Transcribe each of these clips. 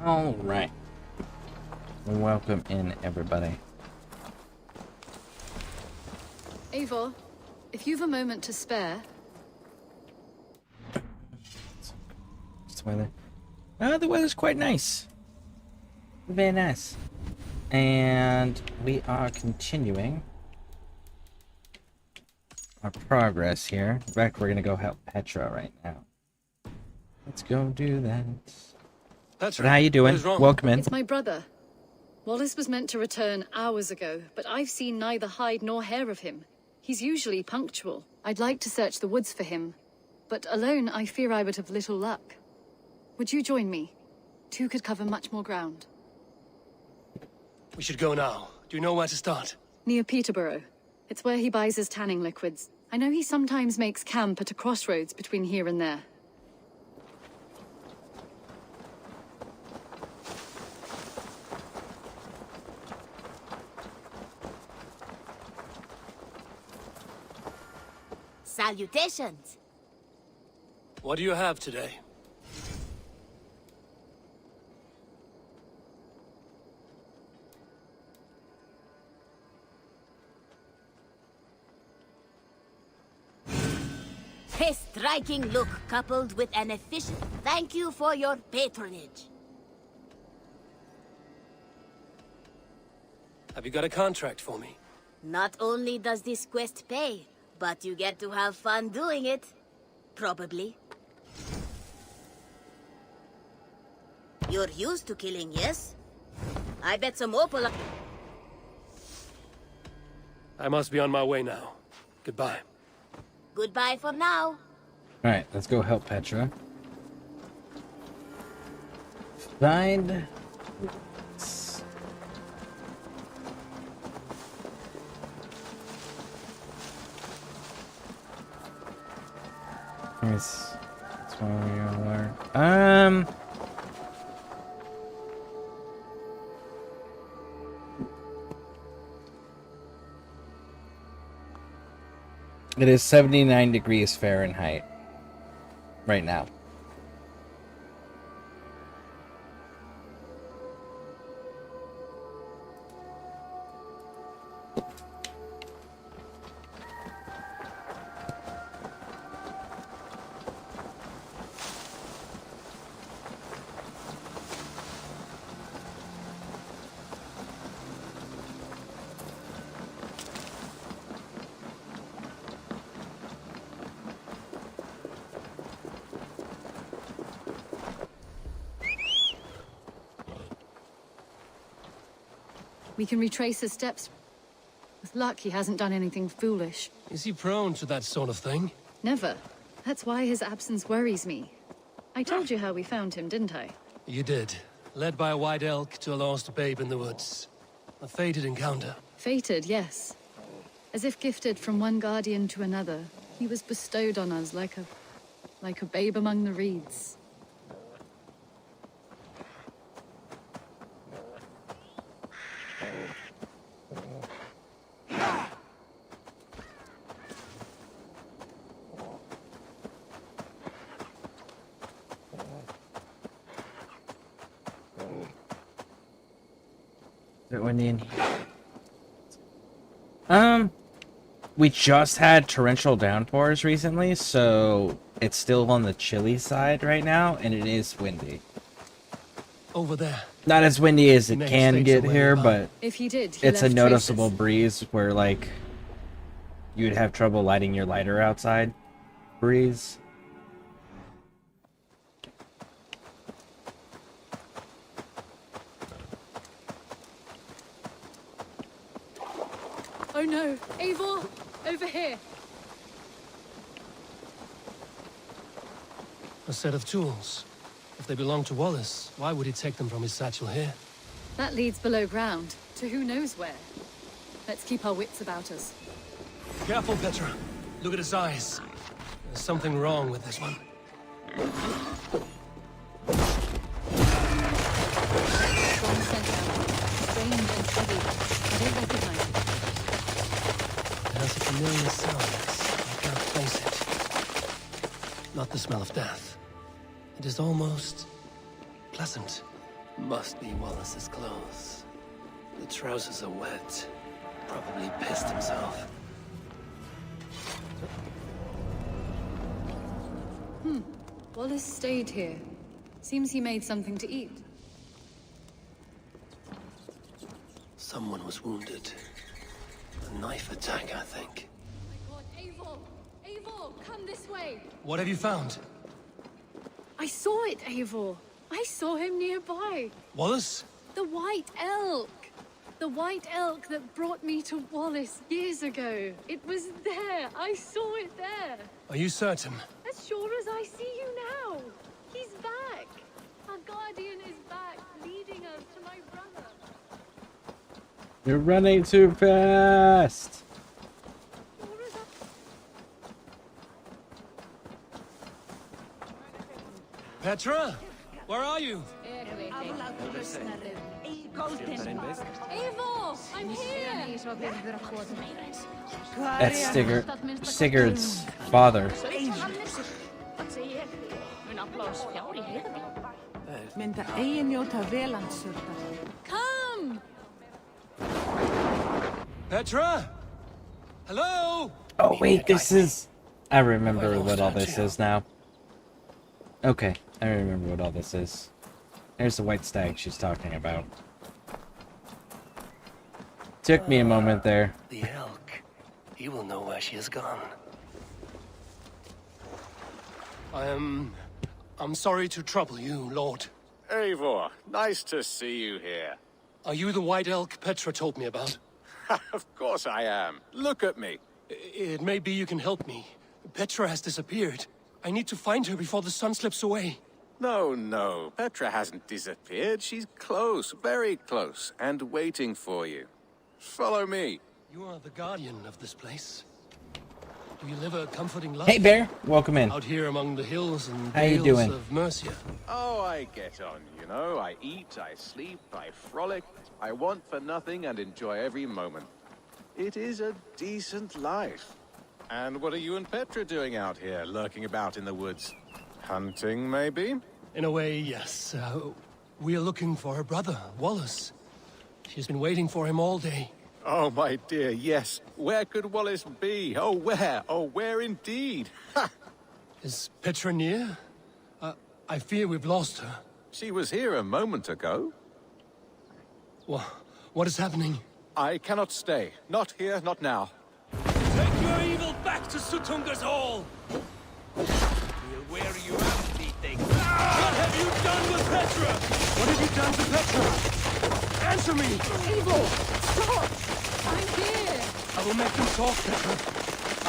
All right. Welcome in, everybody. Eivor, if you've a moment to spare. The weather's quite nice. Very nice. And we are continuing our progress here. In fact, we're gonna go help Petra right now. Let's go do that. Petra, but how you doing? Welcome in. It's my brother. Wallace was meant to return hours ago, but I've seen neither hide nor hair of him. He's usually punctual. I'd like to search the woods for him, but alone I fear I would have little luck. Would you join me? Two could cover much more ground. We should go now. Do you know where to start? Near Peterborough. It's where he buys his tanning liquids. I know he sometimes makes camp at a crossroads between here and there. Salutations. What do you have today? A striking look coupled with an efficient thank you for your patronage. Have you got a contract for me? Not only does this quest pay, but you get to have fun doing it. Probably. You're used to killing, yes? I bet some opal... I must be on my way now. Goodbye. Goodbye for now. Alright, let's go help Petra. Find... That's why we are. It is 79 degrees Fahrenheit right now. We can retrace his steps. With luck, he hasn't done anything foolish. Is he prone to that sort of thing? Never. That's why his absence worries me. I told you how we found him, didn't I? You did. Led by a white elk to a lost babe in the woods. A fated encounter. Fated, yes. As if gifted from one guardian to another, he was bestowed on us like a babe among the reeds. We just had torrential downpours recently, so it's still on the chilly side right now, and it is windy. Over there. Not as windy as it can get here, but if he did, it's a noticeable breeze where, like, you'd have trouble lighting your lighter outside. Breeze. Oh no, Eivor! Over here! A set of tools. If they belong to Wallace, why would he take them from his satchel here? That leads below ground, to who knows where. Let's keep our wits about us. Careful, Petra. Look at his eyes. There's something wrong with this one. Strong scent now. Strange and heavy. I don't recognize it. It has a familiar sound. I can't place it. Not the smell of death. It is almost pleasant. Must be Wallace's clothes. The trousers are wet. Probably pissed himself. Wallace stayed here. Seems he made something to eat. Someone was wounded. A knife attack, I think. Oh my god, Eivor! Eivor, come this way! What have you found? I saw it, Eivor. I saw him nearby. Wallace? The White Elk! The White Elk that brought me to Wallace years ago. It was there. I saw it there. Are you certain? As sure as I see you now. He's back. Our guardian is back, leading us to my brother. You're running too fast. Sure as Petra? Where are you? Eivor, I'm here. That's Sigurd's father. Come. Petra? Hello? Oh wait, this is... I remember what all this is now. Okay, I remember what all this is. There's the white stag she's talking about. Took me a moment there. The elk. He will know where she has gone. I'm sorry to trouble you, Lord. Eivor, nice to see you here. Are you the white elk Petra told me about? Of course I am. Look at me. It may be you can help me. Petra has disappeared. I need to find her before the sun slips away. No. Petra hasn't disappeared. She's close, very close, and waiting for you. Follow me. You are the guardian of this place. Do you live a comforting life? Hey Bear, welcome in. Out here among the hills and How you dales doing? of Mercia. Oh, I get on, you know. I eat, I sleep, I frolic. I want for nothing and enjoy every moment. It is a decent life. And what are you and Petra doing out here, lurking about in the woods? Hunting, maybe? In a way, yes. We are looking for her brother, Wallace. She's been waiting for him all day. Oh, my dear, yes. Where could Wallace be? Oh, where? Oh, where indeed? Ha! Is Petra near? I fear we've lost her. She was here a moment ago. What is happening? I cannot stay. Not here, not now. Take your evil back to Sutunga's hall! We'll wear you out, things. What have you done with Petra? What have you done to Petra? Answer me! Eivor, stop! I'm here. I will make them talk, Petra.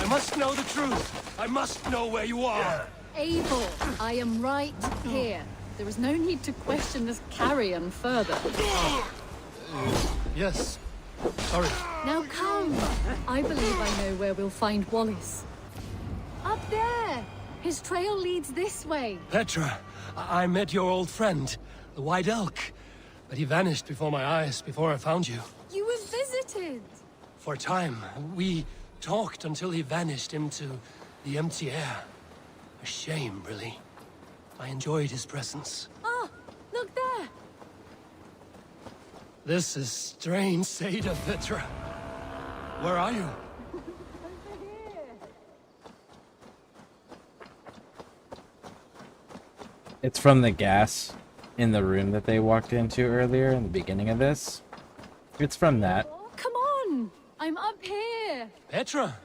I must know the truth. I must know where you are. Eivor, I am right here. There is no need to question this carrion further. Yes. Sorry. Now come. I believe I know where we'll find Wallace. Up there. His trail leads this way. Petra, I met your old friend, the White Elk. But he vanished before my eyes, before I found you. You were visited. For a time, we talked until he vanished into the empty air. A shame, really. I enjoyed his presence. Ah, look there. This is strange, Seda Petra. Where are you? It's from the gas in the room that they walked into earlier in the beginning of this. It's from that. Oh, come on. I'm up here. Petra,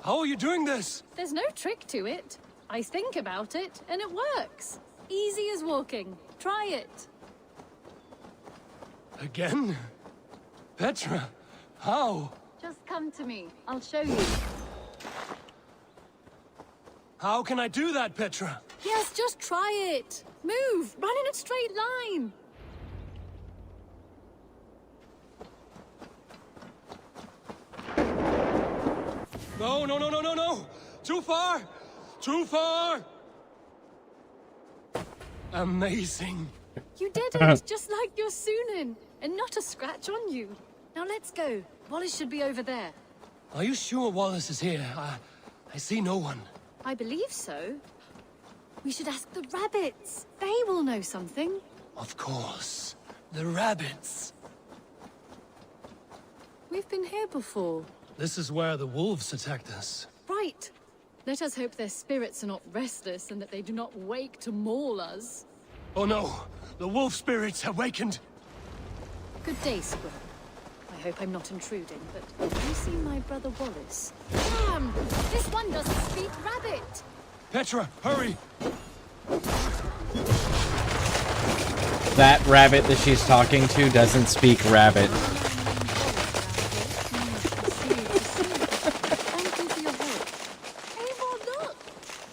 how are you doing this? There's no trick to it. I think about it, and it works. Easy as walking. Try it. Again? Petra, how? Just come to me. I'll show you. How can I do that, Petra? Yes, just try it. Move. Run in a straight line. No. Too far. Too far. Amazing. You did it, just like your Sunan, and not a scratch on you. Now let's go. Wallace should be over there. Are you sure Wallace is here? I see no one. I believe so. We should ask the rabbits. They will know something. Of course. The rabbits. We've been here before. This is where the wolves attacked us. Right. Let us hope their spirits are not restless and that they do not wake to maul us. Oh no! The wolf spirits have wakened! Good day, Squirrel. I hope I'm not intruding, but have you seen my brother Wallace? Damn! This one doesn't speak rabbit! Petra, hurry! That rabbit that she's talking to doesn't speak rabbit. Thank you for your help. Eivor, look!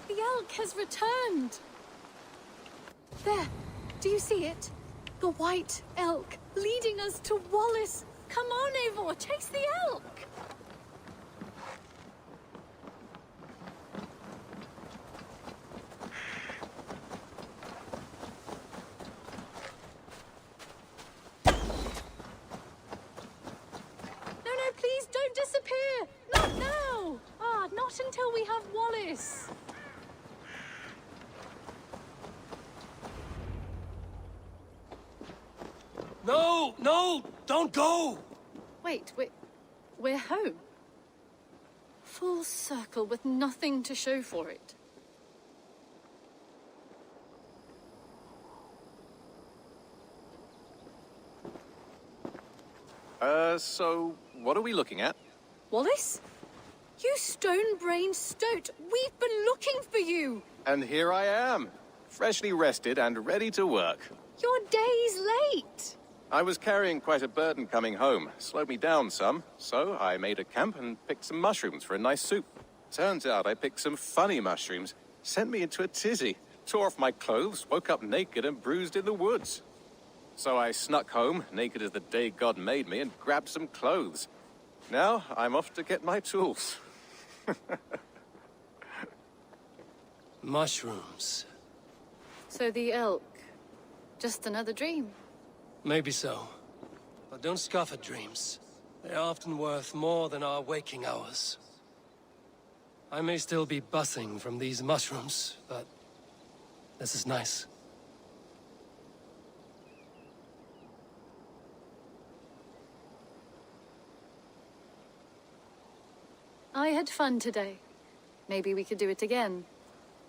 The elk has returned! There! Do you see it? The white elk leading us to Wallace! Come on, Eivor! Chase the elk! No, please don't disappear! Not now! Not until we have Wallace! No! No! Don't go! Wait, we're home. Full circle with nothing to show for it. So what are we looking at? Wallace? You stone-brained stoat! We've been looking for you! And here I am, freshly rested and ready to work. You're days late! I was carrying quite a burden coming home, slowed me down some, so I made a camp and picked some mushrooms for a nice soup. Turns out I picked some funny mushrooms, sent me into a tizzy, tore off my clothes, woke up naked and bruised in the woods. So I snuck home, naked as the day God made me, and grabbed some clothes. Now I'm off to get my tools. Mushrooms. So the elk, just another dream. Maybe so. But don't scoff at dreams. They're often worth more than our waking hours. I may still be buzzing from these mushrooms, but this is nice. I had fun today. Maybe we could do it again,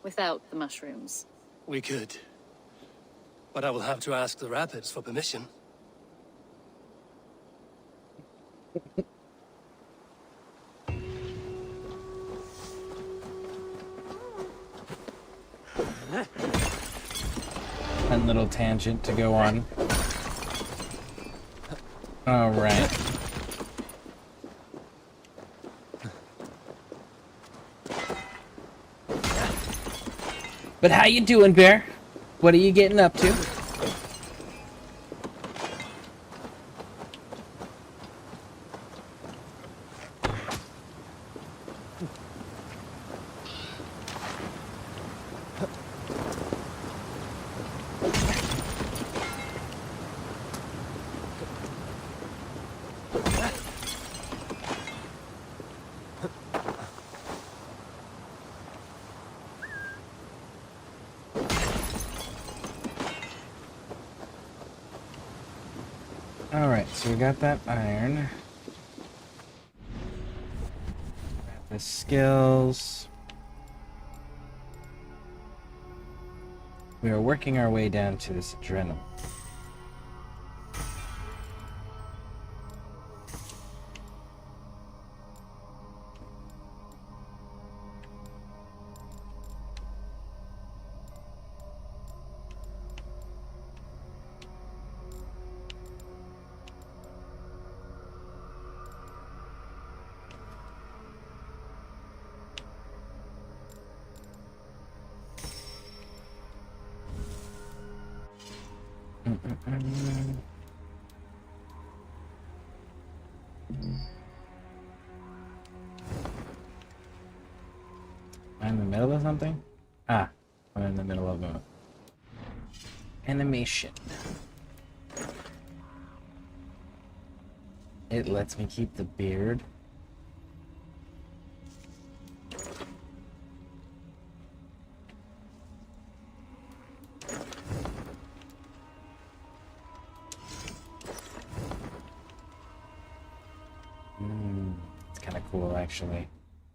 without the mushrooms. We could. But I will have to ask the rapids for permission. Fun little tangent to go on. All right. But how you doing, Bear? What are you getting up to? Alright, so we got that iron. Got the skills. We are working our way down to this adrenaline. Am I in the middle of something? Ah, I'm in the middle of a animation. It lets me keep the beard. It's kind of cool, actually.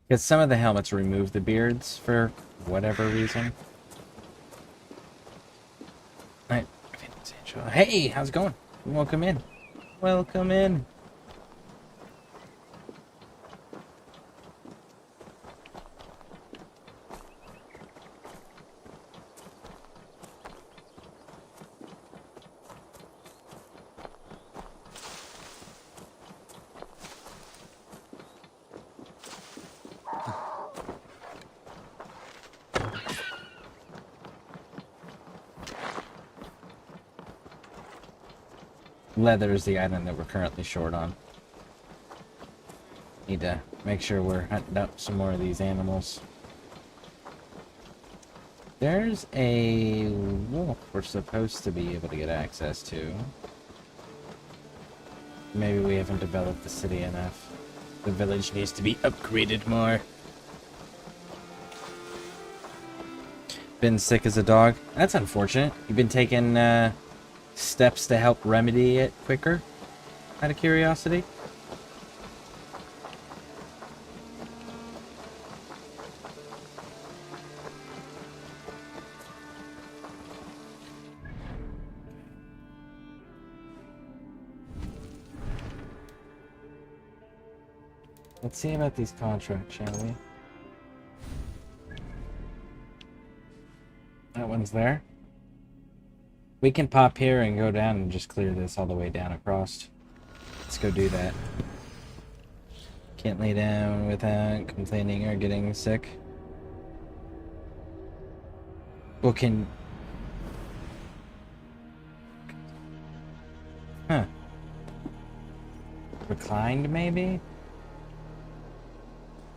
Because some of the helmets remove the beards for whatever reason. Alright. Hey, how's it going? Welcome in. Welcome in. Leather is the item that we're currently short on. Need to make sure we're hunting up some more of these animals. There's a wolf we're supposed to be able to get access to. Maybe we haven't developed the city enough. The village needs to be upgraded more. Been sick as a dog? That's unfortunate. You've been taking steps to help remedy it quicker? Out of curiosity? Let's see about these contracts, shall we? That one's there. We can pop here and go down and just clear this all the way down across. Let's go do that. Can't lay down without complaining or getting sick. Well, can... Huh. Reclined, maybe?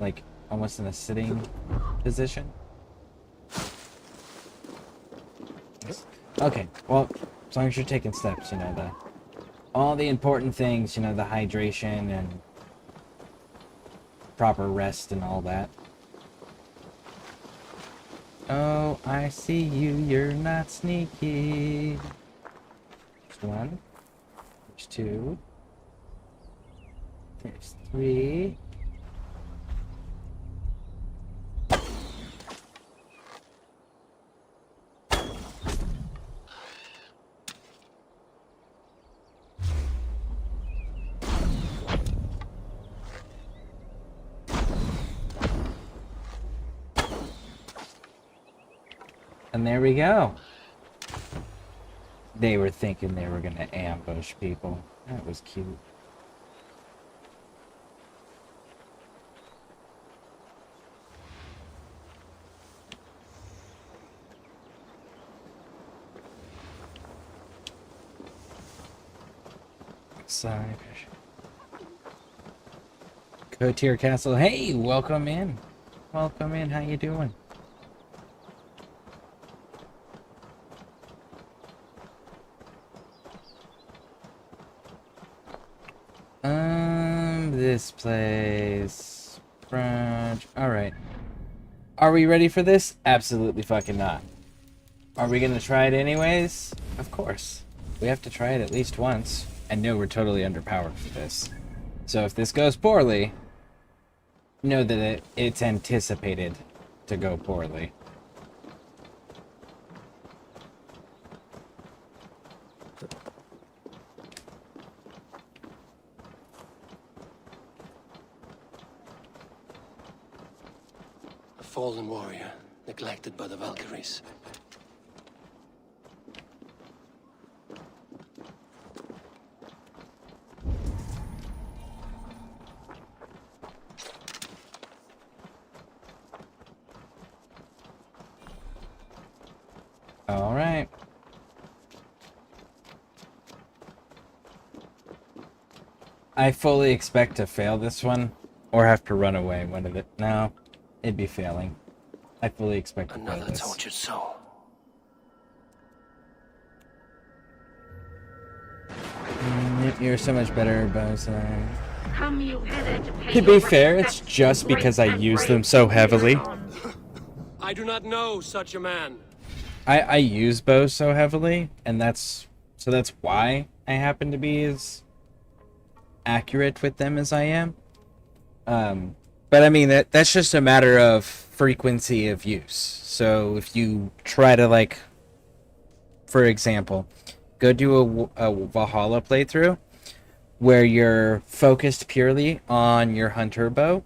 Like, almost in a sitting position? Okay, well, as long as you're taking steps, you know, all the important things, you know, the hydration and proper rest and all that. Oh, I see you, you're not sneaky. There's one. There's two. There's three. And there we go. They were thinking they were gonna ambush people. That was cute. Sorry. Cotier Castle. Hey, welcome in. Welcome in. How you doing? This place. Brunch. Alright. Are we ready for this? Absolutely fucking not. Are we gonna try it anyways? Of course. We have to try it at least once. I know we're totally underpowered for this. So if this goes poorly, know that it's anticipated to go poorly. Fallen warrior, neglected by the Valkyries. All right. I fully expect to fail this one, or have to run away. One of it. No. It'd be failing. I fully expect to fail Another this. tortured soul. You're so much better, Bowser. Come you hither to pay To be your fair, it's respects just to great because I and use brave them so heavily. Leon. I do not know such a man. I use bows so heavily, and that's why I happen to be as accurate with them as I am. But I mean, that's just a matter of frequency of use. So if you try to, like, for example, go do a Valhalla playthrough where you're focused purely on your hunter bow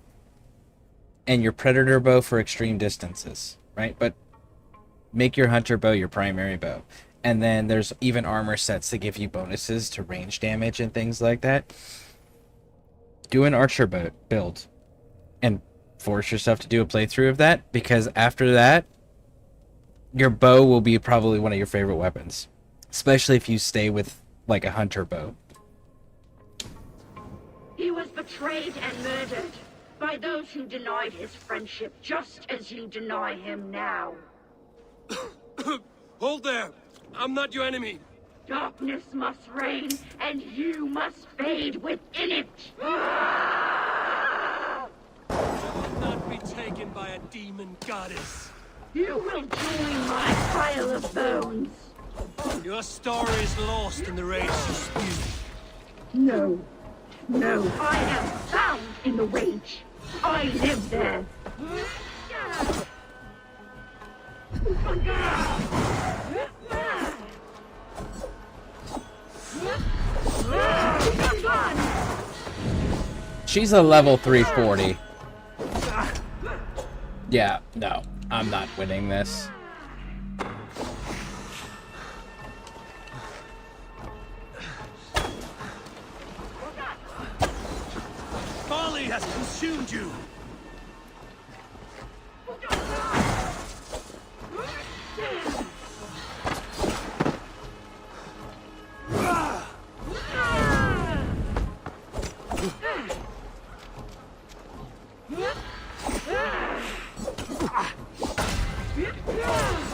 and your predator bow for extreme distances, right? But make your hunter bow your primary bow. And then there's even armor sets that give you bonuses to range damage and things like that. Do an archer build and force yourself to do a playthrough of that, because after that, your bow will be probably one of your favorite weapons, especially if you stay with like a hunter bow. He was betrayed and murdered by those who denied his friendship, just as you deny him now. Hold there! I'm not your enemy! Darkness must reign, and you must fade within it! I will not be taken by a demon goddess. You will join my pile of bones! Your story is lost in the rage you spew. No. No, I am found in the rage. I live there. She's a level 340. Yeah, no, I'm not winning this. Folly has consumed you!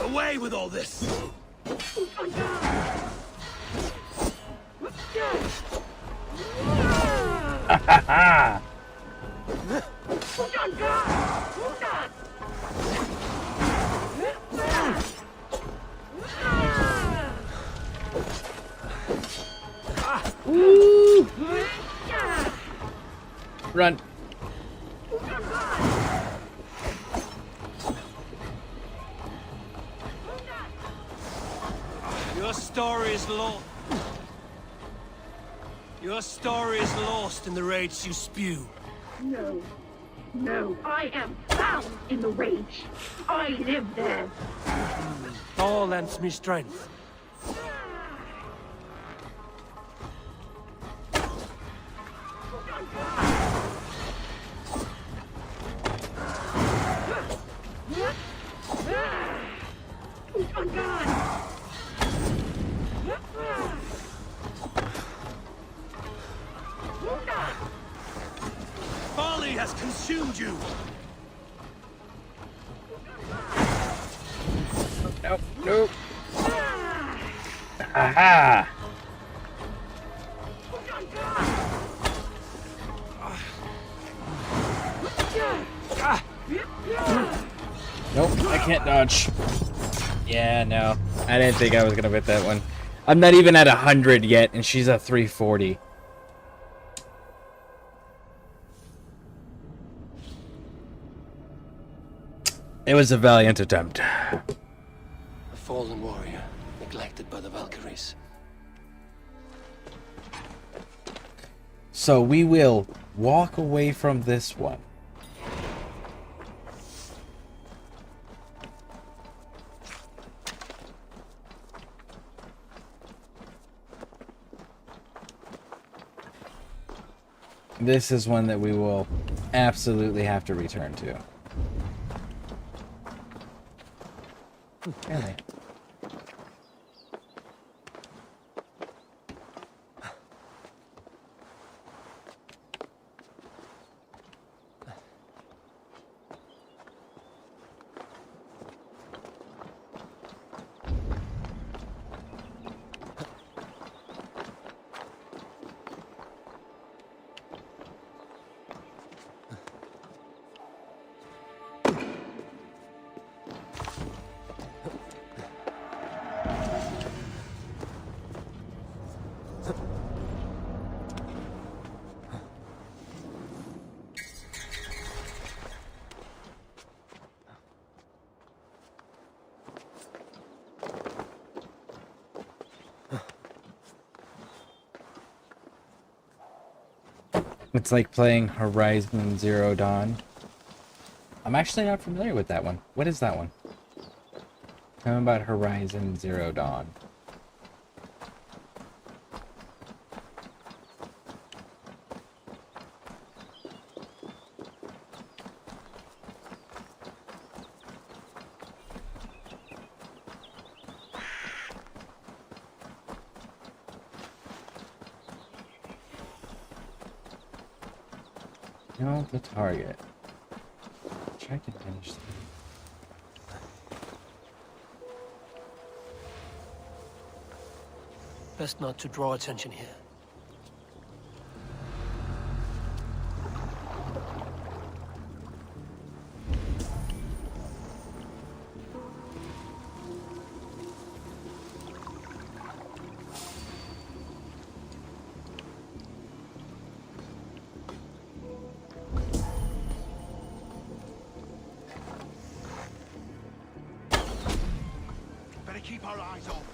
Away with all this! Run. Your story is lost. Your story is lost in the rage you spew. No. No, I am found in the rage. I live there. All lends me strength. Folly has consumed you! Nope, nope. Aha! Nope, I can't dodge. Yeah, no. I didn't think I was gonna hit that one. I'm not even at 100 yet, and she's at 340. It was a valiant attempt. A fallen warrior, neglected by the Valkyries. So we will walk away from this one. This is one that we will absolutely have to return to. Really? It's like playing Horizon Zero Dawn. I'm actually not familiar with that one. What is that one? Tell me about Horizon Zero Dawn. No, the target. Try to finish that. Best not to draw attention here. Better keep our eyes open.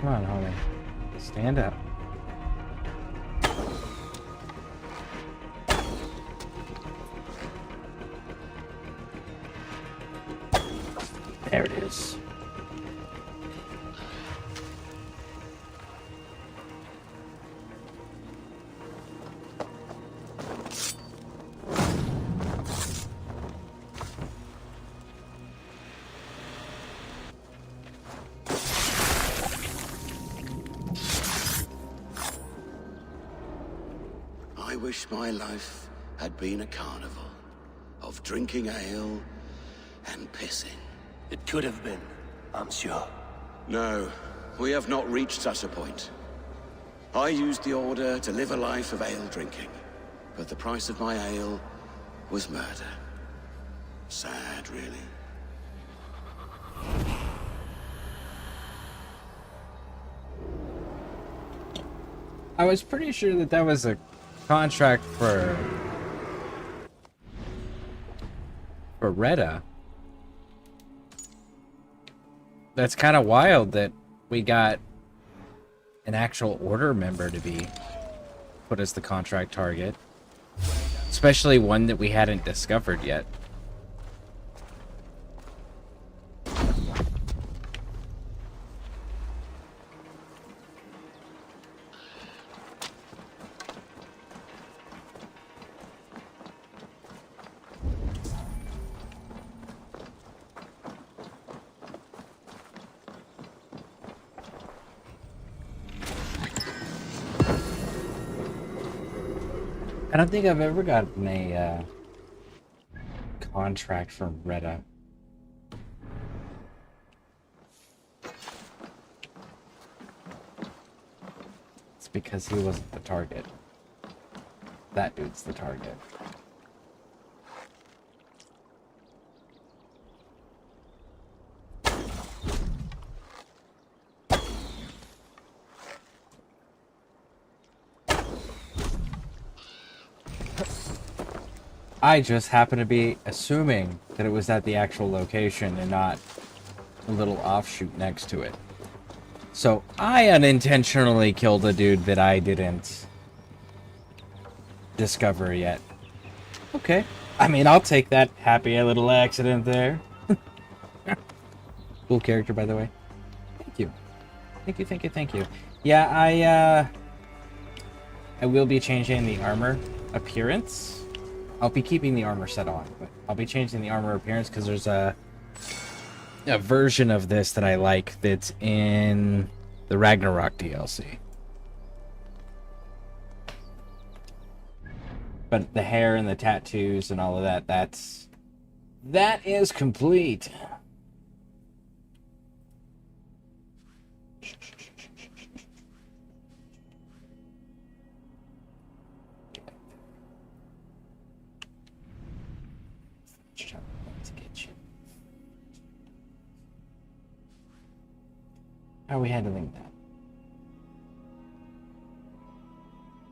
Come on, homie. Stand up. There it is. I wish my life had been a carnival of drinking ale and pissing. It could have been, I'm sure. No, we have not reached such a point. I used the order to live a life of ale drinking, but the price of my ale was murder. Sad, really. I was pretty sure that that was a contract for Retta. That's kind of wild that we got an actual order member to be put as the contract target, especially one that we hadn't discovered yet. I don't think I've ever gotten a contract from Retta. It's because he wasn't the target. That dude's the target. I just happen to be assuming that it was at the actual location and not a little offshoot next to it. So I unintentionally killed a dude that I didn't discover yet. Okay. I mean, I'll take that happy little accident there. Cool character, by the way. Thank you. Thank you, thank you, thank you. Yeah, I will be changing the armor appearance. I'll be keeping the armor set on, but I'll be changing the armor appearance because there's a version of this that I like that's in the Ragnarok DLC. But the hair and the tattoos and all of that, that is complete. How are we handling that?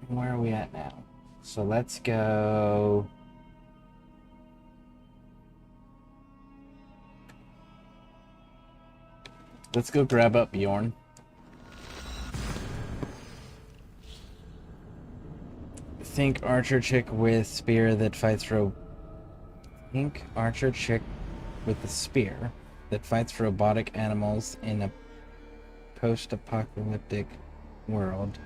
Where are we at now? So let's go. Let's go grab up Bjorn. Think archer chick with spear that fights Think archer chick with the spear that fights robotic animals in a post-apocalyptic world.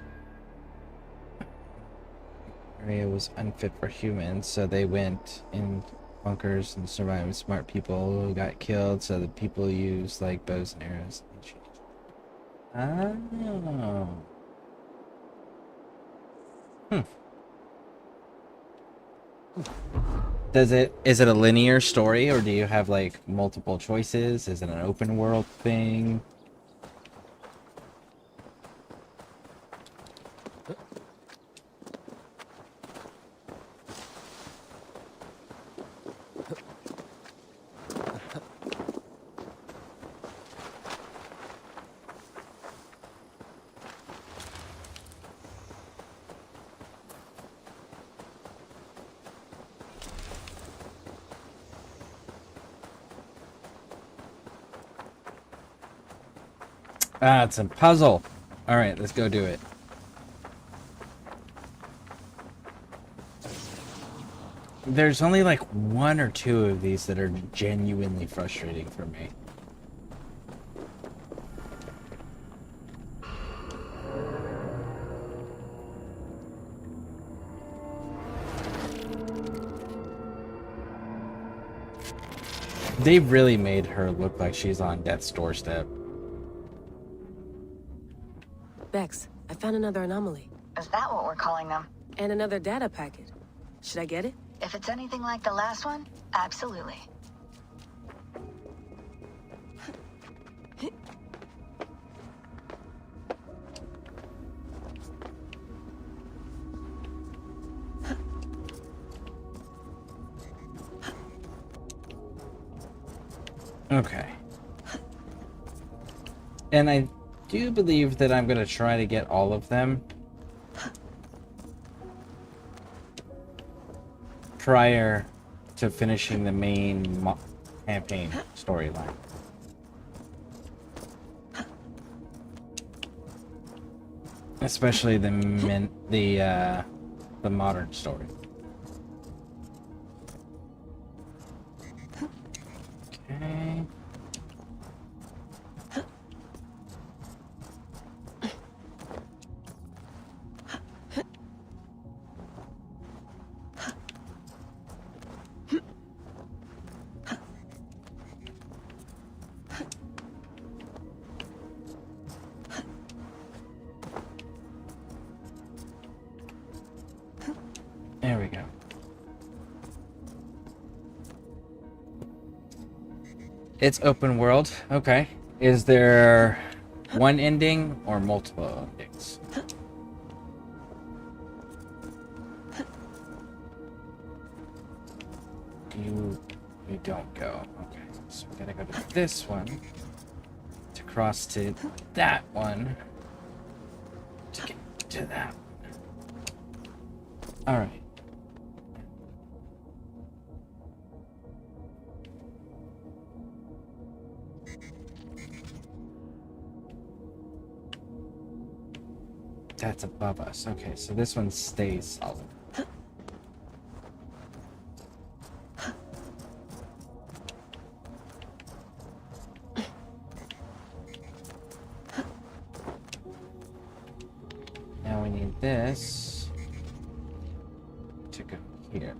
Area was unfit for humans, so they went in bunkers and survived. Smart people who got killed, so the people used like bows and arrows. Oh. Is it a linear story, or do you have like multiple choices? Is it an open world thing? Ah, it's a puzzle. Alright, let's go do it. There's only like one or two of these that are genuinely frustrating for me. They've really made her look like she's on death's doorstep. Bex, I found another anomaly. Is that what we're calling them? And another data packet. Should I get it? If it's anything like the last one, absolutely. Okay. And I do believe that I'm going to try to get all of them prior to finishing the main campaign storyline. Especially the modern story. Okay. There we go. It's open world. Okay. Is there one ending or multiple endings? You don't go. Okay. So we gotta go to this one to cross to that one to get to that one. All right. That's above us. Okay, so this one stays solid. Now we need this to go here.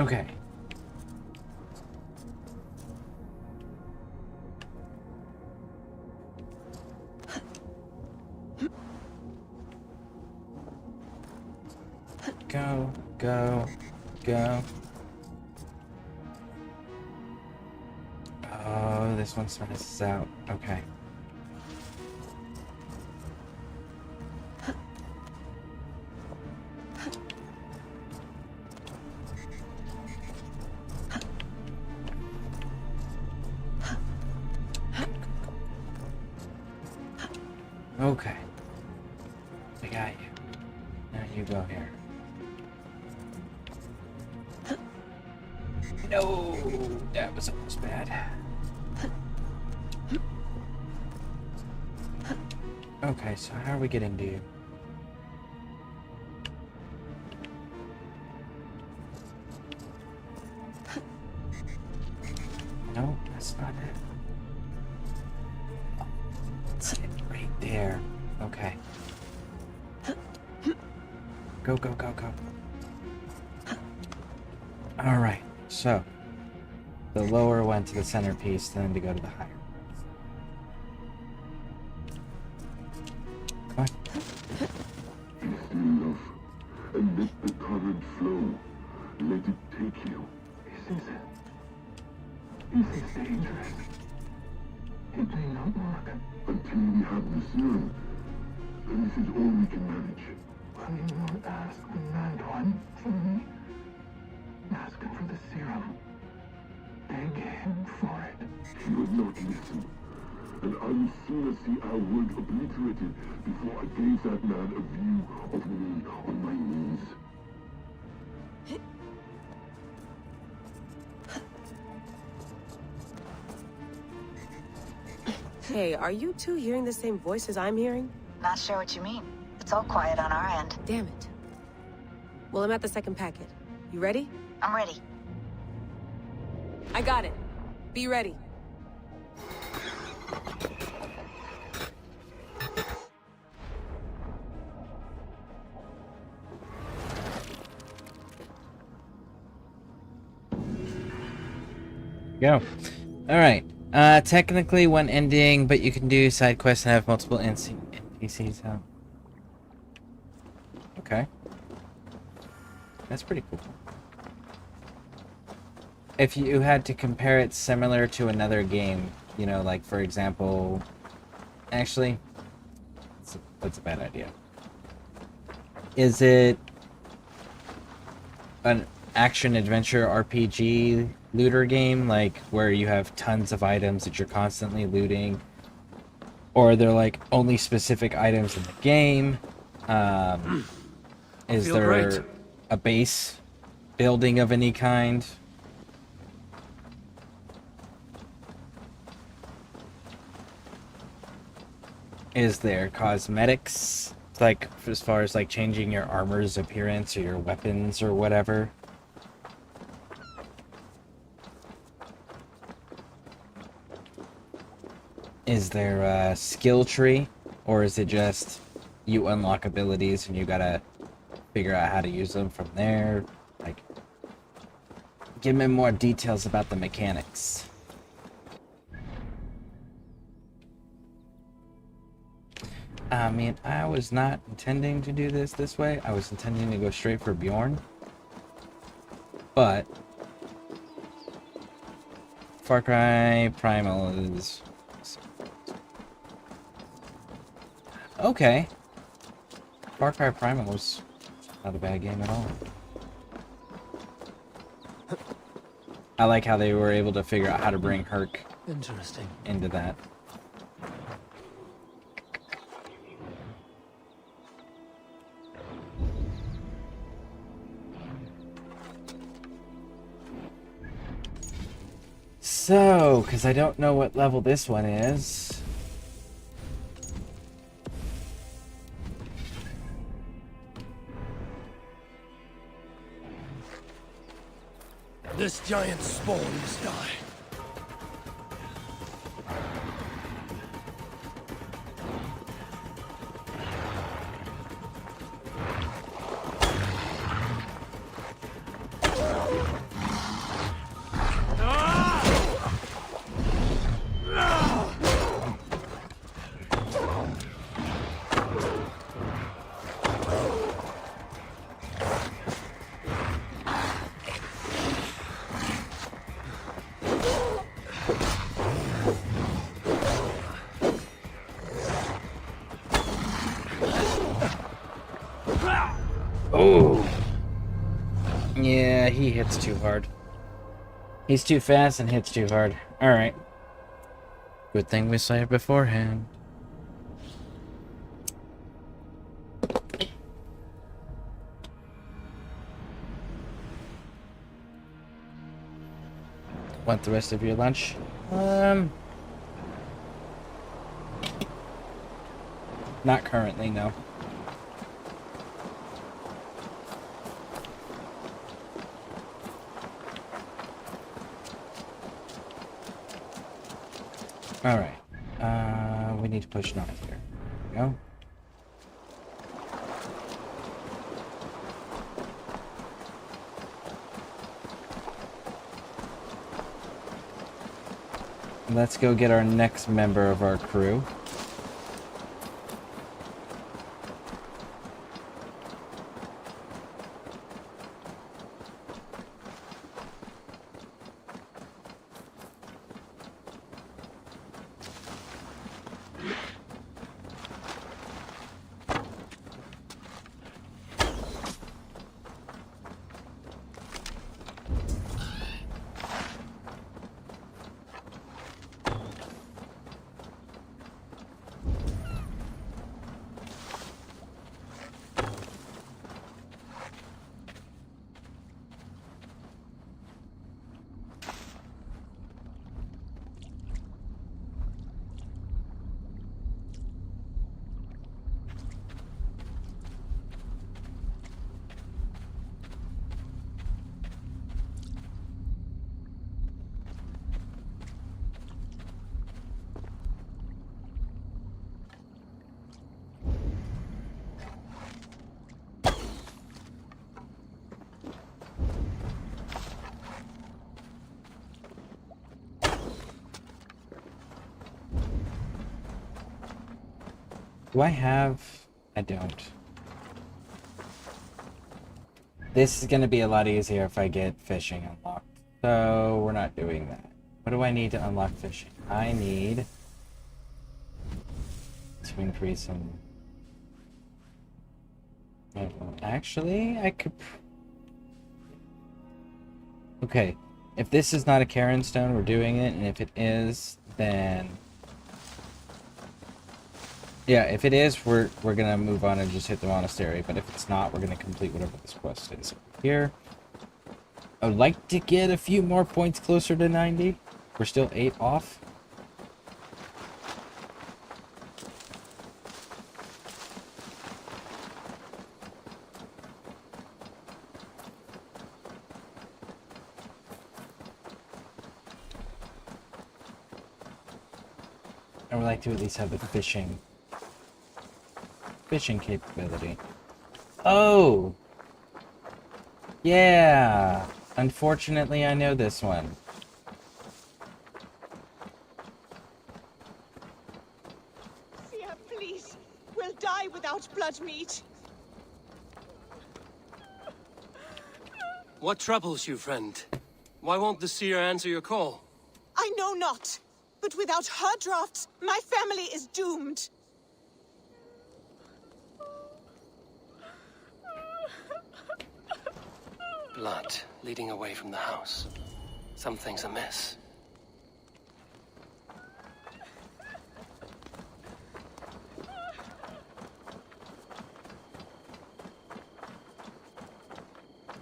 Okay. Go, go, go. Oh, this one stresses out. Okay. Okay. I got you. Now you go here. No, that was almost bad. Okay, so how are we getting to you? No, that's not it. It's right there. Okay. Go, go, go, go. Alright, so the lower went to the centerpiece, then to go to the higher. Come on. Love, and let the current flow. Let it take you. This is dangerous. It may not work. Until we have the serum, and this is all we can manage. When you won't ask the mad one from me, ask him for the serum. Beg him for it. He would not listen. And I would sooner see our word obliterated before I gave that man a view of me on my knees. Hey, are you two hearing the same voices I'm hearing? Not sure what you mean. It's all quiet on our end. Damn it. Well, I'm at the second packet. You ready? I'm ready. I got it. Be ready. Go. Alright. Technically one ending, but you can do side quests and have multiple NPCs out. Okay. That's pretty cool. If you had to compare it similar to another game, you know, like for example... Actually, that's a bad idea. Is it an action-adventure RPG looter game, like where you have tons of items that you're constantly looting, or they're like only specific items in the game? Is there great. a base building of any kind? Is there cosmetics, like as far as like changing your armor's appearance or your weapons or whatever? Is there a skill tree, or is it just you unlock abilities and you gotta figure out how to use them from there? Like, give me more details about the mechanics. I mean, I was not intending to do this way. I was intending to go straight for Bjorn. But Far Cry Primal is... Okay. Far Cry Primal was not a bad game at all. I like how they were able to figure out how to bring Herc Interesting. into that. So, because I don't know what level this one is. This giant spawn must die. hits too hard. He's too fast and hits too hard. Alright. Good thing we saw it beforehand. Want the rest of your lunch? Not currently, no. Alright. We need to push north here. There we go. Let's go get our next member of our crew. Do I have... I don't. This is going to be a lot easier if I get fishing unlocked. So, we're not doing that. What do I need to unlock fishing? I need to increase some... Actually, I could... Okay. If this is not a Karen stone, we're doing it. And if it is, then... Yeah, if it is, we're gonna move on and just hit the monastery. But if it's not, we're gonna complete whatever this quest is here. I would like to get a few more points closer to 90. We're still 8 off. I would like to at least have the fishing capability. Oh! Yeah! Unfortunately, I know this one. Sia, please. We'll die without blood meat. What troubles you, friend? Why won't the seer answer your call? I know not. But without her drafts, my family is doomed. Blood leading away from the house. Something's amiss.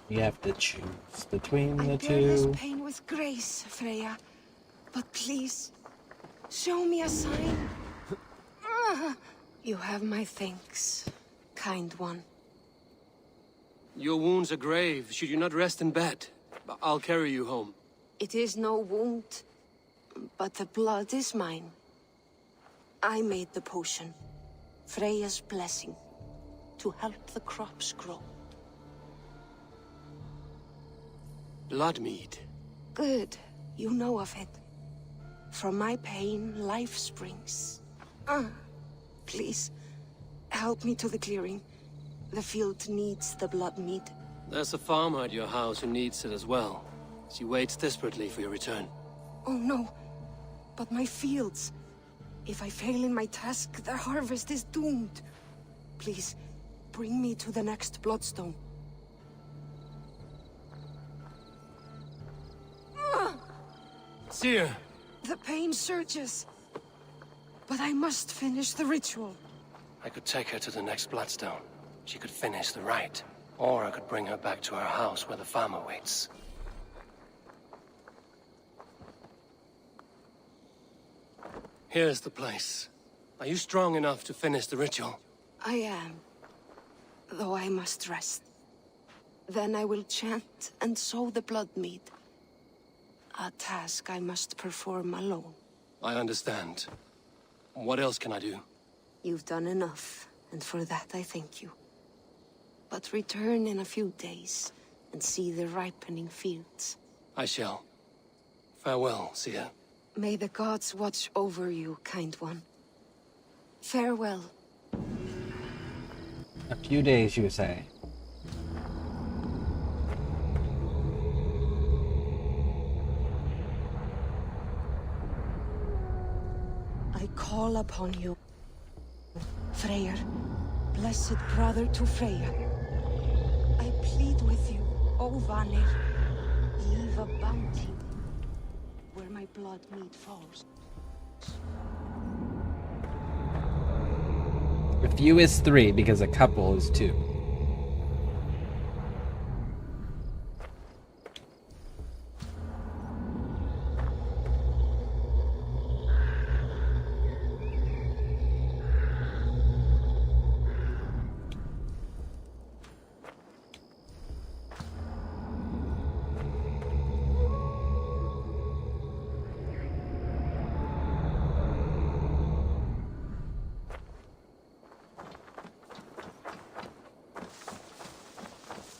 You have to choose between the I bear this two. pain with grace, Freya. But please, show me a sign. You have my thanks, kind one. Your wounds are grave. Should you not rest in bed? I'll carry you home. It is no wound, but the blood is mine. I made the potion, Freya's blessing, to help the crops grow. Blood mead. Good, you know of it. From my pain, life springs. Please, help me to the clearing. The field needs the blood mead. There's a farmer at your house who needs it as well. She waits desperately for your return. Oh no, but my fields. If I fail in my task, the harvest is doomed. Please, bring me to the next bloodstone. Seer! The pain surges. But I must finish the ritual. I could take her to the next Bloodstone. She could finish the rite. Or I could bring her back to her house where the farmer waits. Here's the place. Are you strong enough to finish the ritual? I am. Though I must rest. Then I will chant and sow the blood mead. A task I must perform alone. I understand. What else can I do? You've done enough, and for that I thank you. But return in a few days and see the ripening fields. I shall. Farewell, Seer. May the gods watch over you, kind one. Farewell. A few days, you say. I call upon you, Freyr, blessed brother to Freya. I plead with you, O Vanir, leave a bounty where my blood mead falls. A few is 3 because a couple is 2.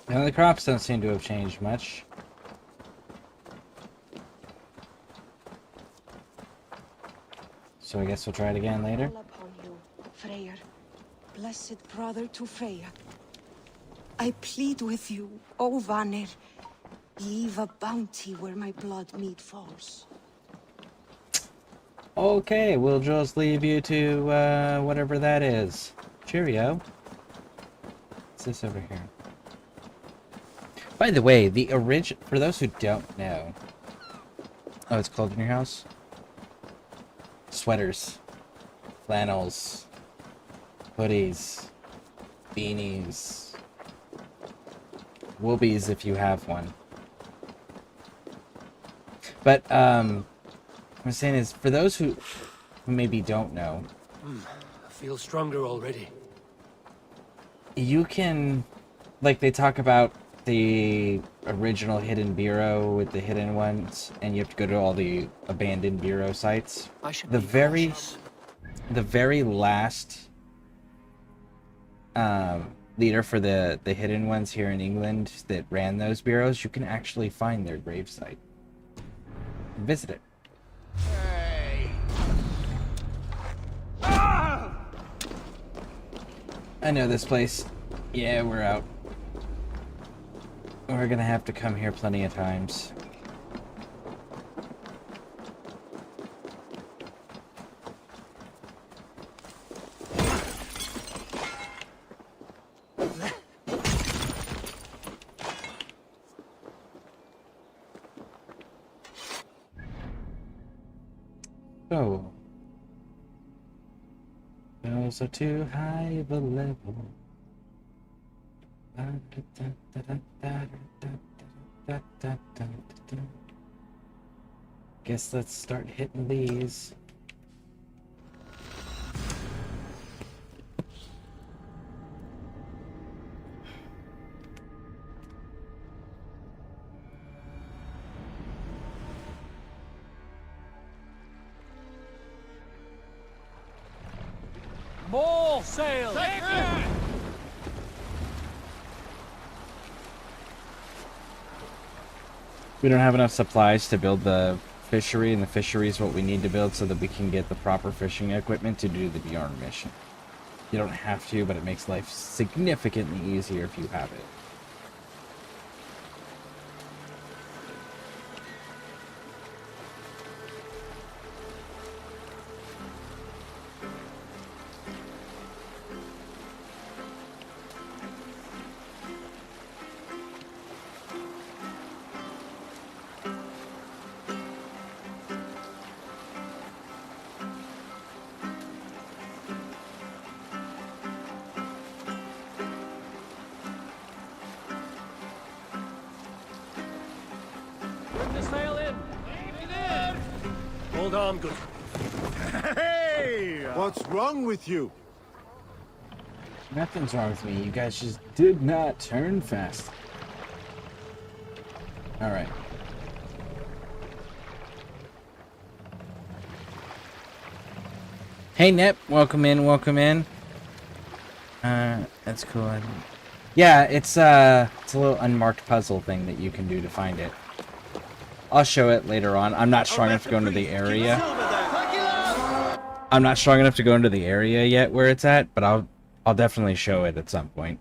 Now the crops don't seem to have changed much. So I guess we'll try it again later. I call upon you, Freyr, blessed brother to Freya. I plead with you, O Vanir, leave a bounty where my blood mead falls. Okay, we'll just leave you to whatever that is. Cheerio. What's this over here? By the way, the for those who don't know. Oh, it's cold in your house? Sweaters, flannels, hoodies, beanies, whoobies if you have one. But what I'm saying is, for those who maybe don't know, I feel stronger already. you can, like, they talk about the original hidden bureau with the hidden ones, and you have to go to all the abandoned bureau sites. The very last leader for the hidden ones here in England that ran those bureaus, you can actually find their gravesite. Visit it. I know this place. Yeah, we're out. We're gonna have to come here plenty of times. So, bells are too high of a level. Guess let's start hitting these. More sail! We don't have enough supplies to build the fishery, and the fishery is what we need to build so that we can get the proper fishing equipment to do the Bjorn mission. You don't have to, but it makes life significantly easier if you have it. Hold on, good. Hey! What's wrong with you? Nothing's wrong with me. You guys just did not turn fast. Alright. Hey, Nip. Welcome in, welcome in. That's cool. Yeah, it's a little unmarked puzzle thing that you can do to find it. I'll show it later on. I'm not strong enough to go into the area. I'm not strong enough to go into the area yet where it's at, but I'll definitely show it at some point.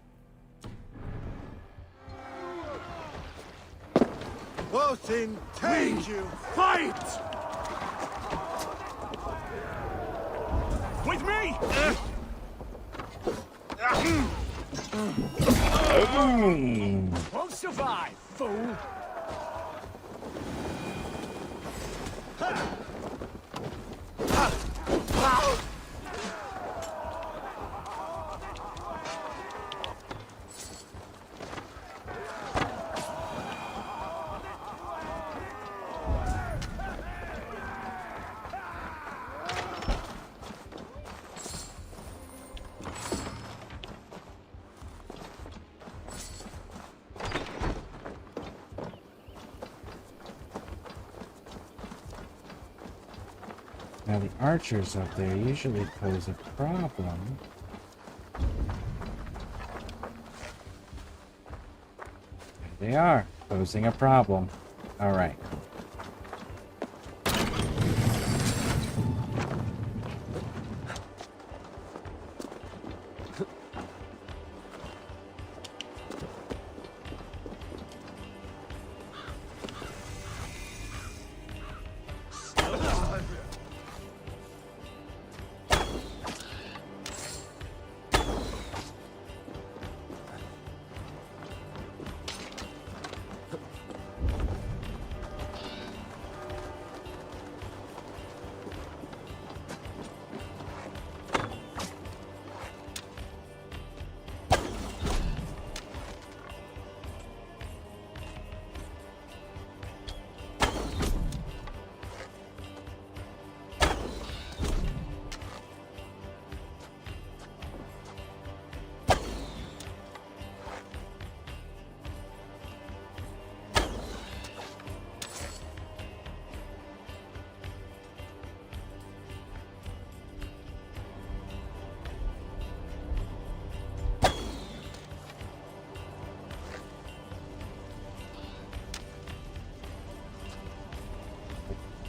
Othin, take you! Fight! With me! Won't survive, fool! Now the archers up there usually pose a problem. There they are, posing a problem. Alright.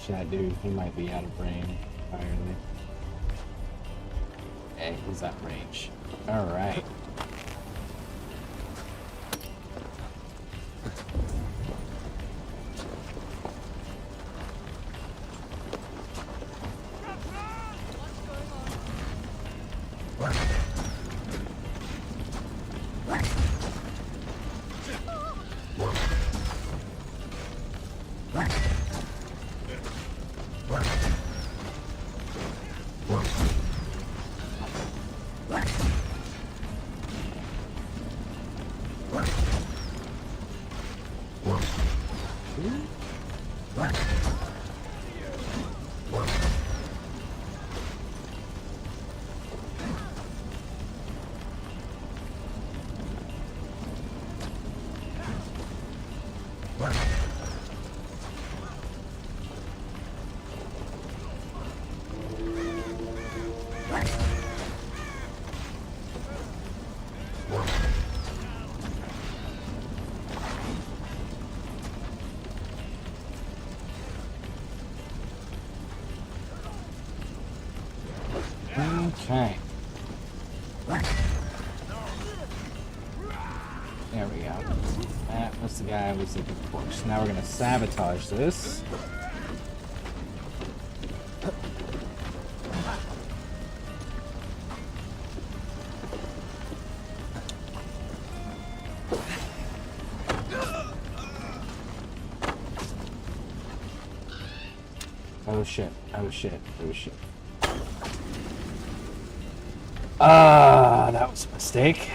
That dude, he might be out of range entirely. Okay, he's out of range. Alright. Okay. There we go. That was the guy I was looking for. So now we're gonna sabotage this. Oh shit, oh shit, oh shit. Ah, that was a mistake.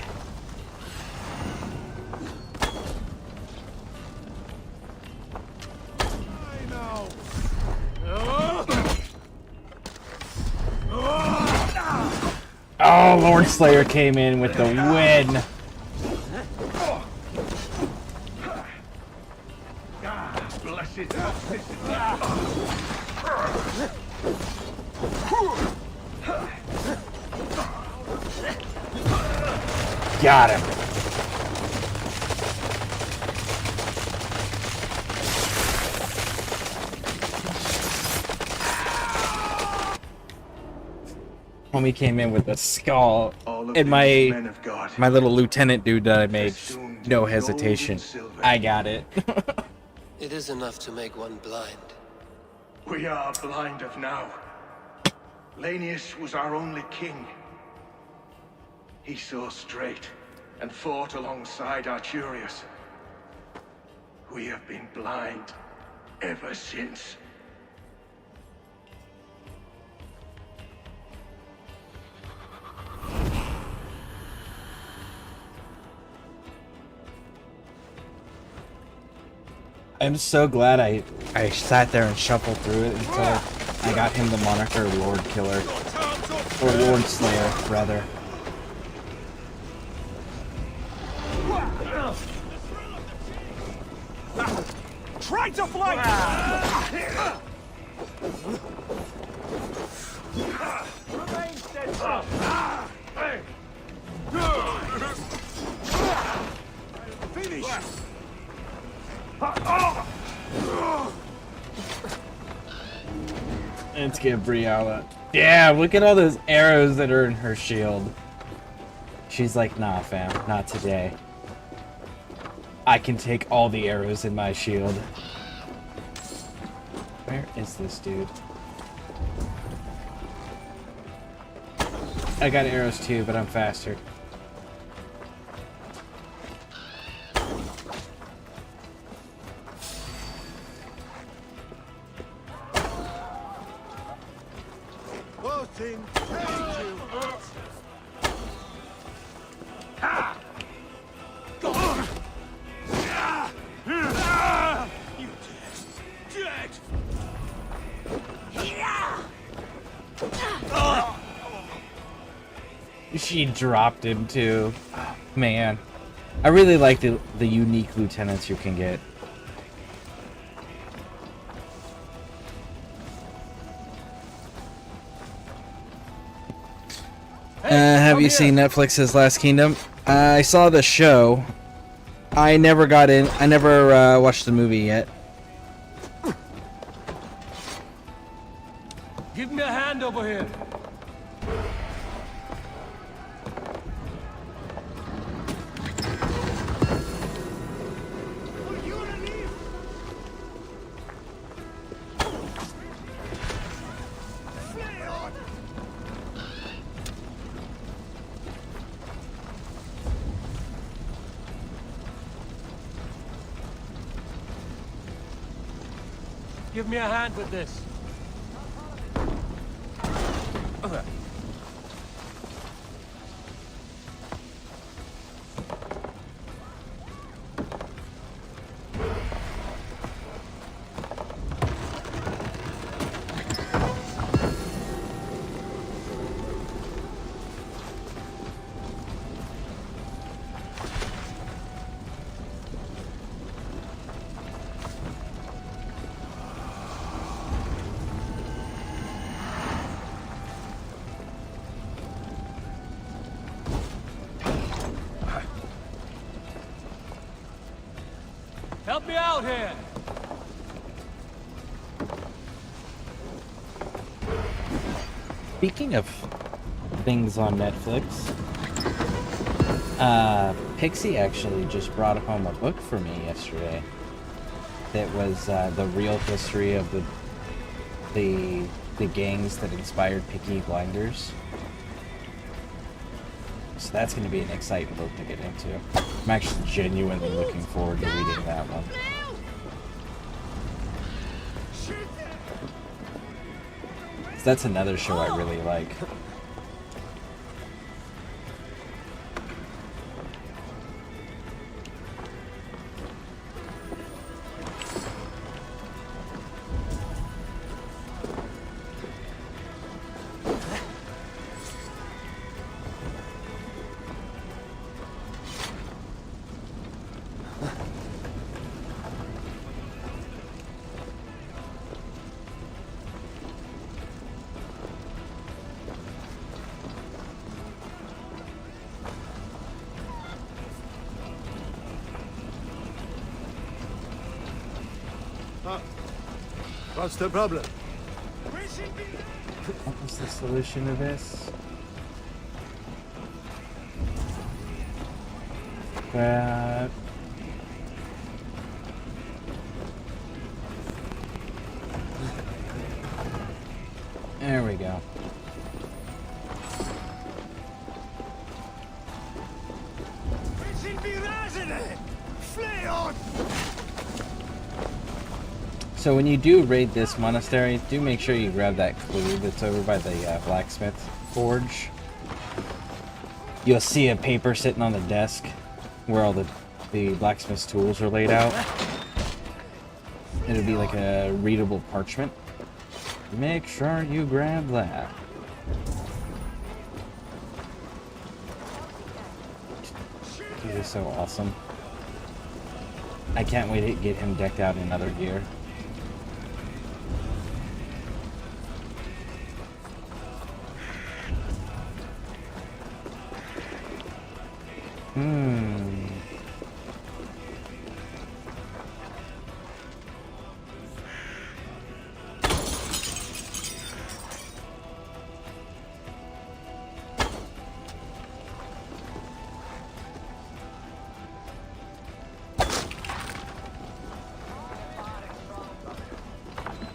Oh, Lord Slayer came in with the win. Blessed. Got him. Homie came in with a skull, and my little lieutenant dude that I made, no hesitation. I got it. It is enough to make one blind. We are blind of now. Lanius was our only king. He saw straight and fought alongside Arturius. We have been blind ever since. I'm so glad I sat there and shuffled through it until I got him the moniker Lord Killer. Or Lord Slayer, rather. Try to flank! Remain steadfast! Finish! Let's get Briella. Yeah, look at all those arrows that are in her shield. She's like, nah, fam, not today. I can take all the arrows in my shield. Where is this dude? I got arrows too, but I'm faster. Voting, take you. You dead. She dropped him too. Oh, man. I really like the unique lieutenants you can get. Have you seen Netflix's Last Kingdom? I saw the show. I never got in. I never watched the movie yet. Give me a hand over here. Give me a hand with this. Okay. Help me out here! Speaking of things on Netflix, Pixie actually just brought home a book for me yesterday. That was the real history of the gangs that inspired Peaky Blinders. So that's going to be an exciting book to get into. I'm actually genuinely looking forward to reading that one. So that's another show I really like. What's the problem? What was the solution to this? Grab. There we go. So when you do raid this monastery, do make sure you grab that clue that's over by the blacksmith forge. You'll see a paper sitting on the desk where all the blacksmith's tools are laid out. It'll be like a readable parchment. Make sure you grab that. He is so awesome. I can't wait to get him decked out in another gear.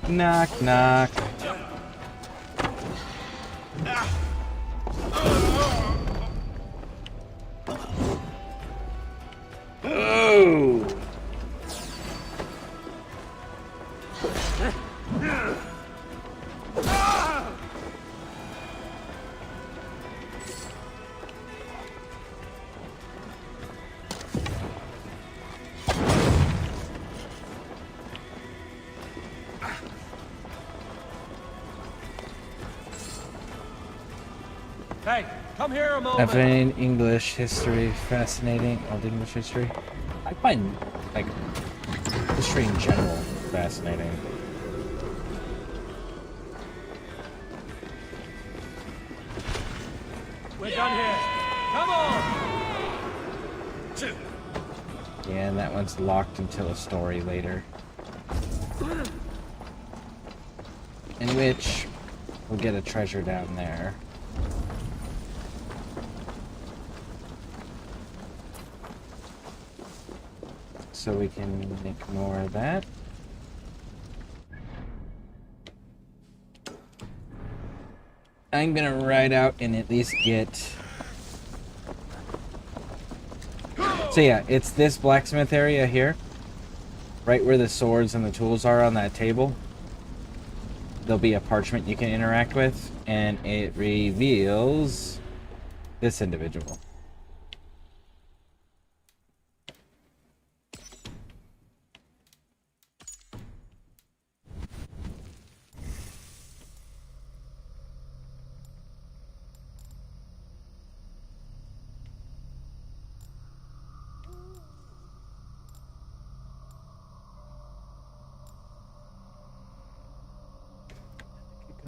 Knock, knock. Oh! Hey, come here a I moment. find English history fascinating. Old English history. I find, like, history in general fascinating. We're done here. Come on. Yeah, and that one's locked until a story later. In which we'll get a treasure down there. So we can ignore that. I'm gonna ride out and at least get... So yeah, it's this blacksmith area here. Right where the swords and the tools are on that table. There'll be a parchment you can interact with, and it reveals this individual.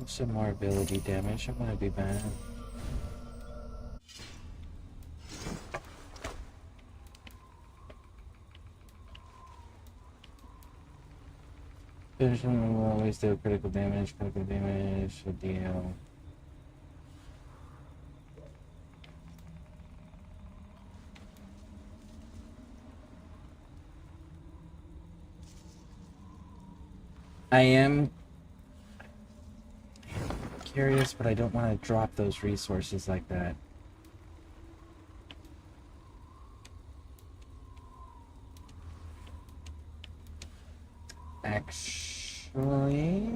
Some more ability damage. I'm gonna be bad. Finishing will always do critical damage. Critical damage should deal. I am curious, but I don't want to drop those resources like that. Actually...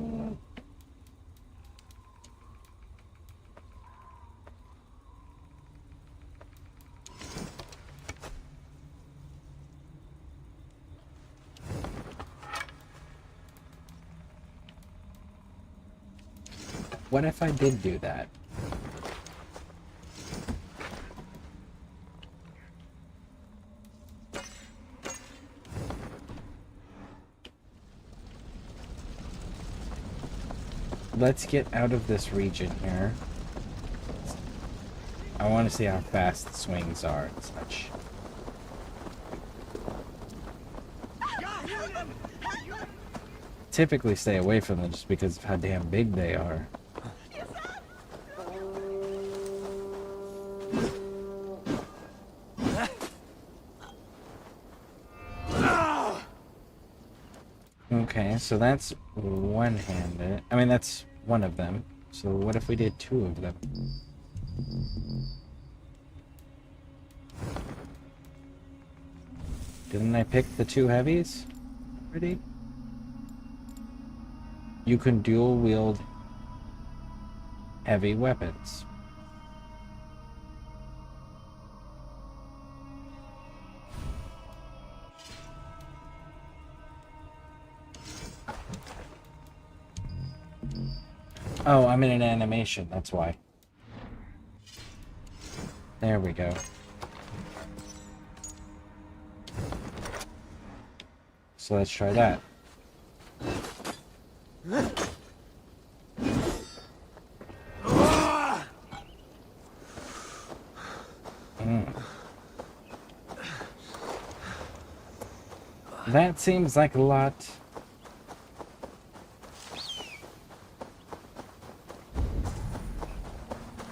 What if I did do that? Let's get out of this region here. I want to see how fast the swings are and such. typically stay away from them just because of how damn big they are. Okay, so that's one-handed. I mean, that's one of them. So what if we did two of them? Didn't I pick the two heavies already? You can dual wield heavy weapons. Oh, I'm in an animation, that's why. There we go. So let's try that. That seems like a lot.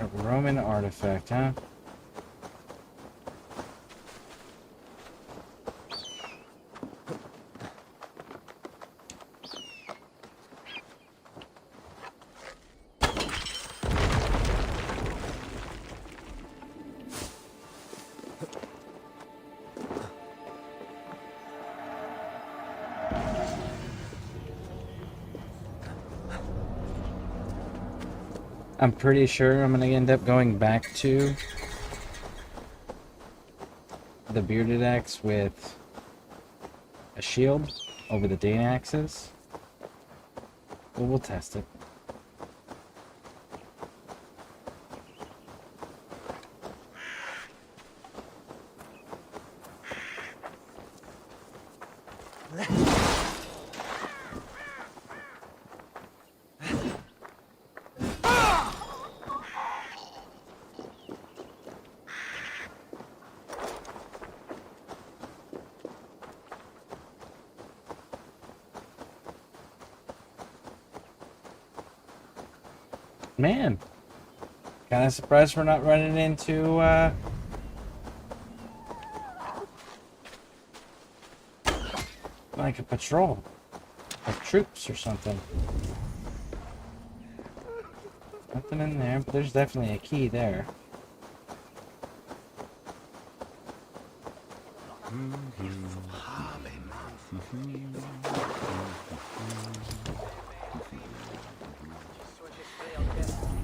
A Roman artifact, huh? I'm pretty sure I'm gonna end up going back to the bearded axe with a shield over the Dane axes. But we'll test it. Man, kind of surprised we're not running into like a patrol of troops or something. Nothing in there, but there's definitely a key there.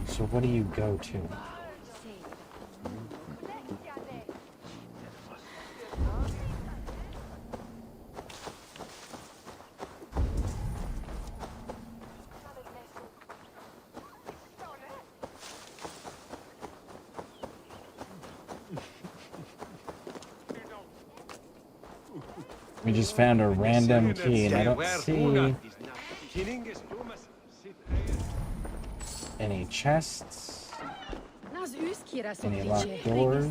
So what do you go to? We just found a random key and I don't see any chests, any locked doors.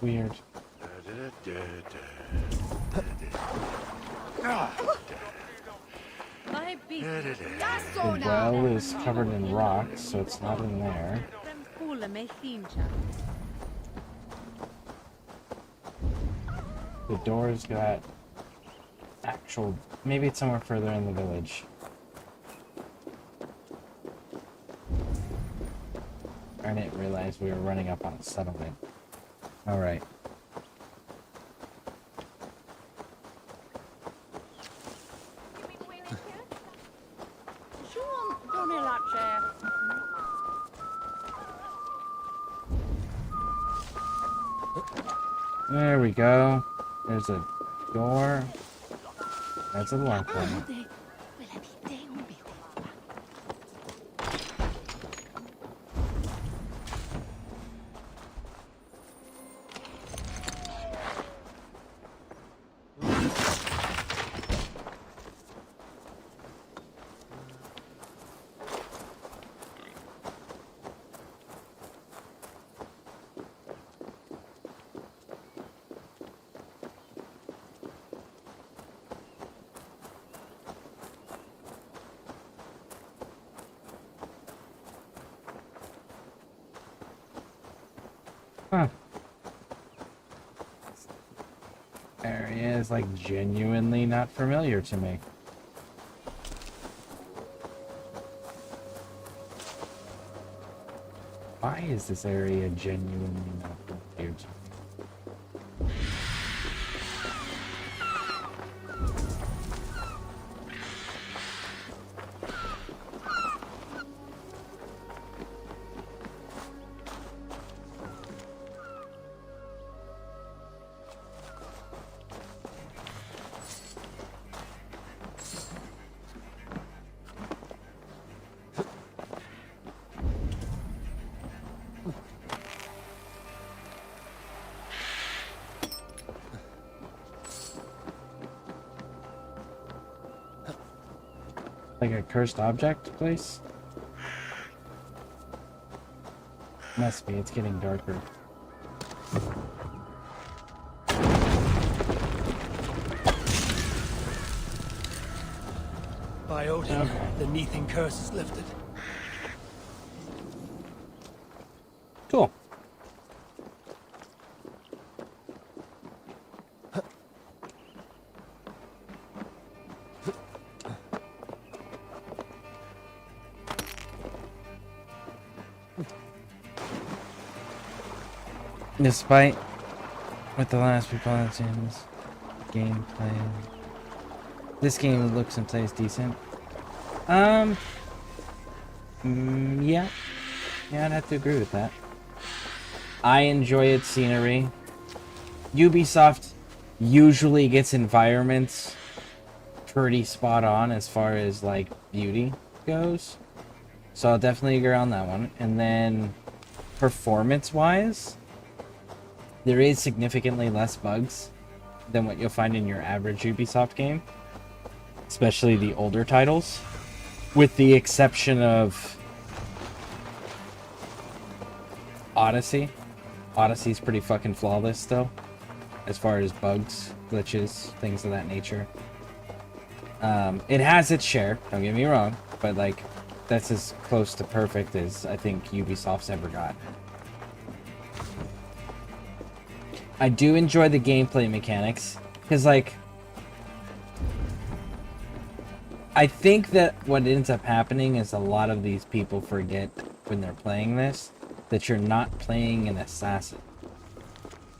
Weird. The well is covered in rocks, so it's not in there. The door's got actual... Maybe it's somewhere further in the village. I didn't realize we were running up on a settlement. Alright. There we go. There's a door. That's a locked one. area is like genuinely not familiar to me. Why is this area genuinely not familiar to me? Like a cursed object place? Must be, it's getting darker. By Odin, Okay. the Neathing curse is lifted. Cool. Despite what the last people have seen, this this game looks and plays decent. Yeah, I'd have to agree with that. I enjoy its scenery. Ubisoft usually gets environments pretty spot on as far as like beauty goes, so I'll definitely agree on that one. And then performance-wise, there is significantly less bugs than what you'll find in your average Ubisoft game, especially the older titles, with the exception of Odyssey. Odyssey's pretty fucking flawless still, as far as bugs, glitches, things of that nature. It has its share, don't get me wrong, but like, that's as close to perfect as I think Ubisoft's ever got. I do enjoy the gameplay mechanics, because like, I think that what ends up happening is a lot of these people forget when they're playing this that you're not playing an assassin.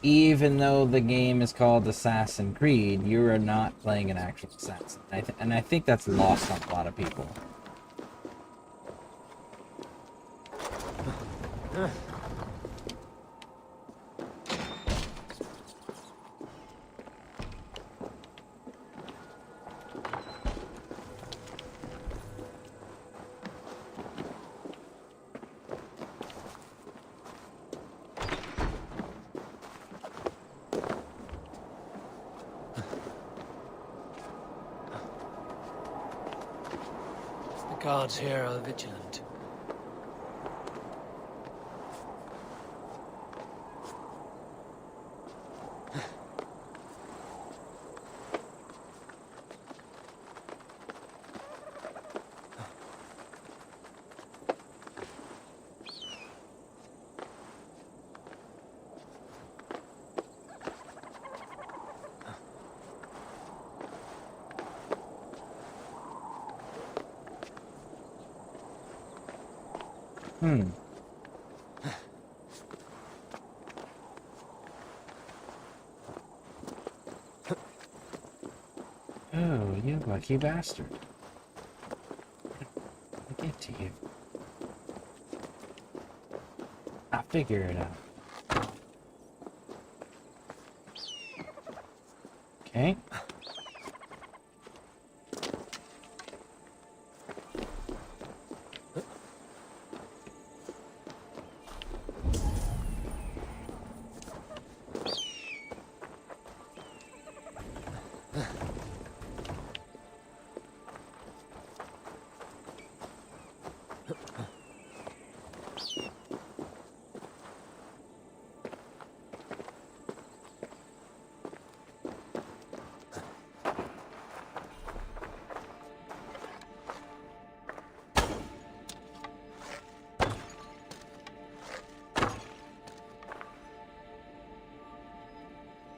Even though the game is called Assassin's Creed, you are not playing an actual assassin. And I think that's lost on a lot of people. The guards here are vigilant. Oh, you lucky bastard. I'll get to you. I'll figure it out. Okay.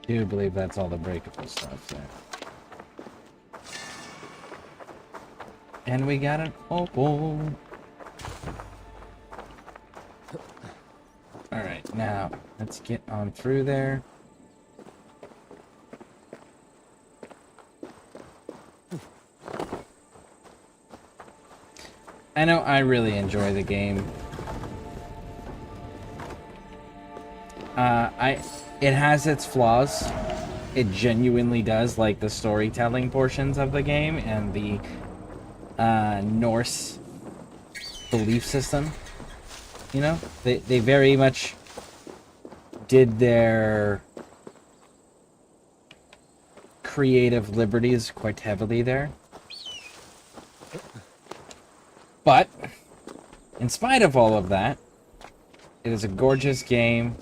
do believe that's all the breakable stuff there. And we got an opal. Alright, now let's get on through there. I know I really enjoy the game. It has its flaws. It genuinely does, like the storytelling portions of the game and the Norse belief system. You know, they very much did their creative liberties quite heavily there. But, in spite of all of that, it is a gorgeous game.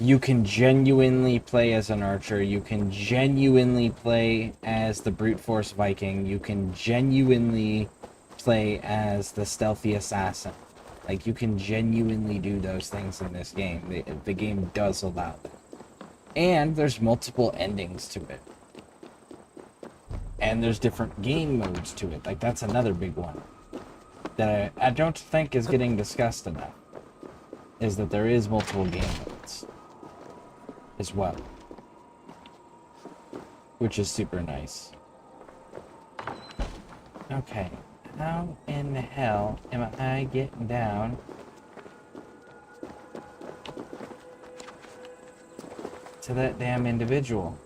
You can genuinely play as an archer. You can genuinely play as the brute force Viking. You can genuinely play as the stealthy assassin. Like, you can genuinely do those things in this game. The game does allow that. And there's multiple endings to it. And there's different game modes to it. Like, that's another big one that I don't think is getting discussed enough. Is that there is multiple game modes as well. Which is super nice. Okay. How in the hell am I getting down to that damn individual?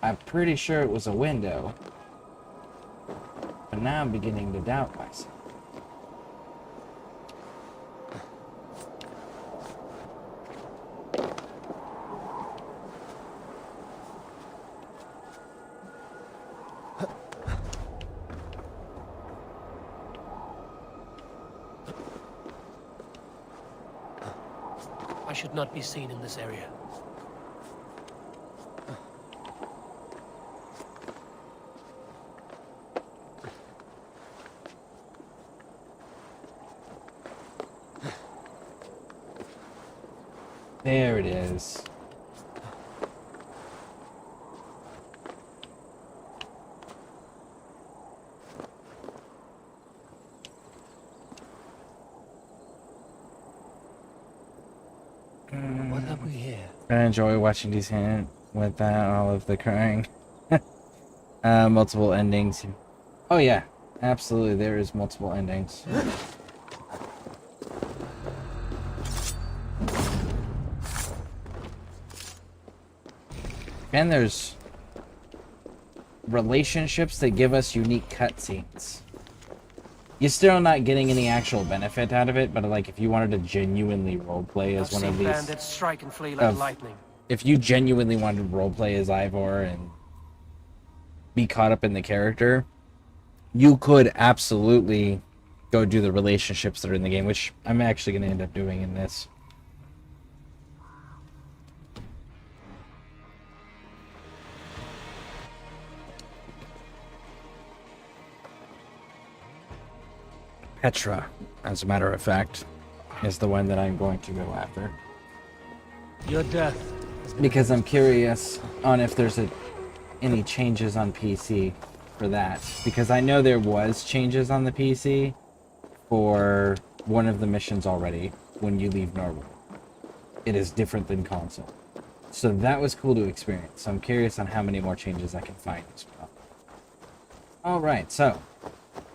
I'm pretty sure it was a window, but now I'm beginning to doubt myself. I should not be seen in this area. There it is. What have we here? I enjoy watching these hand with that, all of the crying. Multiple endings. Oh yeah, absolutely, there is multiple endings. And there's relationships that give us unique cutscenes. You're still not getting any actual benefit out of it, but like if you wanted to genuinely roleplay as one of these, bandits strike and flee like lightning. if you genuinely wanted to roleplay as Ivor and be caught up in the character, you could absolutely go do the relationships that are in the game, which I'm actually going to end up doing in this. Petra, as a matter of fact, is the one that I'm going to go after. Your death. Because I'm curious on if there's any changes on PC for that. Because I know there was changes on the PC for one of the missions already when you leave Norway. It is different than console. So that was cool to experience. So I'm curious on how many more changes I can find as well. Alright, so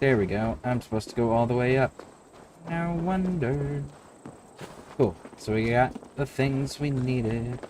there we go. I'm supposed to go all the way up. No wonder. Cool. So we got the things we needed.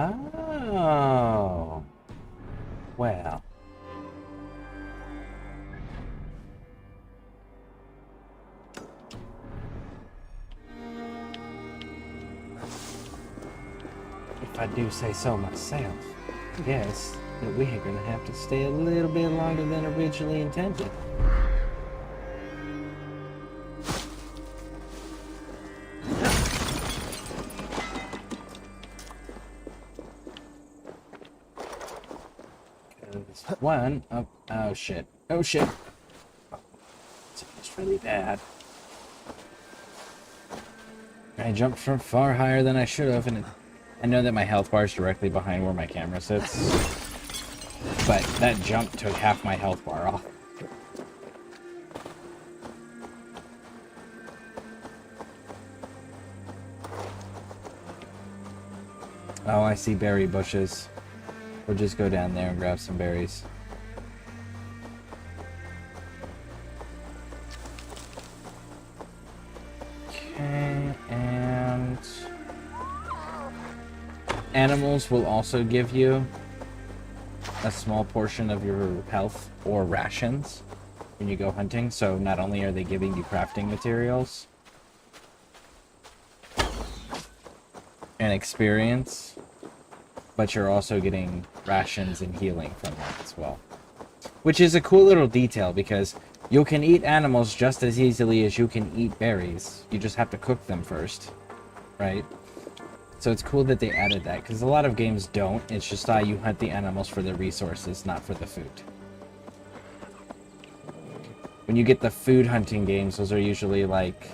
Oh. Well. If I do say so myself, yes, that we are gonna have to stay a little bit longer than originally intended. One, oh shit, oh shit. It's really bad. I jumped from far higher than I should have, and I know that my health bar is directly behind where my camera sits, but that jump took half my health bar off. Oh, I see berry bushes. We'll just go down there and grab some berries. Okay, and animals will also give you a small portion of your health or rations when you go hunting. So not only are they giving you crafting materials and experience, but you're also getting rations and healing from them as well. Which is a cool little detail, because you can eat animals just as easily as you can eat berries. You just have to cook them first, right? So it's cool that they added that, because a lot of games don't. It's just you hunt the animals for the resources, not for the food. When you get the food hunting games, those are usually like...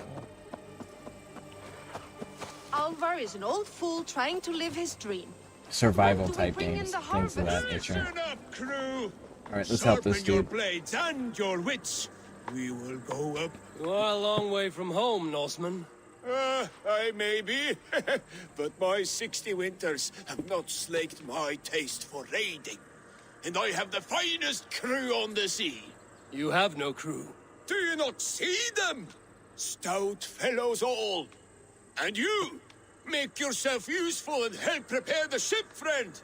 Alvar is an old fool trying to live his dream. survival type games, things of that nature. Listen up, crew. Alright, let's help this Sharpen your dude. blades and your wits. We will go up. You are a long way from home, Norseman. I may be, but my 60 winters have not slaked my taste for raiding. And I have the finest crew on the sea. You have no crew. Do you not see them? Stout fellows all. And you, make yourself useful and help prepare the ship, friend.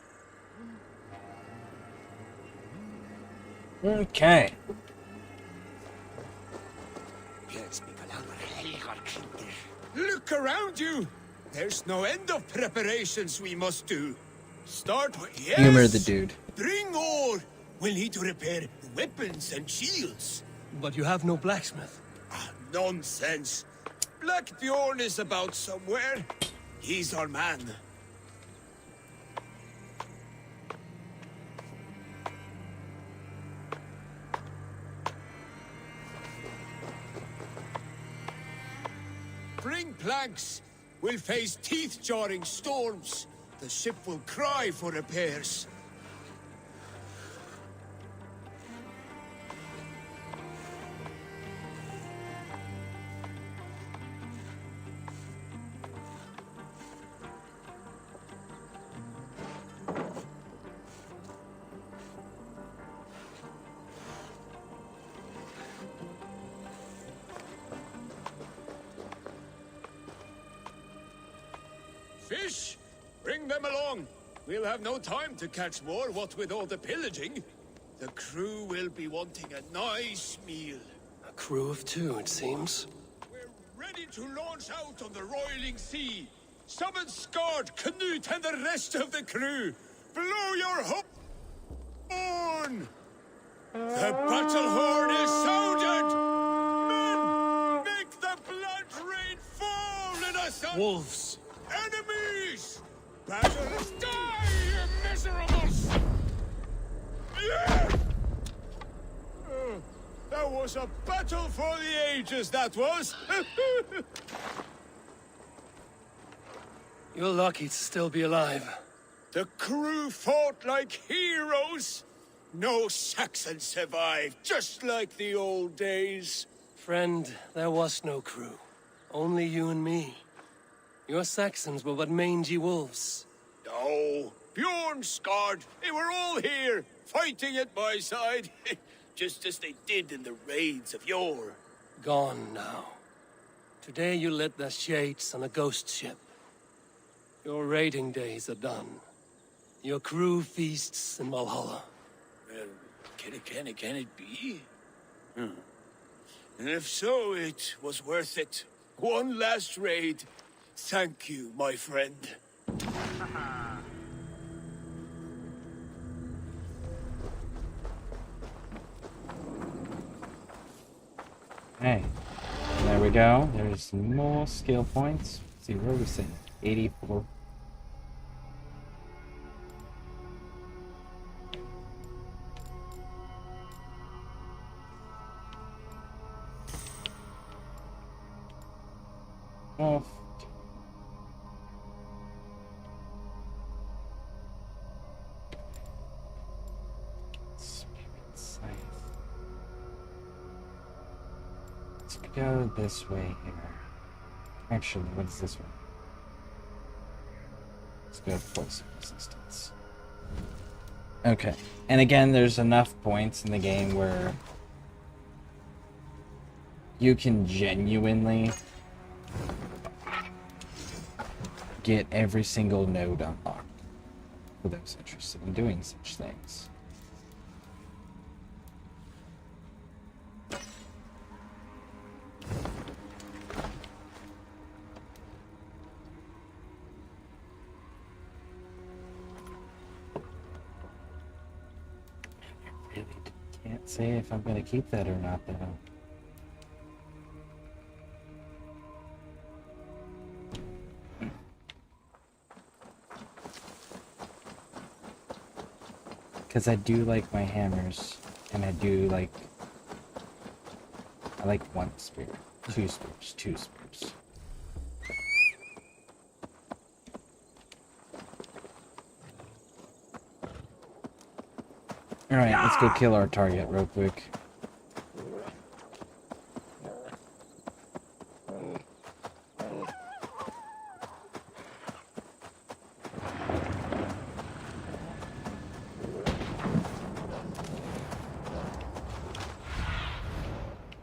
Okay. Look around you. There's no end of preparations we must do. Start with Humor the dude. Bring ore. We'll need to repair weapons and shields. But you have no blacksmith. Nonsense. Black Bjorn is about somewhere. He's our man. Bring planks. We'll face teeth-jarring storms. The ship will cry for repairs. Fish? Bring them along. We'll have no time to catch more, what with all the pillaging. The crew will be wanting a nice meal. A crew of two, it seems. We're ready to launch out on the roiling sea. Summon Skard, Canute, and the rest of the crew. Blow your horn! The battle horn is sounded! Men, make the blood rain fall in us! Wolves! Enemies! Battle! Die, you miserables! Yeah! That was a battle for the ages, that was! You're lucky to still be alive. The crew fought like heroes! No Saxon survived, just like the old days. Friend, there was no crew. Only you and me. Your Saxons were but mangy wolves. No, Bjorn, Skard, they were all here, fighting at my side. Just as they did in the raids of yore. Gone now. Today you led the shades on a ghost ship. Your raiding days are done. Your crew feasts in Valhalla. Well, can it be? Hmm. And if so, it was worth it. One last raid. Thank you, my friend. Hey, there we go. There's more skill points. Let's see, where are we sitting? 84. Oh. Spirit scythe. Let's go this way here. Actually, what is this one? Let's go poison resistance. Okay. And again, there's enough points in the game where you can genuinely get every single node unlocked for those interested in doing such things. I really can't say if I'm going to keep that or not, though. Because I do like my hammers, and I like one spear, two spears. Alright, let's go kill our target real quick.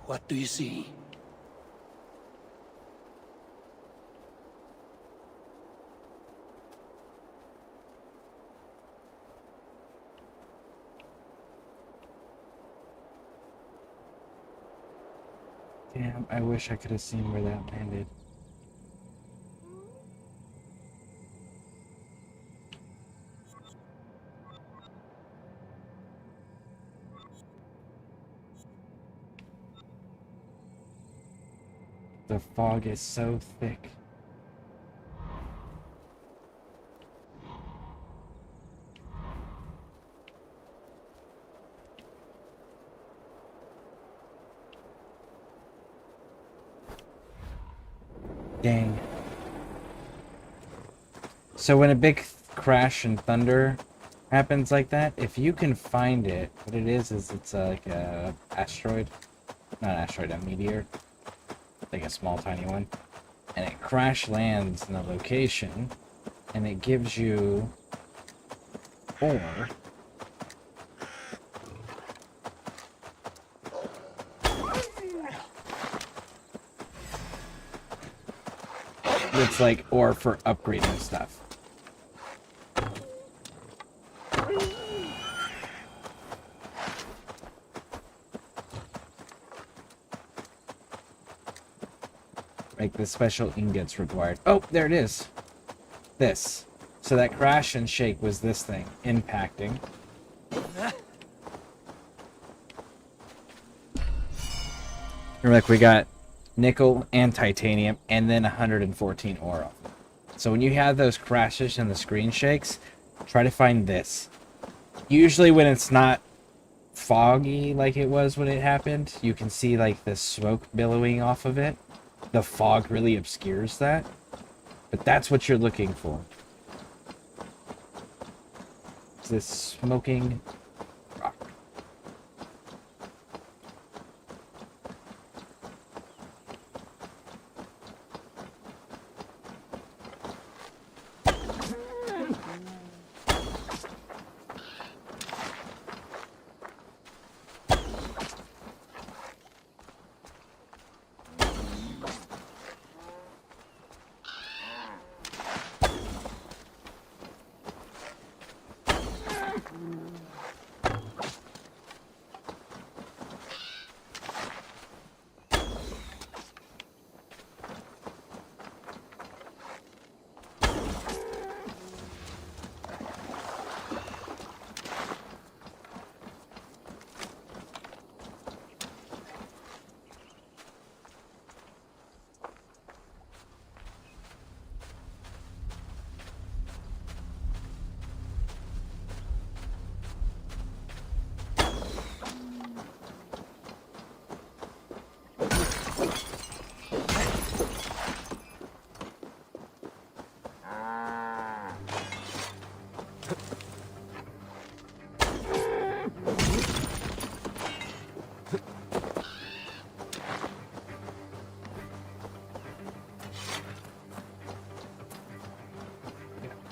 What do you see? Damn, I wish I could have seen where that landed. The fog is so thick. Dang. So when a big crash and thunder happens like that, if you can find it, what it is it's like a asteroid. Not an asteroid, a meteor. Like a small tiny one. And it crash lands in a location and it gives you ore. It's like ore for upgrading stuff. Like the special ingots required. Oh, there it is. This. So that crash and shake was this thing impacting. Like we got nickel and titanium and then 114 ore off it. So when you have those crashes and the screen shakes, try to find this. Usually when it's not foggy like it was when it happened, you can see like the smoke billowing off of it. The fog really obscures that. But that's what you're looking for. It's this smoking rock.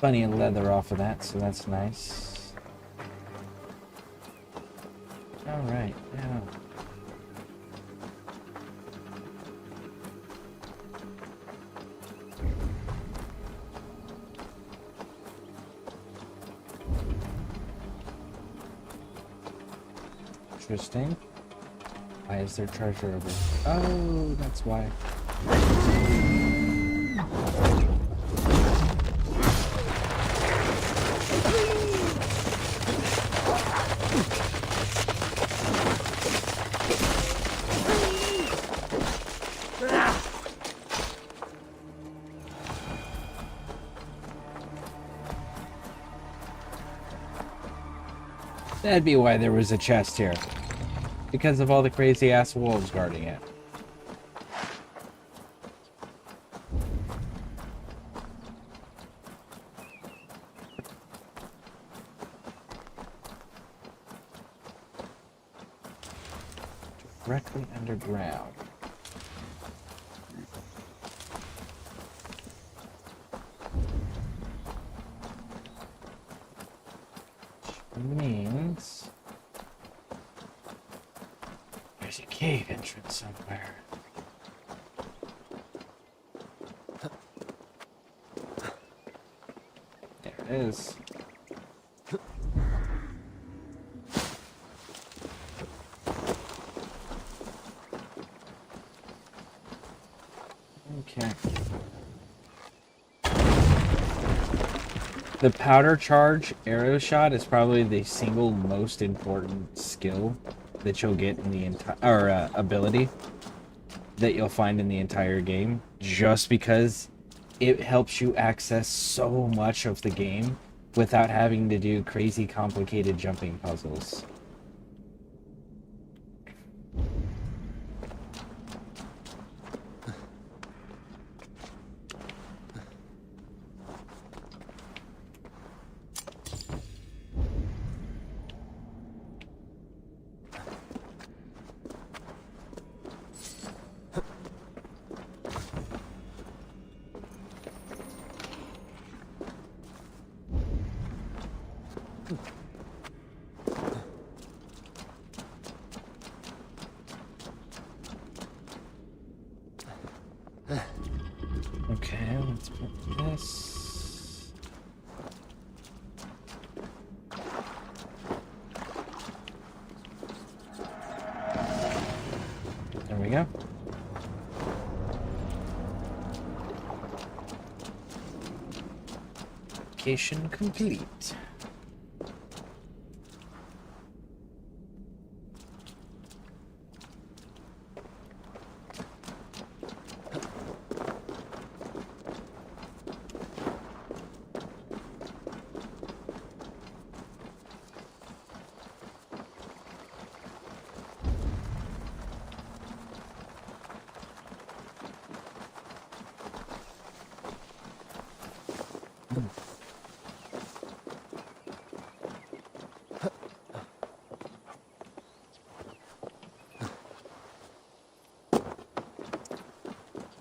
plenty of leather off of that, so that's nice. Alright, now. Interesting. Why is there treasure over here? Oh, that's why. That'd be why there was a chest here. Because of all the crazy ass wolves guarding it. Directly underground. Means there's a cave entrance somewhere. There it is. Okay. The powder charge arrow shot is probably the single most important skill that you'll get in the entire ability that you'll find in the entire game, just because it helps you access so much of the game without having to do crazy complicated jumping puzzles. Okay, let's put this. There we go. Location complete.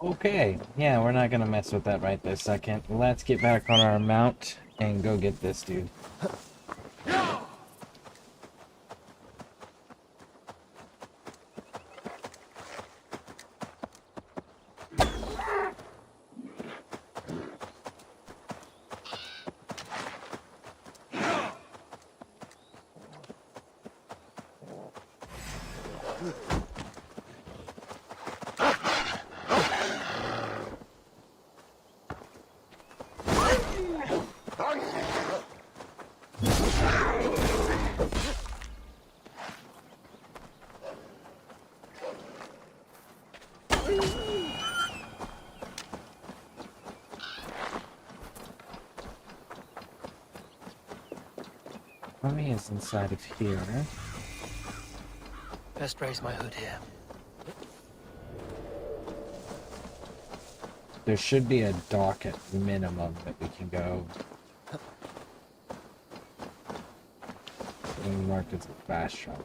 Okay, yeah, we're not gonna mess with that right this second. Let's get back on our mount and go get this dude. Mummy is inside of here. Best raise my hood here. There should be a dock at minimum that we can go. And marked as a fast shop.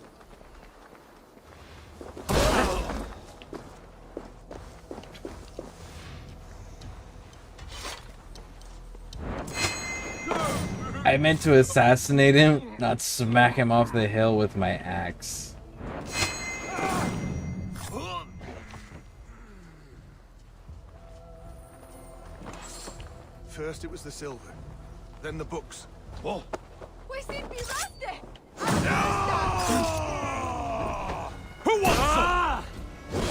I meant to assassinate him, not smack him off the hill with my axe. First it was the silver, then the books. Whoa! Who wants some?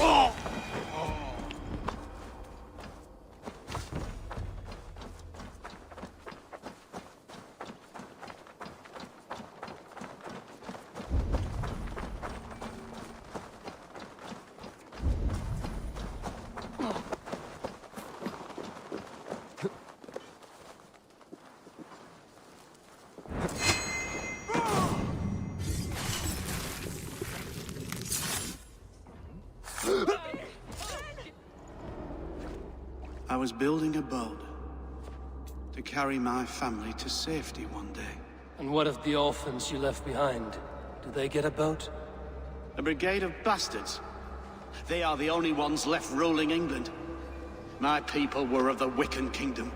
Oh! I was building a boat to carry my family to safety one day. And what of the orphans you left behind? Do they get a boat? A brigade of bastards. They are the only ones left ruling England. My people were of the Wiccan kingdom.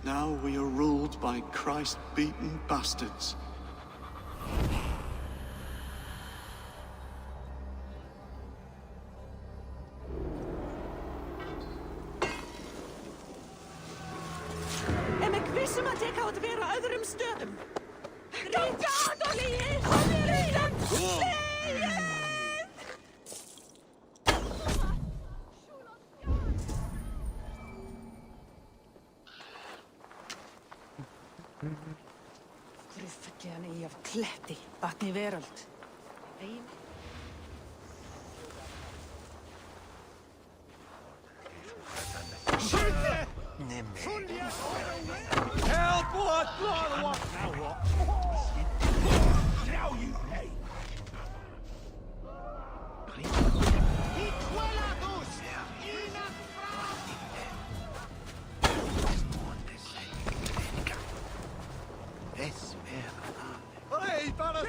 Now we are ruled by Christ-beaten bastards. En ik wist hem dat ik had weer over hem stem. Griffekern i av kletti, vatni wereld. Help! What? Now what? Now you pay. Hey, fellas!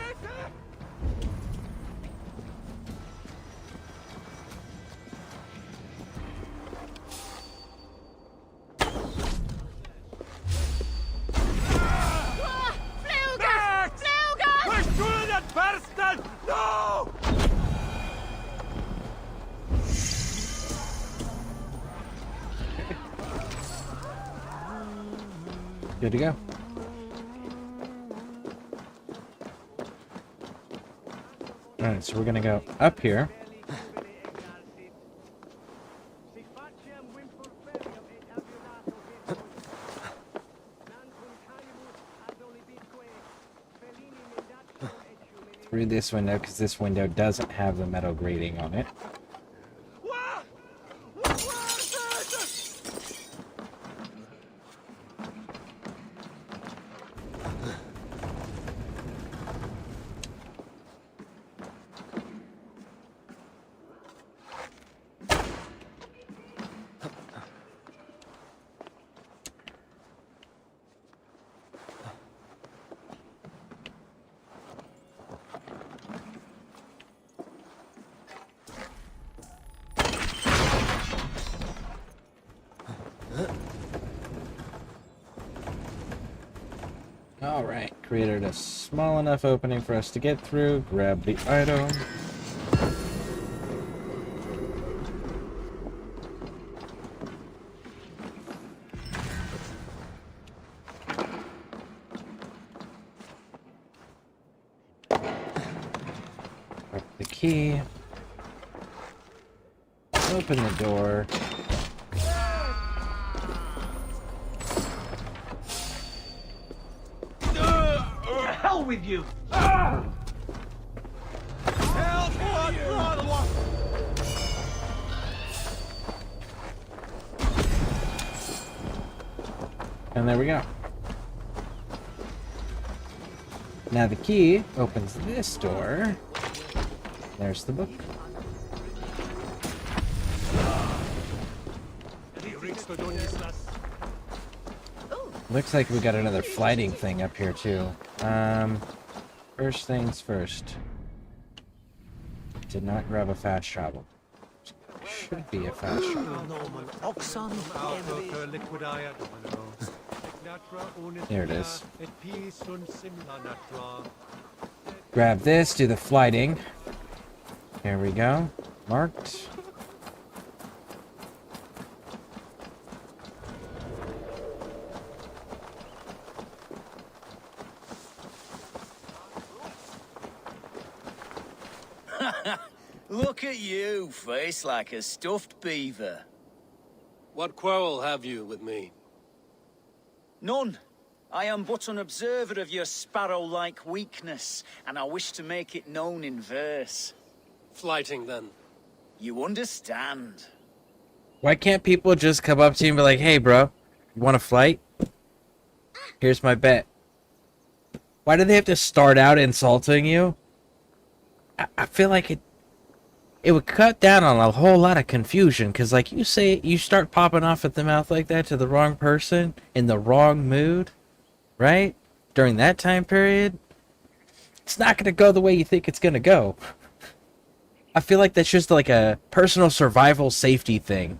No! Good to go. Alright, so we're gonna go up here. Through this window, because this window doesn't have the metal grating on it. Alright, created a small enough opening for us to get through, grab the item. Grab the key. Open the door. Hell with you! Help! What? And there we go. Now the key opens this door. There's the book. Looks like we got another flighting thing up here too. First things first. Did not grab a fast travel. Should be a fast travel. There it is. Grab this, do the flighting. There we go. Marked. Look at you, face like a stuffed beaver. What quarrel have you with me? None. I am but an observer of your sparrow-like weakness, and I wish to make it known in verse. Flighting, then. You understand. Why can't people just come up to you and be like, hey, bro, you want a flight? Here's my bet. Why do they have to start out insulting you? I feel like it would cut down on a whole lot of confusion, because, like, you start popping off at the mouth like that to the wrong person in the wrong mood, right? During that time period, it's not going to go the way you think it's going to go. I feel like that's just like a personal survival safety thing.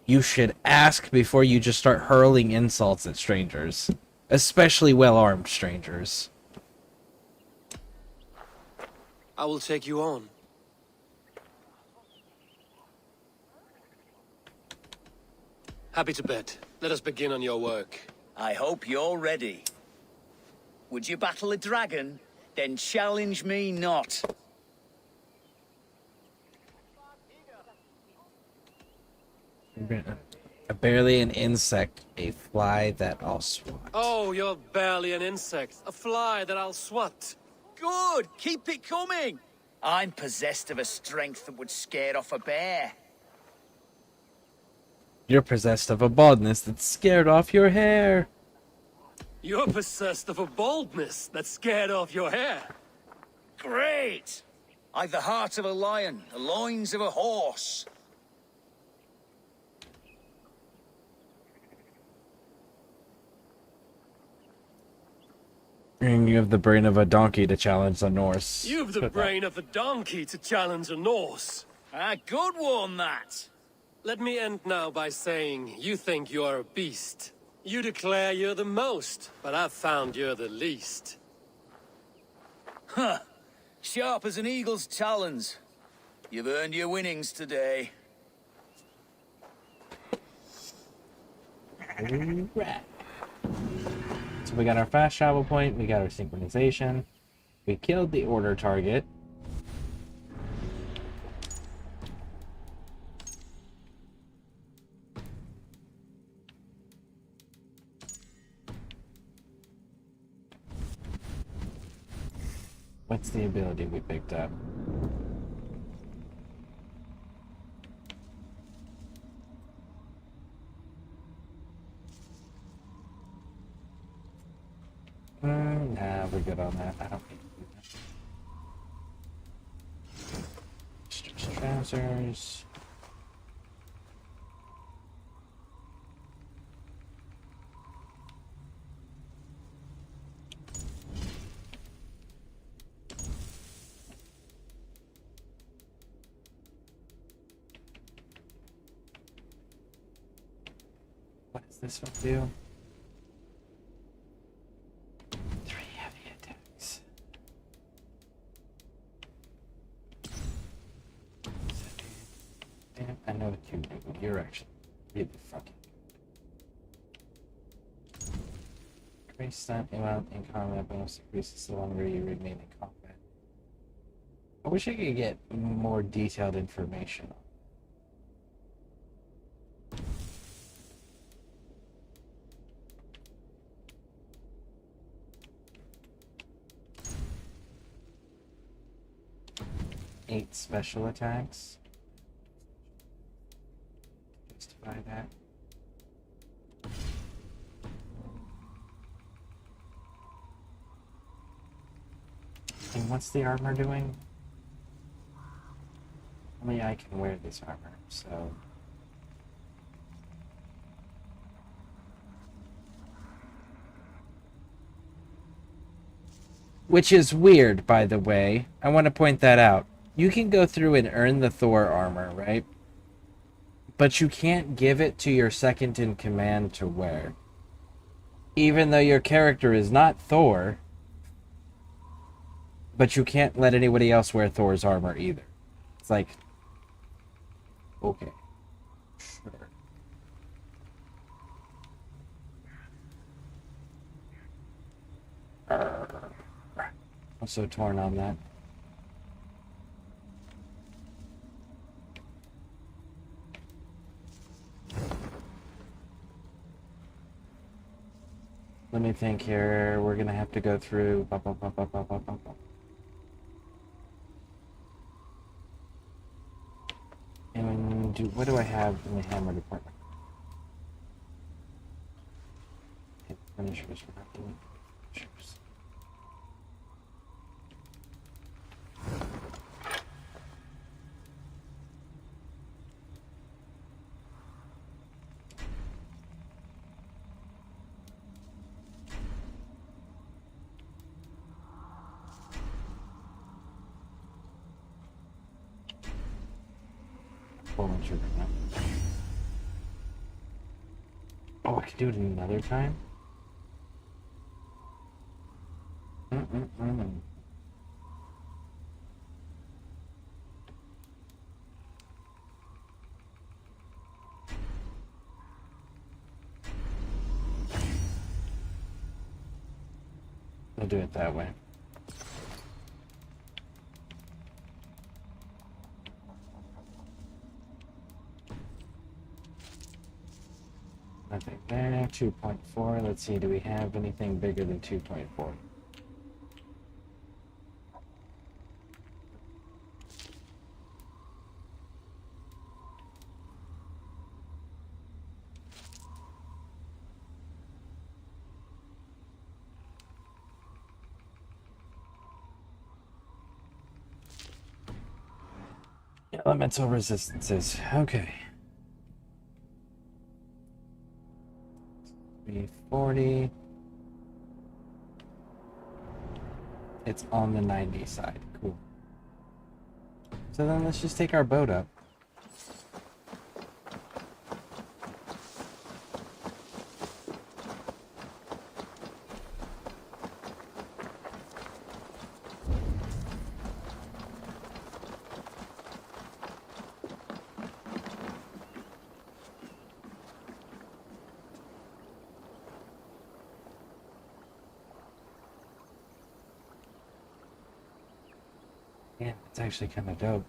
You should ask before you just start hurling insults at strangers, especially well-armed strangers. I will take you on. Happy to bet. Let us begin on your work. I hope you're ready. Would you battle a dragon? Then challenge me not. Barely an insect, a fly that I'll swat. Oh, you're barely an insect. A fly that I'll swat. Good! Keep it coming! I'm possessed of a strength that would scare off a bear. You're possessed of a baldness that scared off your hair. You're possessed of a boldness that scared off your hair. Great! I've the heart of a lion, the loins of a horse. And you have the brain of a donkey to challenge the Norse. You've the brain of a donkey to challenge a Norse. A good one, that. Let me end now by saying you think you're a beast. You declare you're the most, but I've found you're the least. Huh. Sharp as an eagle's talons. You've earned your winnings today. Alright. So we got our fast travel point, we got our synchronization, we killed the order target. What's the ability we picked up? Nah, we're good on that. I don't need to do that. Just trousers. What does this one do? 3 heavy attacks. Damn, I know what you do. You're actually really fucking good. Increase stun amount in combat bonus increases the longer you remain in combat. I wish I could get more detailed information on. Eight special attacks. Justify that. And what's the armor doing? Only I can wear this armor, so... Which is weird, by the way. I want to point that out. You can go through and earn the Thor armor, right? But you can't give it to your second in command to wear. even though your character is not Thor, but you can't let anybody else wear Thor's armor either. It's like, okay, sure. I'm so torn on that. Let me think here. We're gonna have to go through. And what do I have in the hammer department? Finishers. We're not doing finishers. Oh, I could do it another time? I'll do it that way. Nothing there. 2.4. Let's see, do we have anything bigger than 2.4? Elemental resistances. Okay. 340. It's on the 90 side. Cool. So then let's just take our boat up. Yeah, it's actually kind of dope.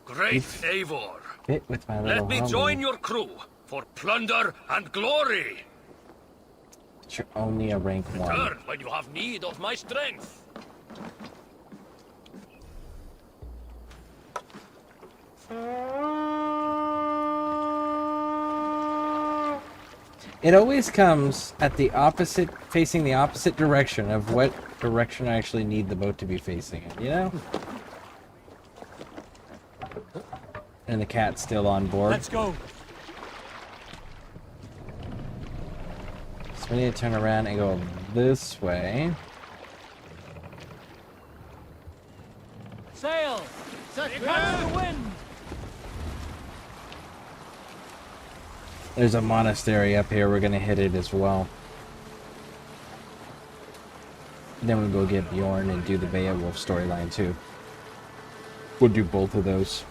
Great Eivor, Fit with my little let me homie. join your crew for plunder and glory. But you're only a rank 1. Return when you have need of my strength. It always comes at the opposite, facing the opposite direction of what direction I actually need the boat to be facing in, you know? And the cat's still on board. Let's go. So we need to turn around and go this way. Sail! Set catch the wind! There's a monastery up here. We're gonna hit it as well. Then we'll go get Bjorn and do the Beowulf storyline too. We'll do both of those.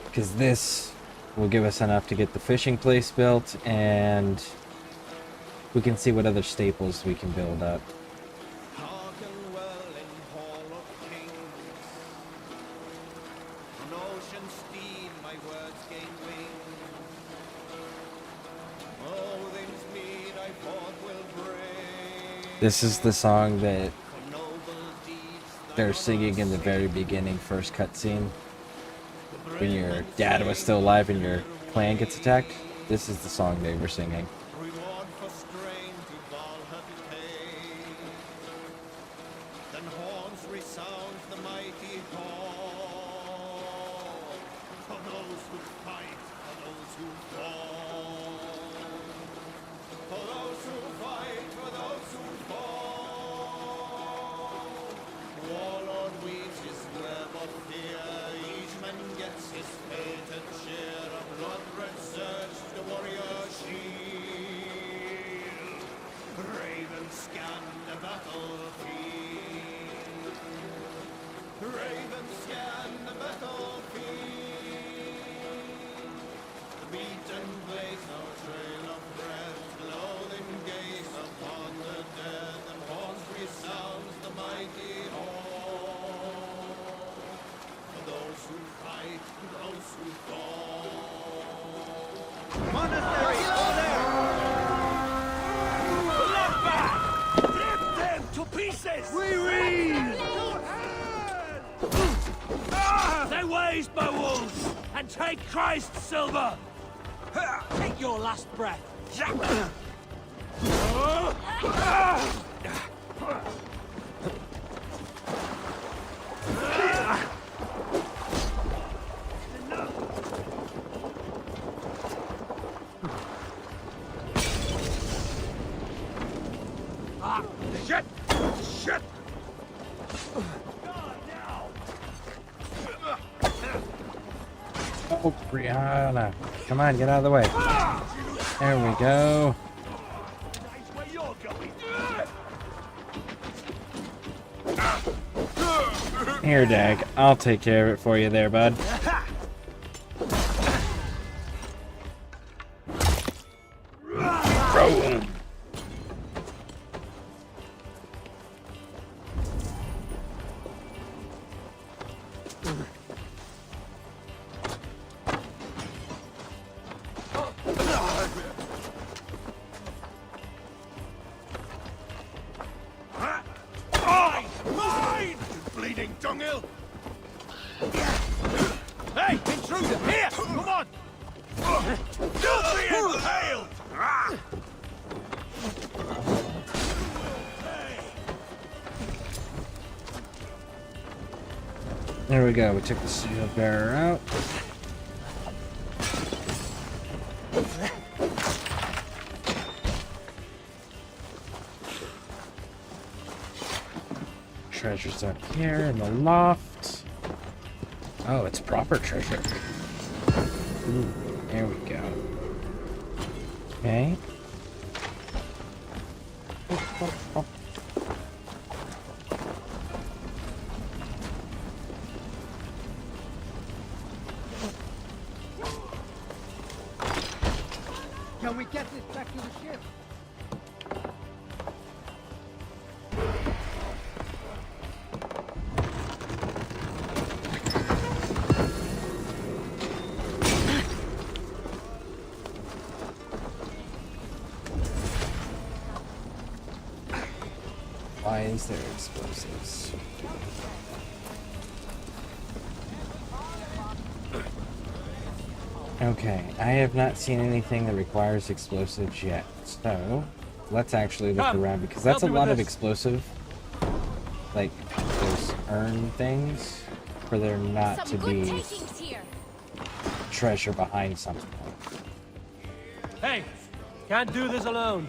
Because this will give us enough to get the fishing place built, and we can see what other staples we can build up. This is the song that they're singing in the very beginning, first cutscene. When your dad was still alive and your clan gets attacked, this is the song they were singing. horses! They waste my wolves and take Christ's silver. Take your last breath. Shit! Shit! Oh, Brianna. Come on, get out of the way. There we go. Here, Dag. I'll take care of it for you there, bud. Throw. Mine! Bleeding dunghill! Hey, intruder! Here! Come on! Don't be impaled! There we go. We took the shield bearer out. Treasure's up here in the loft. Oh, it's proper treasure. Ooh, there we go. Okay. Can we get this back to the ship? Why is there explosives? Okay, I have not seen anything that requires explosives yet. So, let's actually look around because that's a lot of explosive. Like, those urn things, for there not to be treasure behind something. Hey, can't do this alone.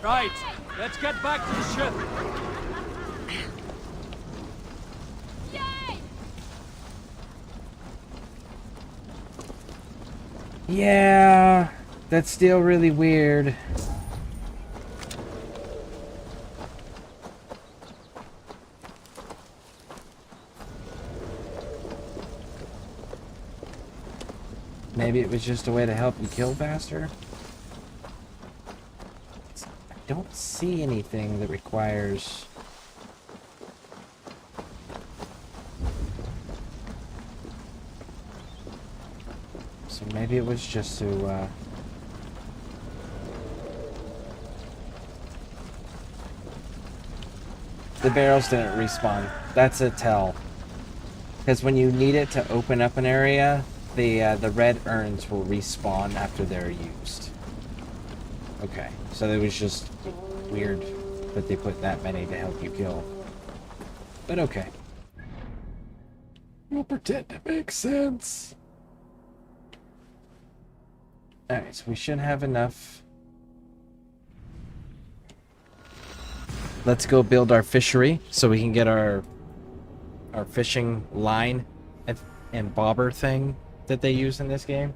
Right, let's get back to the ship. Yeah, that's still really weird. Maybe it was just a way to help you kill faster? I don't see anything that requires... So maybe it was just to, The barrels didn't respawn. That's a tell. Because when you need it to open up an area, the red urns will respawn after they're used. Okay, so it was just weird that they put that many to help you kill. But okay. We'll pretend it makes sense. Alright, so we should have enough. Let's go build our fishery so we can get our fishing line and bobber thing that they use in this game.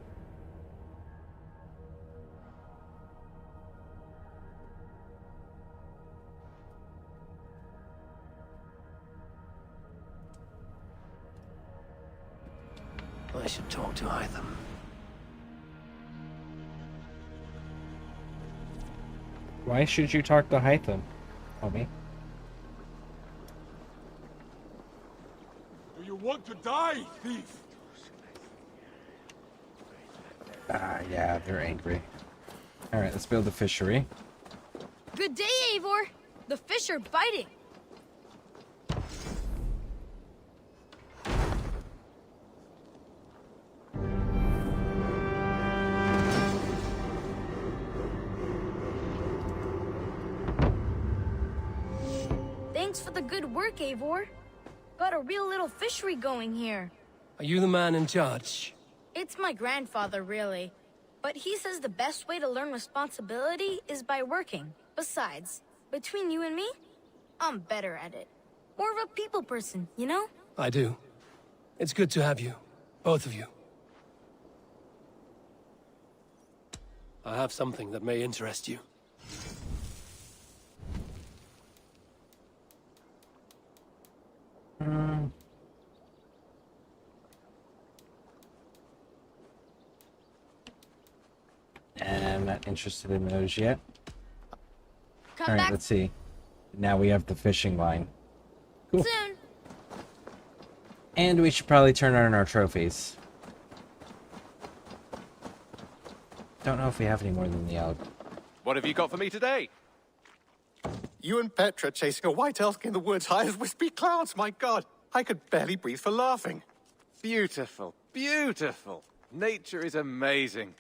I should talk to Hytham. Why should you talk to Hytham, homie? want to die, thief? Ah, yeah, they're angry. Alright, let's build a fishery. Good day, Eivor. The fish are biting. Thanks for the good work, Eivor. Got a real little fishery going here. Are you the man in charge? It's my grandfather, really. But he says the best way to learn responsibility is by working. Besides, between you and me, I'm better at it. More of a people person, you know? I do. It's good to have you. Both of you. I have something that may interest you. I'm not interested in those yet. Come Alright, back let's see. Now we have the fishing line. Cool. soon. And we should probably turn on our trophies. Don't know if we have any more than the elk. What have you got for me today? You and Petra chasing a white elk in the woods high as wispy clouds, my god! I could barely breathe for laughing. Beautiful, beautiful. Nature is amazing.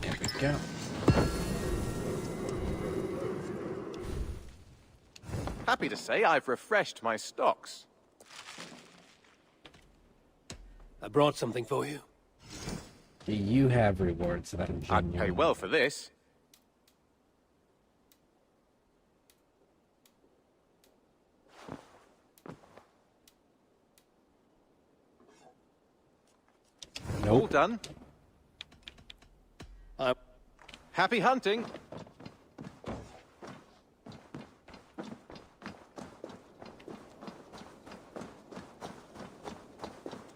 There we go. Happy to say I've refreshed my stocks. I brought something for you. You have rewards that I'm I'd pay well for this. Nope. All done. Happy hunting.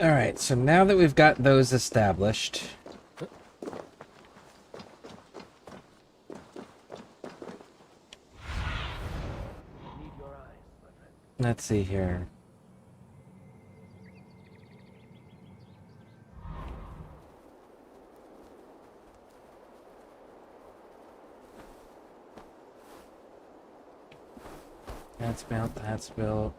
Alright, so now that we've got those established... Let's see here. That's built, that's built.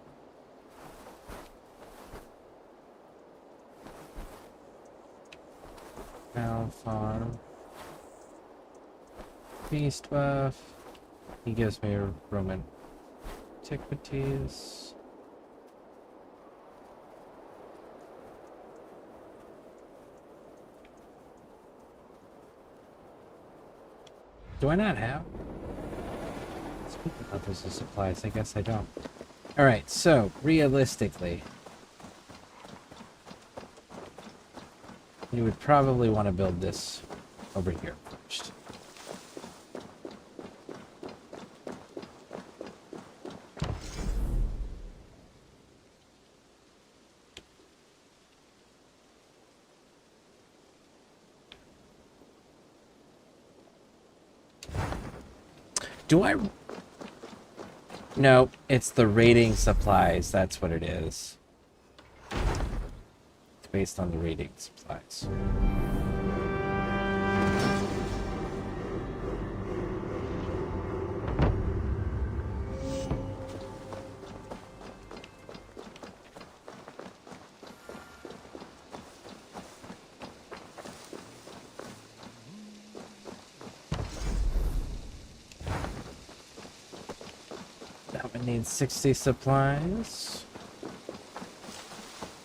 Fowl farm. Beast buff. He gives me Roman antiquities. Do I not have? Speaking of those supplies, I guess I don't. Alright, so, realistically, you would probably want to build this over here first. Do I... No, it's the raiding supplies. That's what it is. It's based on the raiding supplies. Need 60 supplies.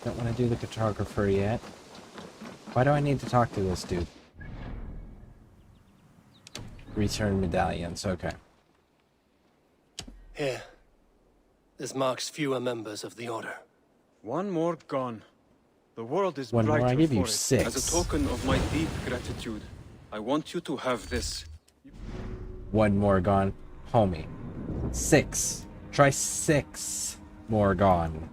Don't want to do the cartographer yet. Why do I need to talk to this dude? Return medallions, okay. Here. This marks fewer members of the Order. One more gone. The world is One more, brighter I give for you it. 6. As a token of my deep gratitude, I want you to have this. One more gone. Homie. 6. Try 6 more gone.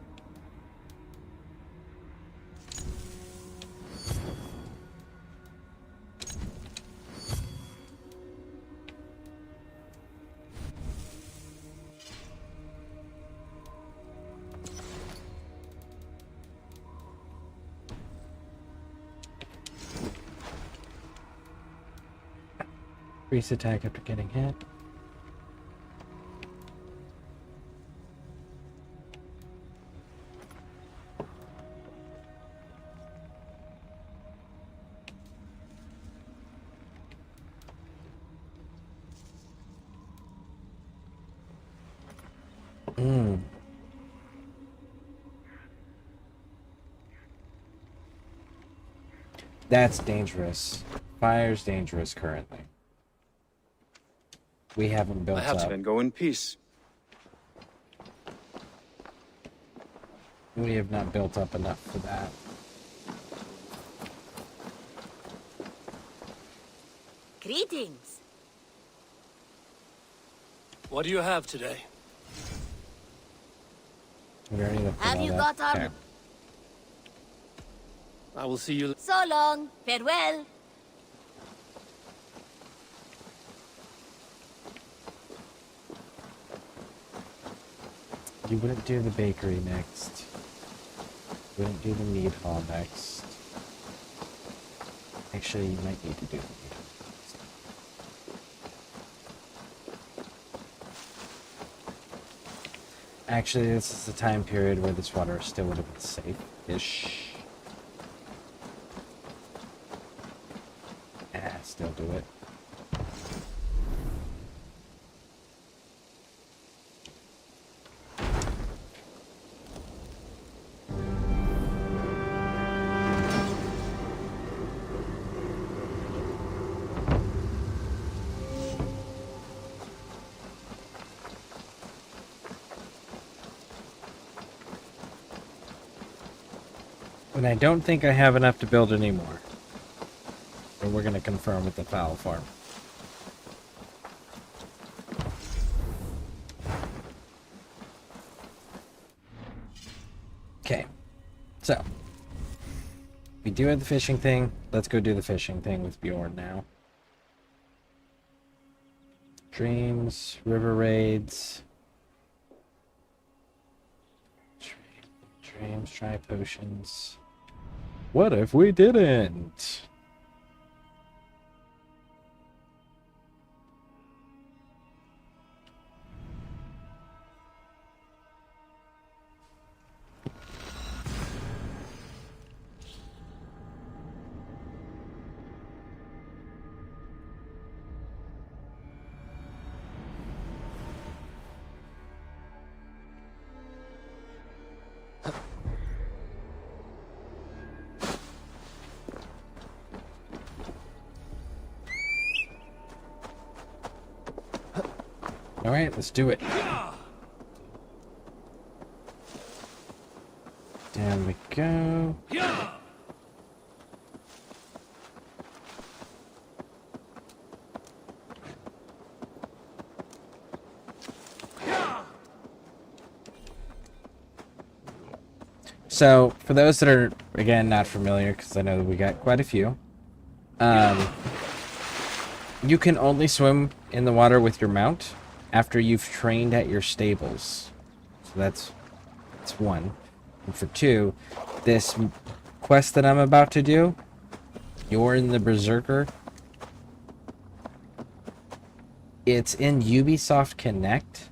Increase attack after getting hit. That's dangerous. Fire's dangerous currently. We haven't built up. Then go in peace. We have not built up enough for that. Greetings. What do you have today? We already looked at Have all you that. got our... Okay. I will see you. So long. Farewell. You wouldn't do the bakery next. You wouldn't do the meat hall next. Actually, you might need to do the meat hall next. Actually, this is the time period where this water still would have been safe-ish. Still do it. And I don't think I have enough to build anymore. But we're going to confirm with the fowl farm. Okay. So. We do have the fishing thing. Let's go do the fishing thing with Bjorn now. Dreams, river raids. Dreams, try potions. What if we didn't? All right, let's do it. Down we go. So, for those that are, again, not familiar, because I know that we got quite a few, you can only swim in the water with your mount after you've trained at your stables. So that's one. And for two, this quest that I'm about to do, you're in the Berserker. It's in Ubisoft Connect.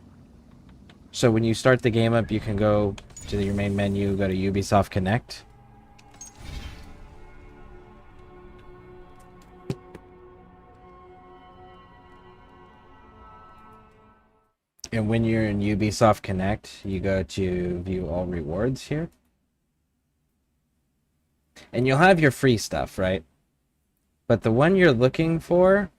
So when you start the game up, you can go to your main menu, go to Ubisoft Connect. And when you're in Ubisoft Connect, you go to view all rewards here. And you'll have your free stuff, right? But the one you're looking for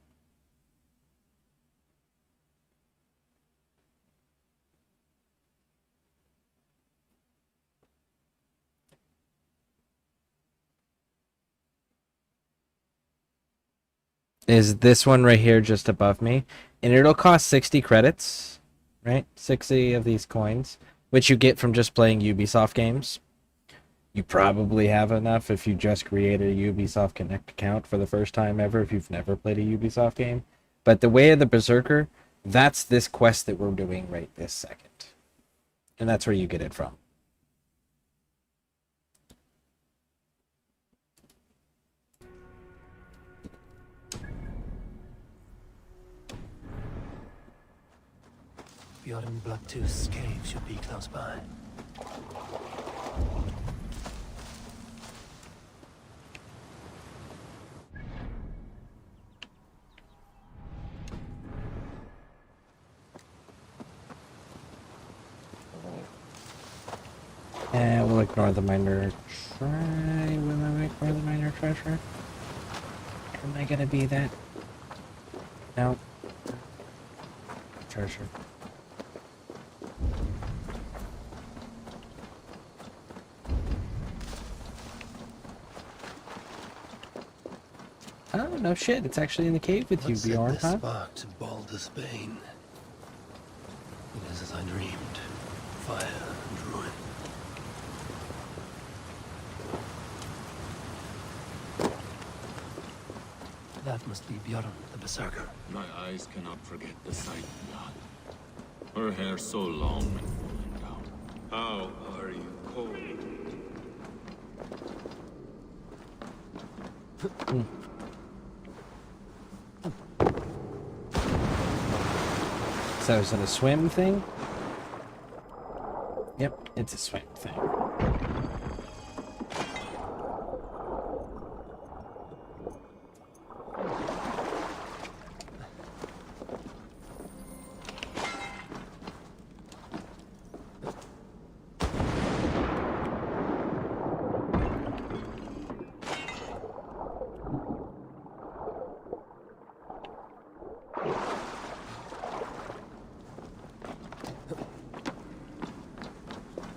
is this one right here just above me. And it'll cost 60 credits, right? 60 of these coins, which you get from just playing Ubisoft games. You probably have enough if you just created a Ubisoft Connect account for the first time ever, if you've never played a Ubisoft game. But the Way of the Berserker, that's this quest that we're doing right this second. And that's where you get it from. Bjorn Bloodtooth's cave should be close by. And we'll ignore the minor Will I ignore the minor treasure? Am I gonna be that? No. Treasure. Oh, no shit. It's actually in the cave with you, Bjorn, This huh? spark to Baldur's Bane. It is as I dreamed. Fire and ruin. That must be Bjorn, the Berserker. My eyes cannot forget the sight, Njal. Her hair so long and falling down. How are you cold? So is it a swim thing? Yep, it's a swim thing.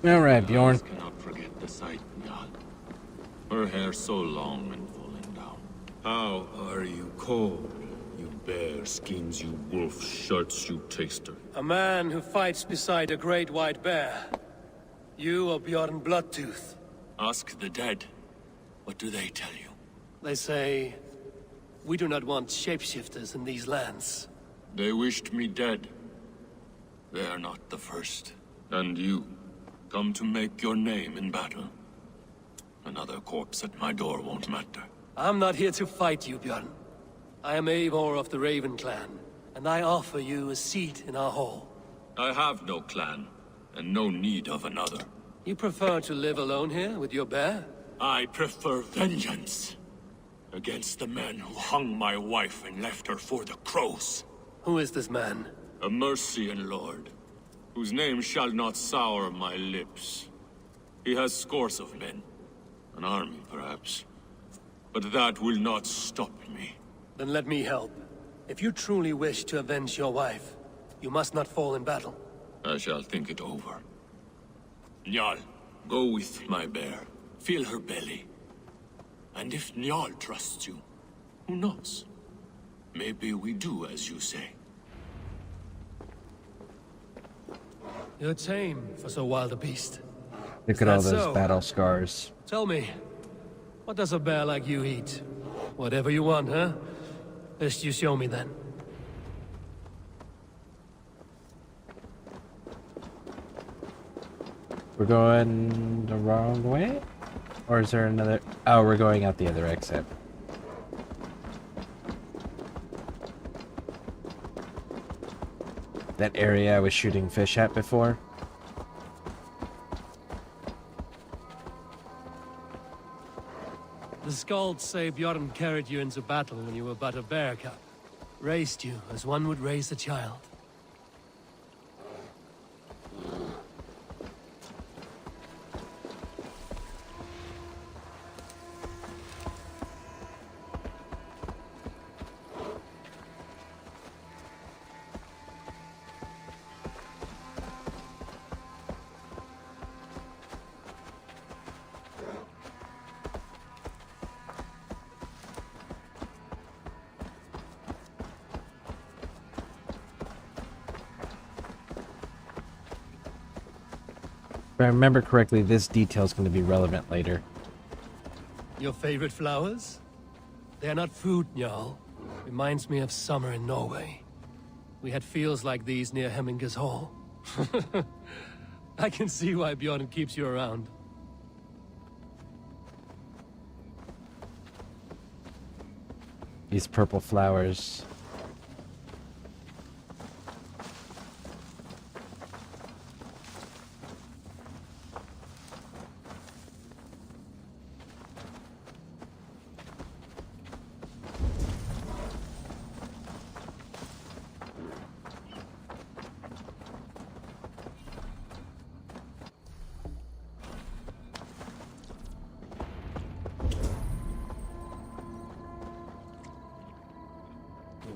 All right, Bjorn. I cannot forget the sight, Njal. Her hair so long and falling down. How are you cold? You bear skins, you wolf shirts, you taster. A man who fights beside a great white bear. You are Bjorn Bloodtooth. Ask the dead. What do they tell you? They say, we do not want shapeshifters in these lands. They wished me dead. They are not the first. And you, come to make your name in battle. Another corpse at my door won't matter. I'm not here to fight you, Bjorn. I am Eivor of the Raven clan, and I offer you a seat in our hall. I have no clan, and no need of another. You prefer to live alone here with your bear? I prefer vengeance. Against the man who hung my wife and left her for the crows. Who is this man? A Mercian lord, whose name shall not sour my lips. He has scores of men. An army, perhaps. But that will not stop me. Then let me help. If you truly wish to avenge your wife, you must not fall in battle. I shall think it over. Njal, go with my bear. Feel her belly. And if Njal trusts you, who knows? Maybe we do as you say. You're tame for so wild a beast. Look at all those battle scars. Tell me, what does a bear like you eat? Whatever you want, huh? Best you show me then. We're going the wrong way? Or is there another... Oh, we're going out the other exit. That area I was shooting fish at before. The Skalds say Bjorn carried you into battle when you were but a bear cub. Raised you as one would raise a child. If I remember correctly, this detail is going to be relevant later. Your favorite flowers? They are not food, Njal. Reminds me of summer in Norway. We had fields like these near Hemminger's Hall. I can see why Bjorn keeps you around. These purple flowers.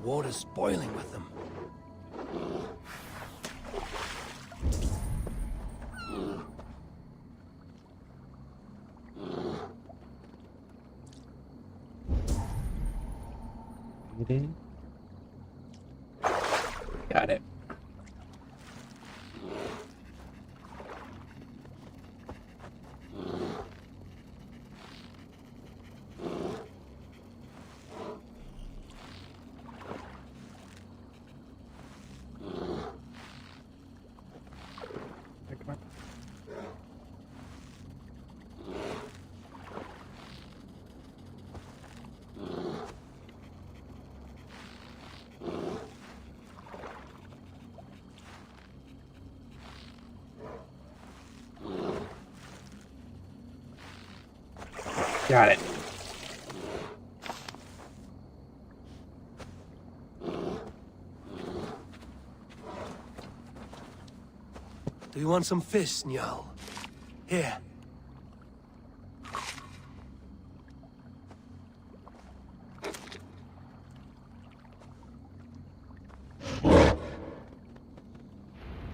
water's boiling with them. Got it. Got it. Do you want some fish, Njal? Here.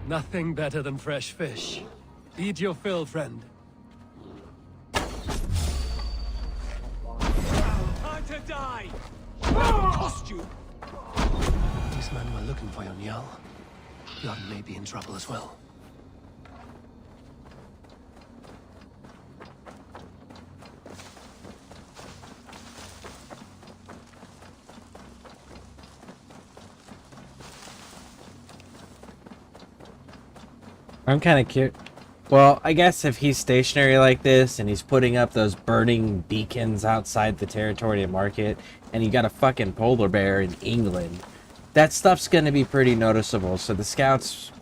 Nothing better than fresh fish. Eat your fill, friend. Time to die! Cost you! These men were looking for you, Njal. Jan may be in trouble as well. I'm kind of cute. Well, I guess if he's stationary like this and he's putting up those burning beacons outside the territory to market, and you got a fucking polar bear in England, that stuff's going to be pretty noticeable. So the scouts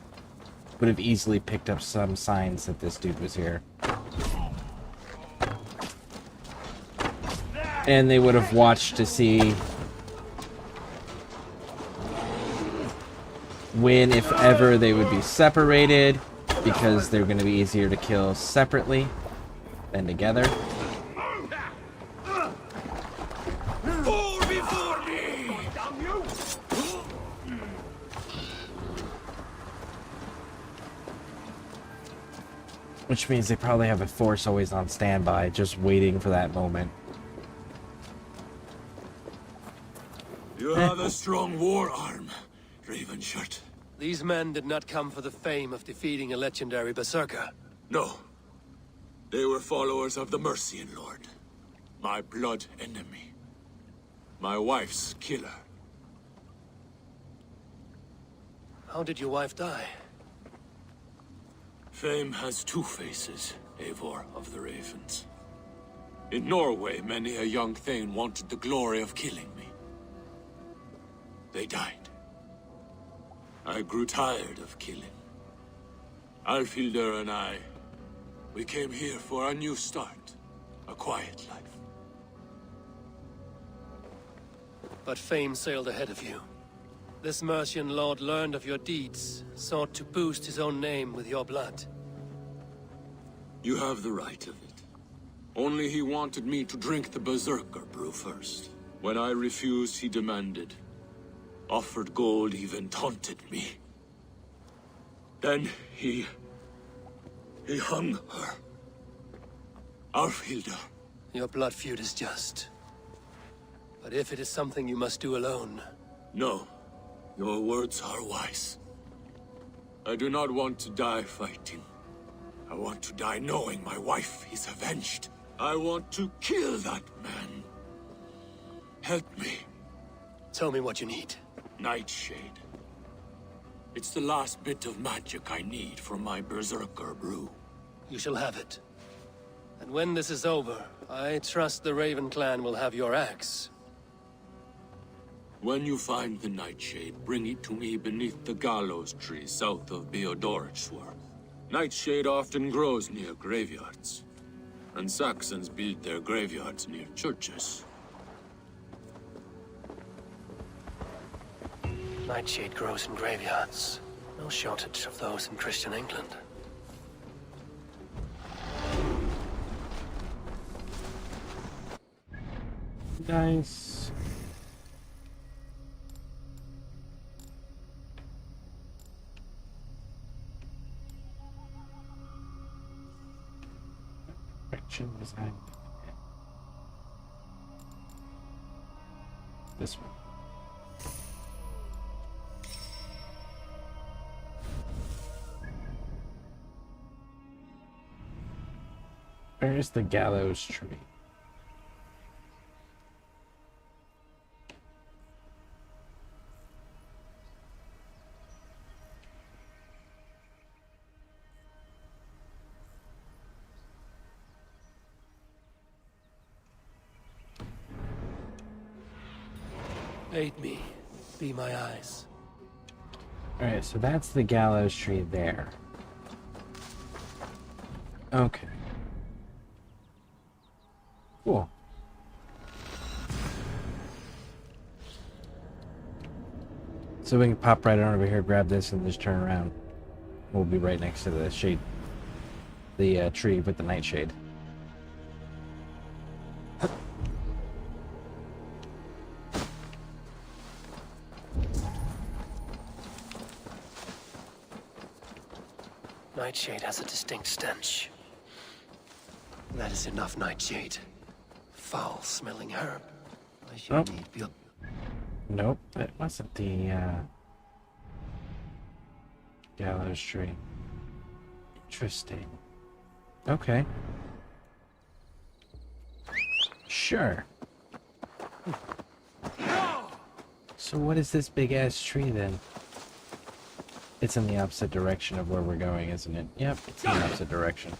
would have easily picked up some signs that this dude was here. And they would have watched to see when, if ever, they would be separated, because they're going to be easier to kill separately than together. Fall before me! Damn you! Which means they probably have a force always on standby, just waiting for that moment. You have a strong war arm, Ravenshirt. These men did not come for the fame of defeating a legendary berserker. No. They were followers of the Mercian Lord. My blood enemy. My wife's killer. How did your wife die? Fame has two faces, Eivor of the Ravens. In Norway, many a young thane wanted the glory of killing me. They died. I grew tired of killing. Alfhildr and we came here for a new start. A quiet life. But fame sailed ahead of you. This Mercian lord learned of your deeds, sought to boost his own name with your blood. You have the right of it. Only he wanted me to drink the Berserker brew first. When I refused, he demanded. Offered gold, even taunted me. Then he hung her. Alfhildr. Your blood feud is just. But if it is something you must do alone... No. Your words are wise. I do not want to die fighting. I want to die knowing my wife is avenged. I want to kill that man. Help me. Tell me what you need. Nightshade. It's the last bit of magic I need for my Berserker brew. You shall have it. And when this is over, I trust the Raven clan will have your axe. When you find the Nightshade, bring it to me beneath the gallows tree south of Beodorichtsworth. Nightshade often grows near graveyards, and Saxons build their graveyards near churches. Nightshade grows in graveyards. No shortage of those in Christian England. Nice. direction was I? This one. Where's the gallows tree? Aid me. Be my eyes. Alright, so that's the gallows tree there. Okay. Cool. So we can pop right on over here, grab this, and just turn around. We'll be right next to the shade. The tree with the nightshade. Nightshade has a distinct stench. That is enough nightshade. Foul-smelling herb. I should need build. Nope, that wasn't the gallows tree. Interesting. Okay. Sure. So what is this big ass tree then? It's in the opposite direction of where we're going, isn't it? Yep, it's in the opposite direction.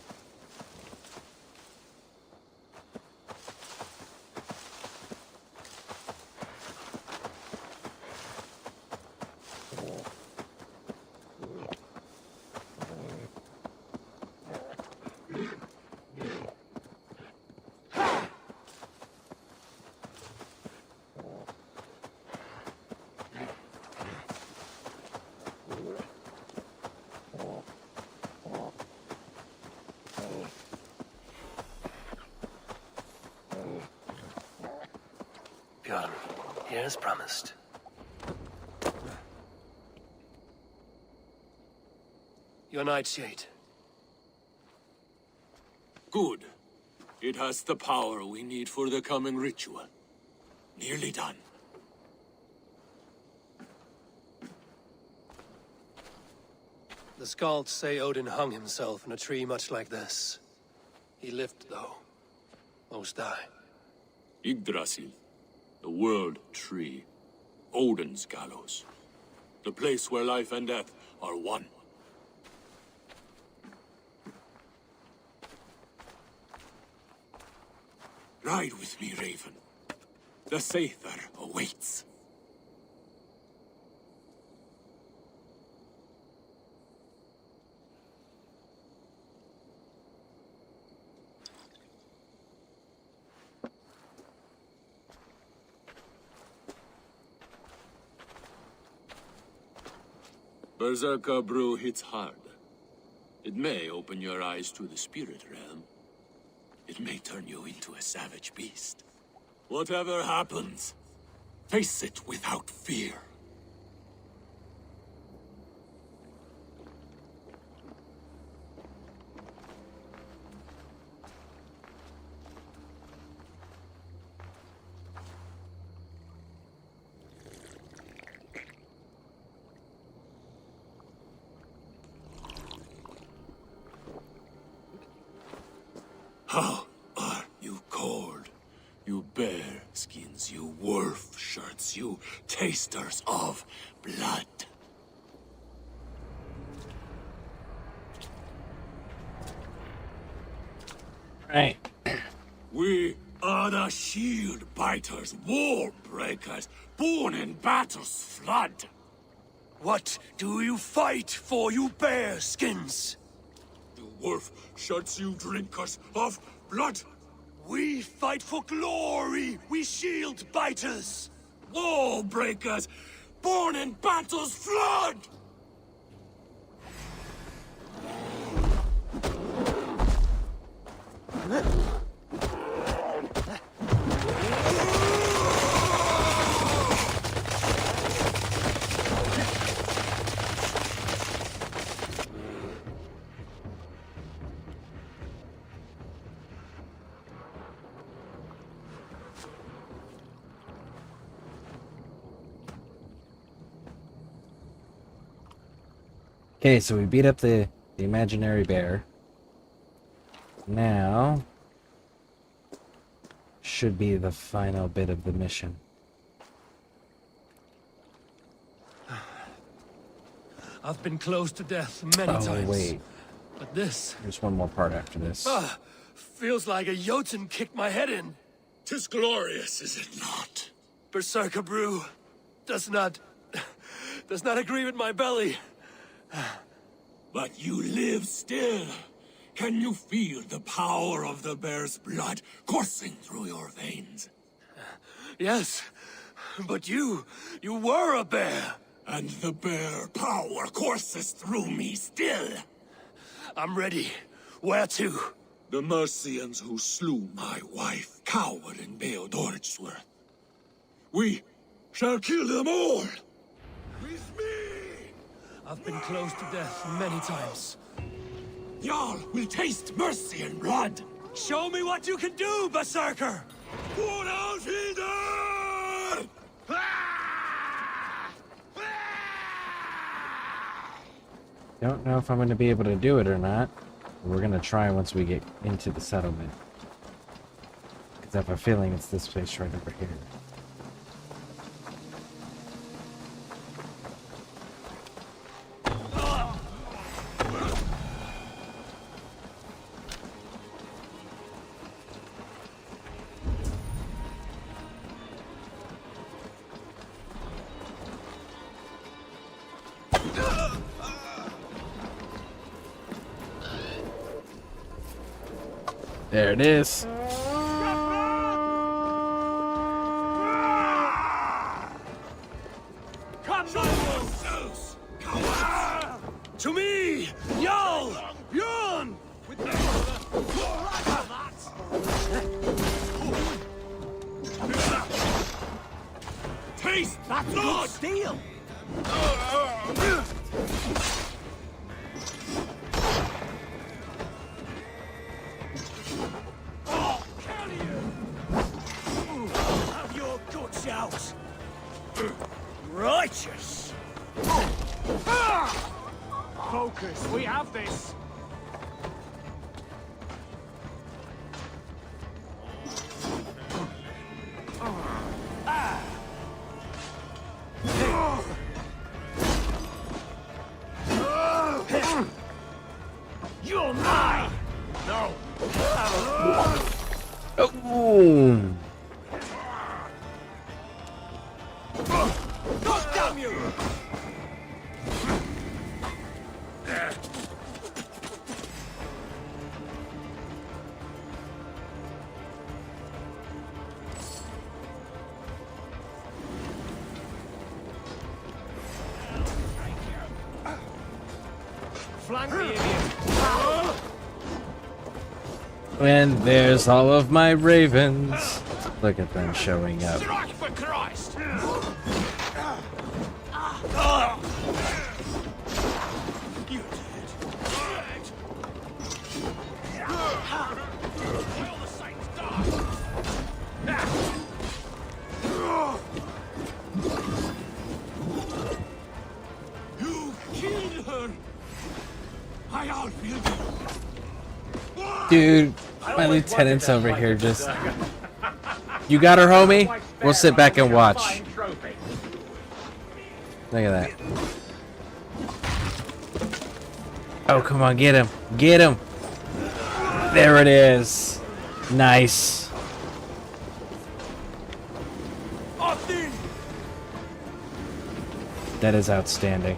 Good. Here as promised. Your nightshade. Good. It has the power we need for the coming ritual. Nearly done. The Skalds say Odin hung himself in a tree much like this. He lived, though. Most die. Yggdrasil. The world tree. Odin's gallows. The place where life and death are one. Ride with me, Raven. The Sather awaits. Berserker brew hits hard. It may open your eyes to the spirit realm. It may turn you into a savage beast. Whatever happens, face it without fear. How are you cold? You bear skins, you wolf shirts, you tasters of blood. Right. We are the shield biters, war breakers, born in battle's flood. What do you fight for, you bear skins? You wolf shirts, you drinkers of blood. We fight for glory, we shield biters. Wall breakers, born in battle's flood. Okay, so we beat up the imaginary bear. Now should be the final bit of the mission. I've been close to death many times. Oh, wait. But this... There's one more part after this. Feels like a Jotun kicked my head in. 'Tis glorious, is it not? Berserker brew does not agree with my belly. But you live still. Can you feel the power of the bear's blood coursing through your veins? Yes, but you were a bear. And the bear power courses through me still. I'm ready. Where to? The Mercians who slew my wife cowered in Beodoritsworth. We shall kill them all. With me! I've been close to death many times. Y'all will taste mercy and blood. Show me what you can do, Berserker! Put out Hilder! Don't know if I'm going to be able to do it or not. We're going to try once we get into the settlement. Because I have a feeling it's this place right over here. There it is. Come to me! Y'all! Yun! Taste That's blood! good steel! Have your guts out! Righteous! Focus, we have this! You're mine! No! Oh! God damn you! Flank the idiot! And there's all of my ravens. Look at them showing up. Strike for Christ! You did. All the saints You killed her! I outbid you! Dude, my lieutenant's over here just... You got her, homie? We'll sit back and watch. Look at that. Oh, come on, get him. Get him. There it is. Nice. That is outstanding.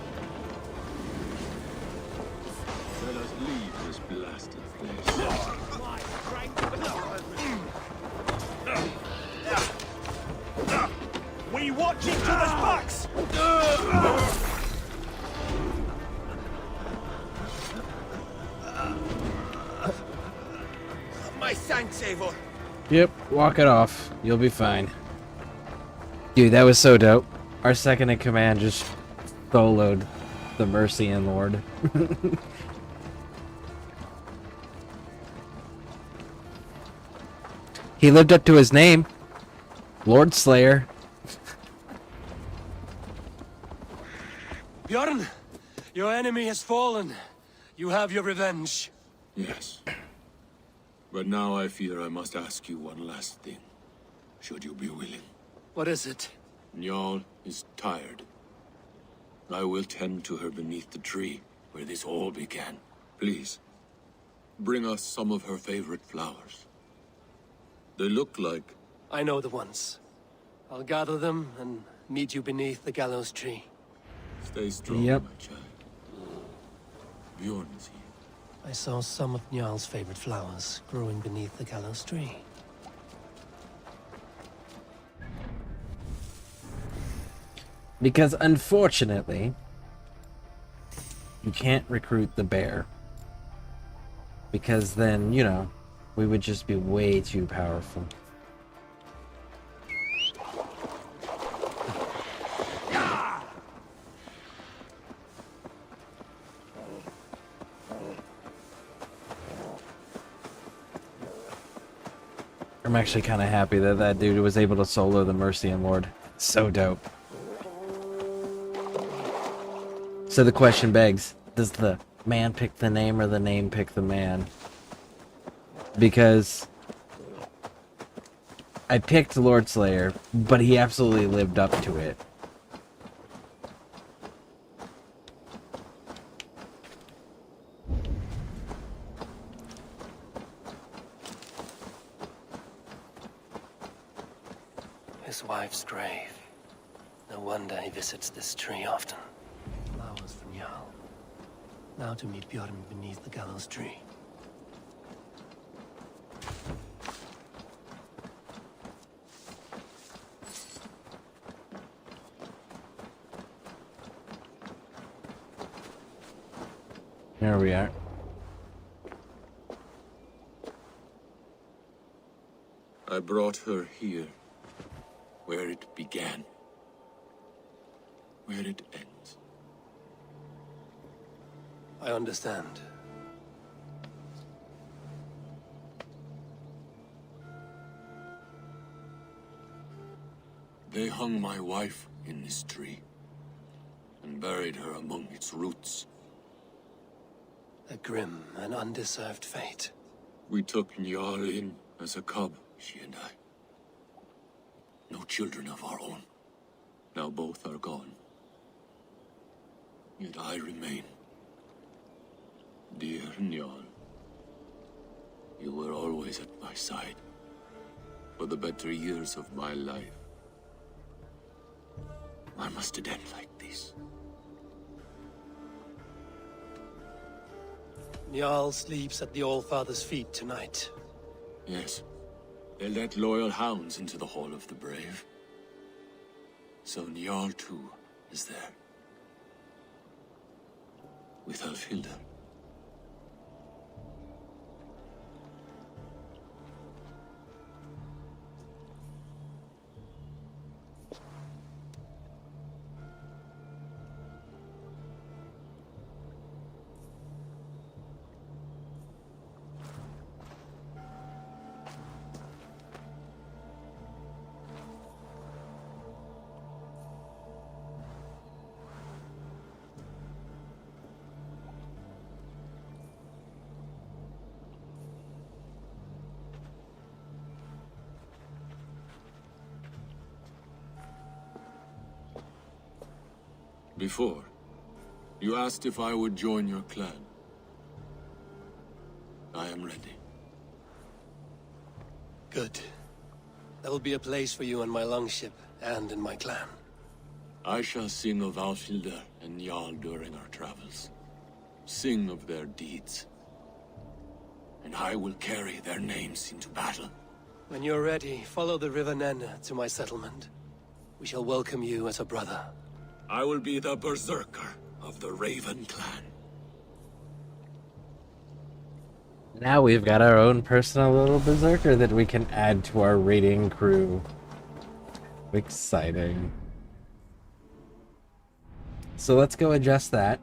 Let us leave this blasted place. We watch each other's backs! My thanks, Eivor. Yep, walk it off. You'll be fine. Dude, that was so dope. Our second in command just soloed the Mercian Lord. He lived up to his name. Lord Slayer. Bjorn, Your enemy has fallen. You have your revenge. Yes. But now I fear I must ask you one last thing. Should you be willing? What is it? Njal is tired. I will tend to her beneath the tree where this all began. Please, bring us some of her favorite flowers. They look like... I know the ones. I'll gather them and meet you beneath the gallows tree. Stay strong, Yep. my child. Bjorn is here. I saw some of Njal's favorite flowers growing beneath the gallows tree. Because unfortunately, you can't recruit the bear. Because then, you know, we would just be way too powerful. I'm actually kind of happy that that dude was able to solo the Mercian Lord. So dope. So the question begs, does the man pick the name or the name pick the man? Because I picked Lord Slayer, but he absolutely lived up to it. His wife's grave. No wonder he visits this tree often. Flowers for Njal. Now to meet Bjorn beneath the gallows tree. There we are. I brought her here, where it began, where it ends. I understand. They hung my wife in this tree, and buried her among its roots. A grim and undeserved fate. We took Njal in as a cub, she and I. No children of our own. Now both are gone. Yet I remain. Dear Njal, you were always at my side. For the better years of my life. Why must it end like this? Njal sleeps at the Allfather's feet tonight. Yes. They let loyal hounds into the Hall of the Brave. So Njal too is there. With Alfhilda. Before, you asked if I would join your clan. I am ready. Good. There will be a place for you on my longship and in my clan. I shall sing of Alfhilda and Njal during our travels. Sing of their deeds. And I will carry their names into battle. When you're ready, follow the River Nen to my settlement. We shall welcome you as a brother. I will be the berserker of the Raven clan. Now we've got our own personal little berserker that we can add to our raiding crew. Exciting. So let's go adjust that.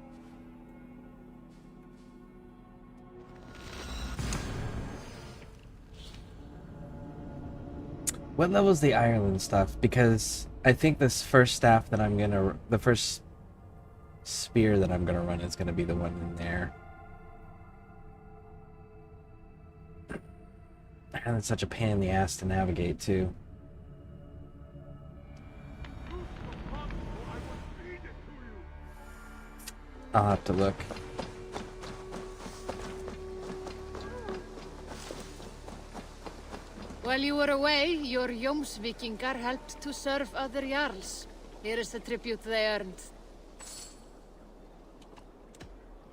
What level is the Ireland stuff? Because I think this first staff that I'm gonna, the first spear that I'm going to run is going to be the one in there. And it's such a pain in the ass to navigate, too. I'll have to look. While you were away, your Jomsvikingar helped to serve other Jarls. Here is the tribute they earned.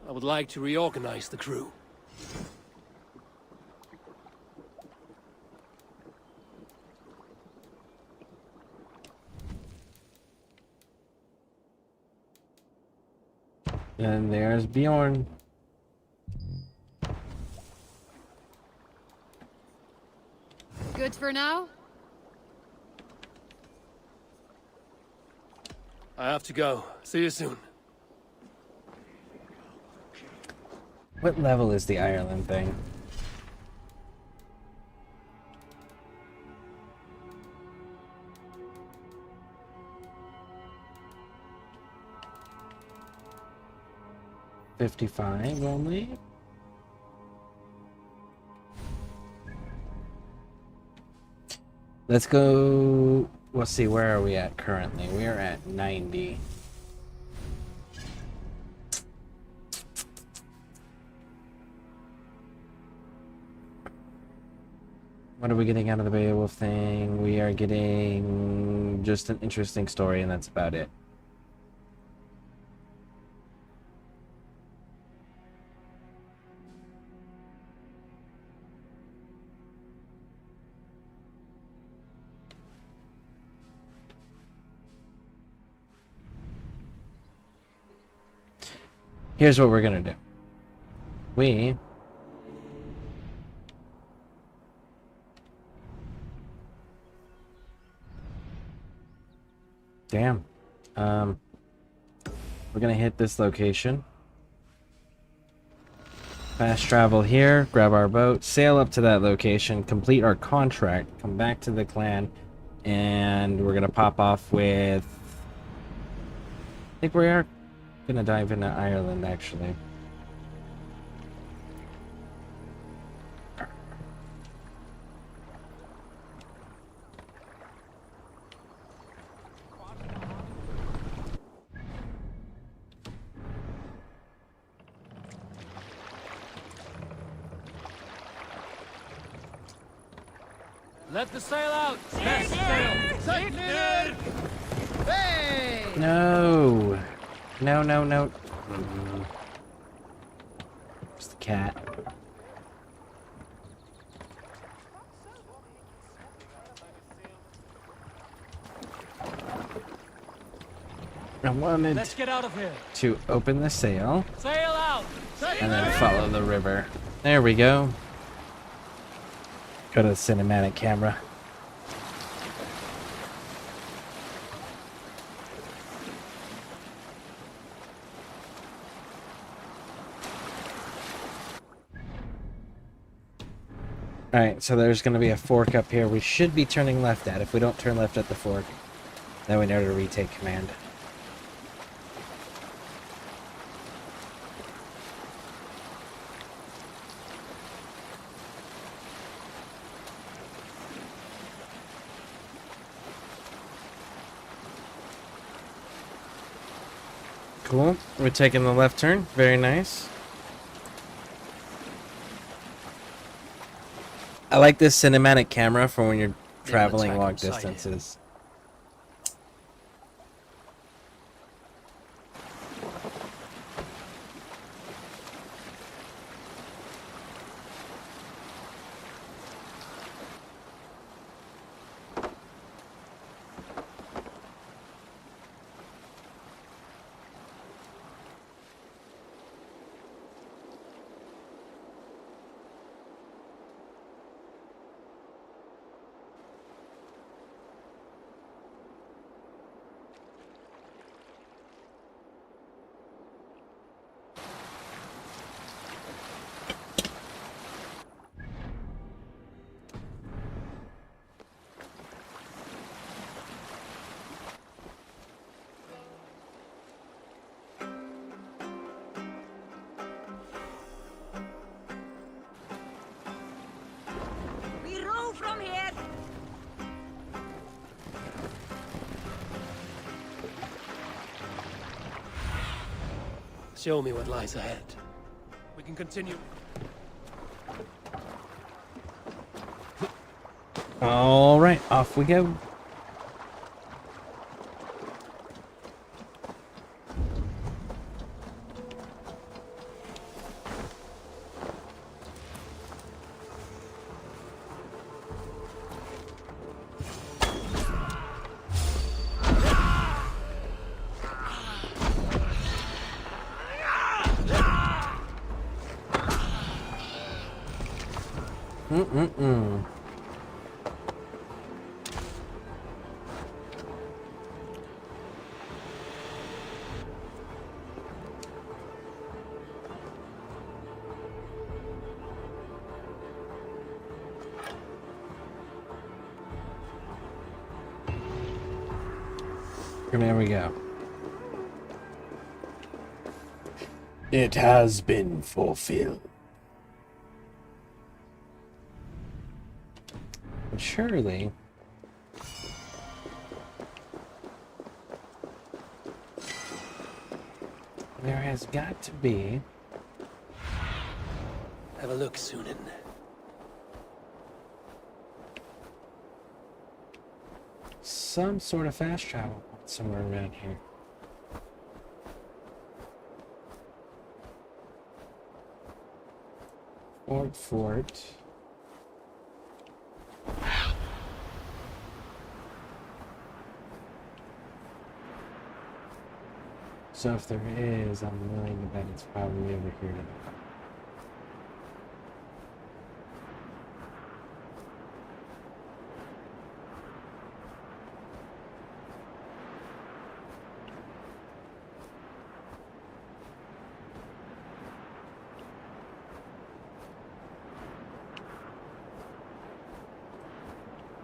I would like to reorganize the crew. And there's Bjorn. Good for now? I have to go. See you soon. What level is the Ireland thing? $55 only? Let's go... Let's see, where are we at currently? We are at 90. What are we getting out of the Beowulf thing? We are getting just an interesting story, and that's about it. Here's what we're gonna do. We Damn. We're gonna hit this location. Fast travel here, grab our boat, sail up to that location, complete our contract, come back to the clan, and we're gonna pop off with... I think we are gonna dive into Ireland, actually. Let the sail out! Yes, sail! Hey! No! No, no, no. It's the cat. I wanted Let's get out of here. to open the sail Sail out! and then follow the river. There we go. Go to the cinematic camera. Alright, so there's going to be a fork up here we should be turning left at. If we don't turn left at the fork, then we know to retake command. Cool. We're taking the left turn. Very nice. I like this cinematic camera for when you're traveling long distances. Show me what lies ahead. We can continue. All right, off we go. Mm-mm-mm. There we go. It has been fulfilled. But surely... there has got to be... Have a look, Sunan. some sort of fast travel somewhere around here. Fort. So if there is, I'm willing to bet it's probably over here.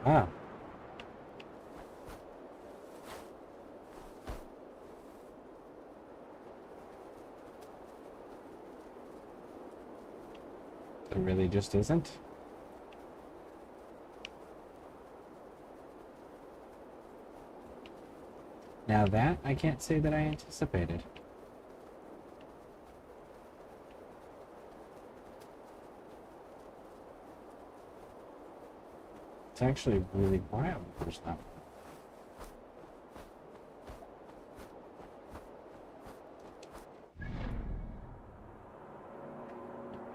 Wow. It really just isn't. Now that I can't say that I anticipated. It's actually really wild. There's not.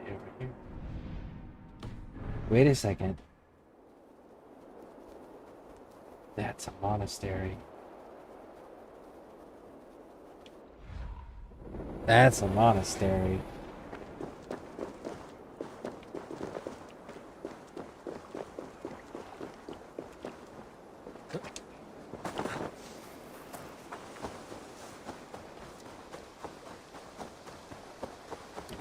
Over here. Wait a second. That's a monastery. That's a monastery.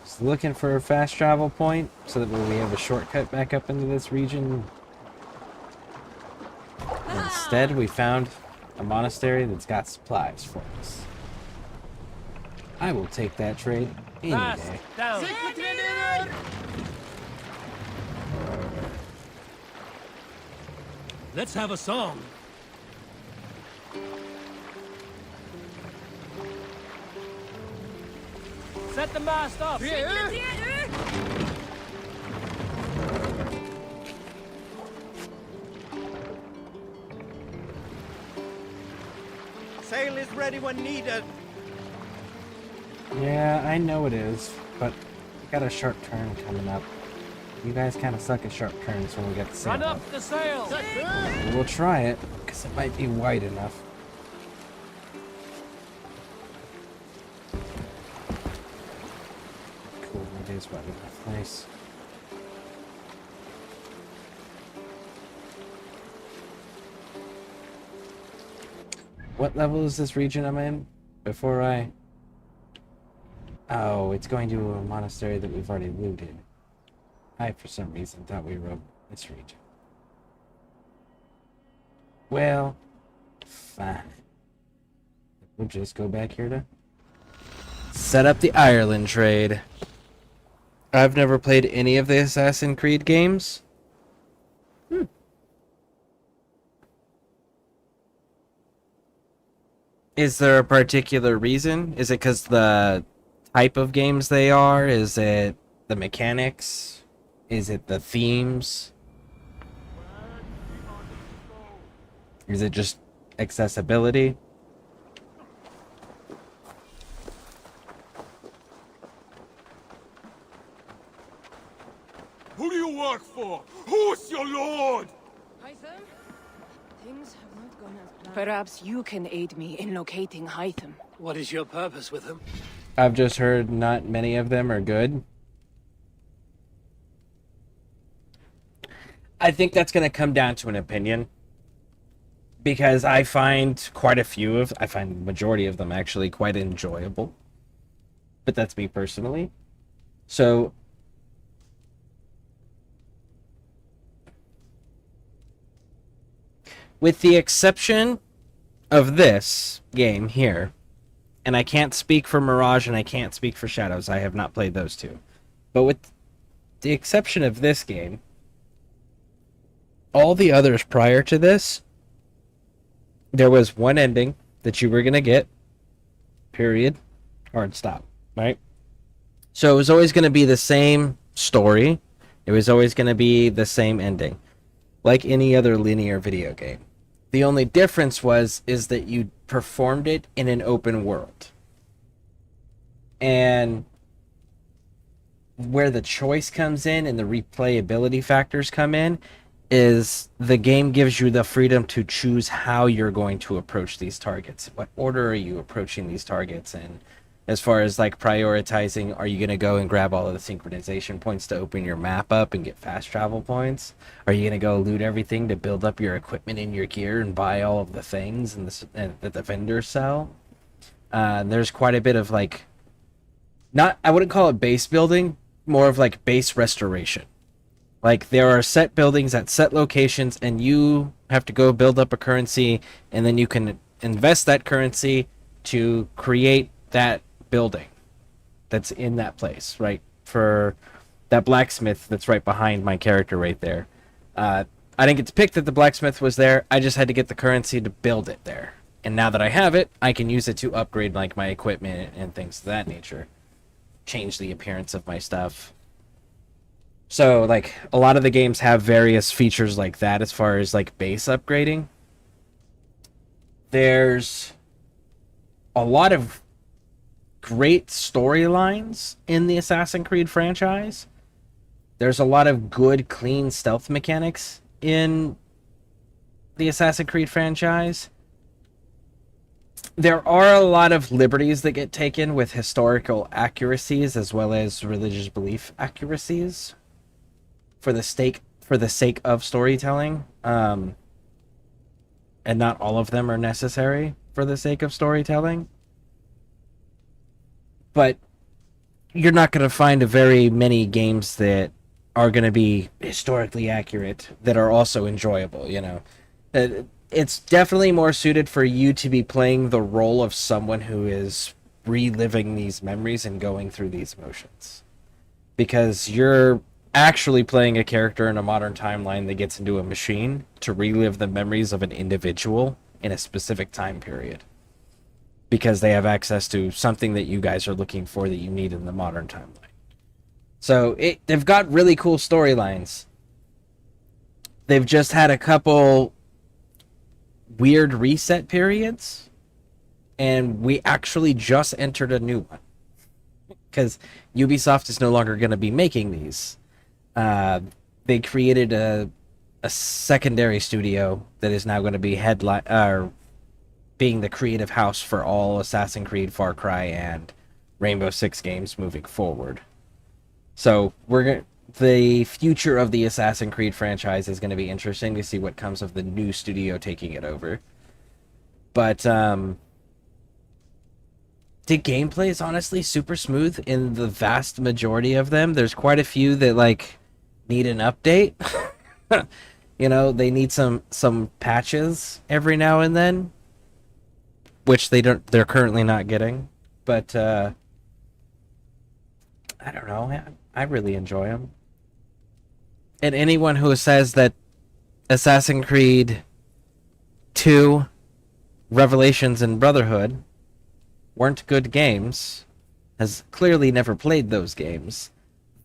Just looking for a fast travel point so that we have a shortcut back up into this region. Instead, we found a monastery that's got supplies for us. I will take that trade any day. Down. Let's have a song. Set the mast up. Sail is ready when needed. Yeah, I know it is, but we got a sharp turn coming up. You guys kind of suck at sharp turns when we get the sail. Run up the sail. We'll try it, because it might be wide enough. Cool, it is wide enough. Nice. What level is this region I'm in? Before I... Oh, it's going to a monastery that we've already looted. I, for some reason, thought we were in this region. Well, fine. We'll just go back here to set up the Ireland trade. I've never played any of the Assassin's Creed games. Is there a particular reason? Is it because the type of games they are? Is it the mechanics? Is it the themes? Is it just accessibility? Who do you work for? Who's your lord? Things have not gone as planned. Perhaps you can aid me in locating Hytham. What is your purpose with him? I've just heard not many of them are good. I think that's going to come down to an opinion. Because I find I find the majority of them actually quite enjoyable. But that's me personally. So, with the exception of this game here, and I can't speak for Mirage and I can't speak for Shadows, I have not played those two. But with the exception of this game, all the others prior to this, there was one ending that you were going to get, period, hard stop, right? So it was always going to be the same story. It was always going to be the same ending, like any other linear video game. The only difference is that you performed it in an open world. And where the choice comes in and the replayability factors come in is the game gives you the freedom to choose how you're going to approach these targets. What order are you approaching these targets in? As far as like prioritizing, are you going to go and grab all of the synchronization points to open your map up and get fast travel points? Are you going to go loot everything to build up your equipment and your gear and buy all of the things that the vendors sell? There's quite a bit of like, I wouldn't call it base building, more of like base restoration. Like, there are set buildings at set locations, and you have to go build up a currency, and then you can invest that currency to create that building that's in that place, right? For that blacksmith that's right behind my character right there. I didn't get to pick that the blacksmith was there. I just had to get the currency to build it there. And now that I have it, I can use it to upgrade like my equipment and things of that nature. Change the appearance of my stuff. So, like, a lot of the games have various features like that as far as, like, base upgrading. There's a lot of great storylines in the Assassin's Creed franchise. There's a lot of good, clean stealth mechanics in the Assassin's Creed franchise. There are a lot of liberties that get taken with historical accuracies as well as religious belief accuracies for the sake of storytelling. And not all of them are necessary for the sake of storytelling. But you're not going to find very many games that are going to be historically accurate that are also enjoyable, you know. It's definitely more suited for you to be playing the role of someone who is reliving these memories and going through these emotions. Because you're actually playing a character in a modern timeline that gets into a machine to relive the memories of an individual in a specific time period. Because they have access to something that you guys are looking for that you need in the modern timeline. So they've got really cool storylines. They've just had a couple weird reset periods, and we actually just entered a new one because Ubisoft is no longer going to be making these. They created a secondary studio that is now going to be being the creative house for all Assassin's Creed, Far Cry, and Rainbow Six games moving forward. So the future of the Assassin's Creed franchise is going to be interesting to see what comes of the new studio taking it over. But the gameplay is honestly super smooth in the vast majority of them. There's quite a few that like need an update. You know, they need some patches every now and then, which they're currently not getting. But I don't know. I really enjoy them. And anyone who says that Assassin's Creed 2, Revelations, and Brotherhood weren't good games has clearly never played those games.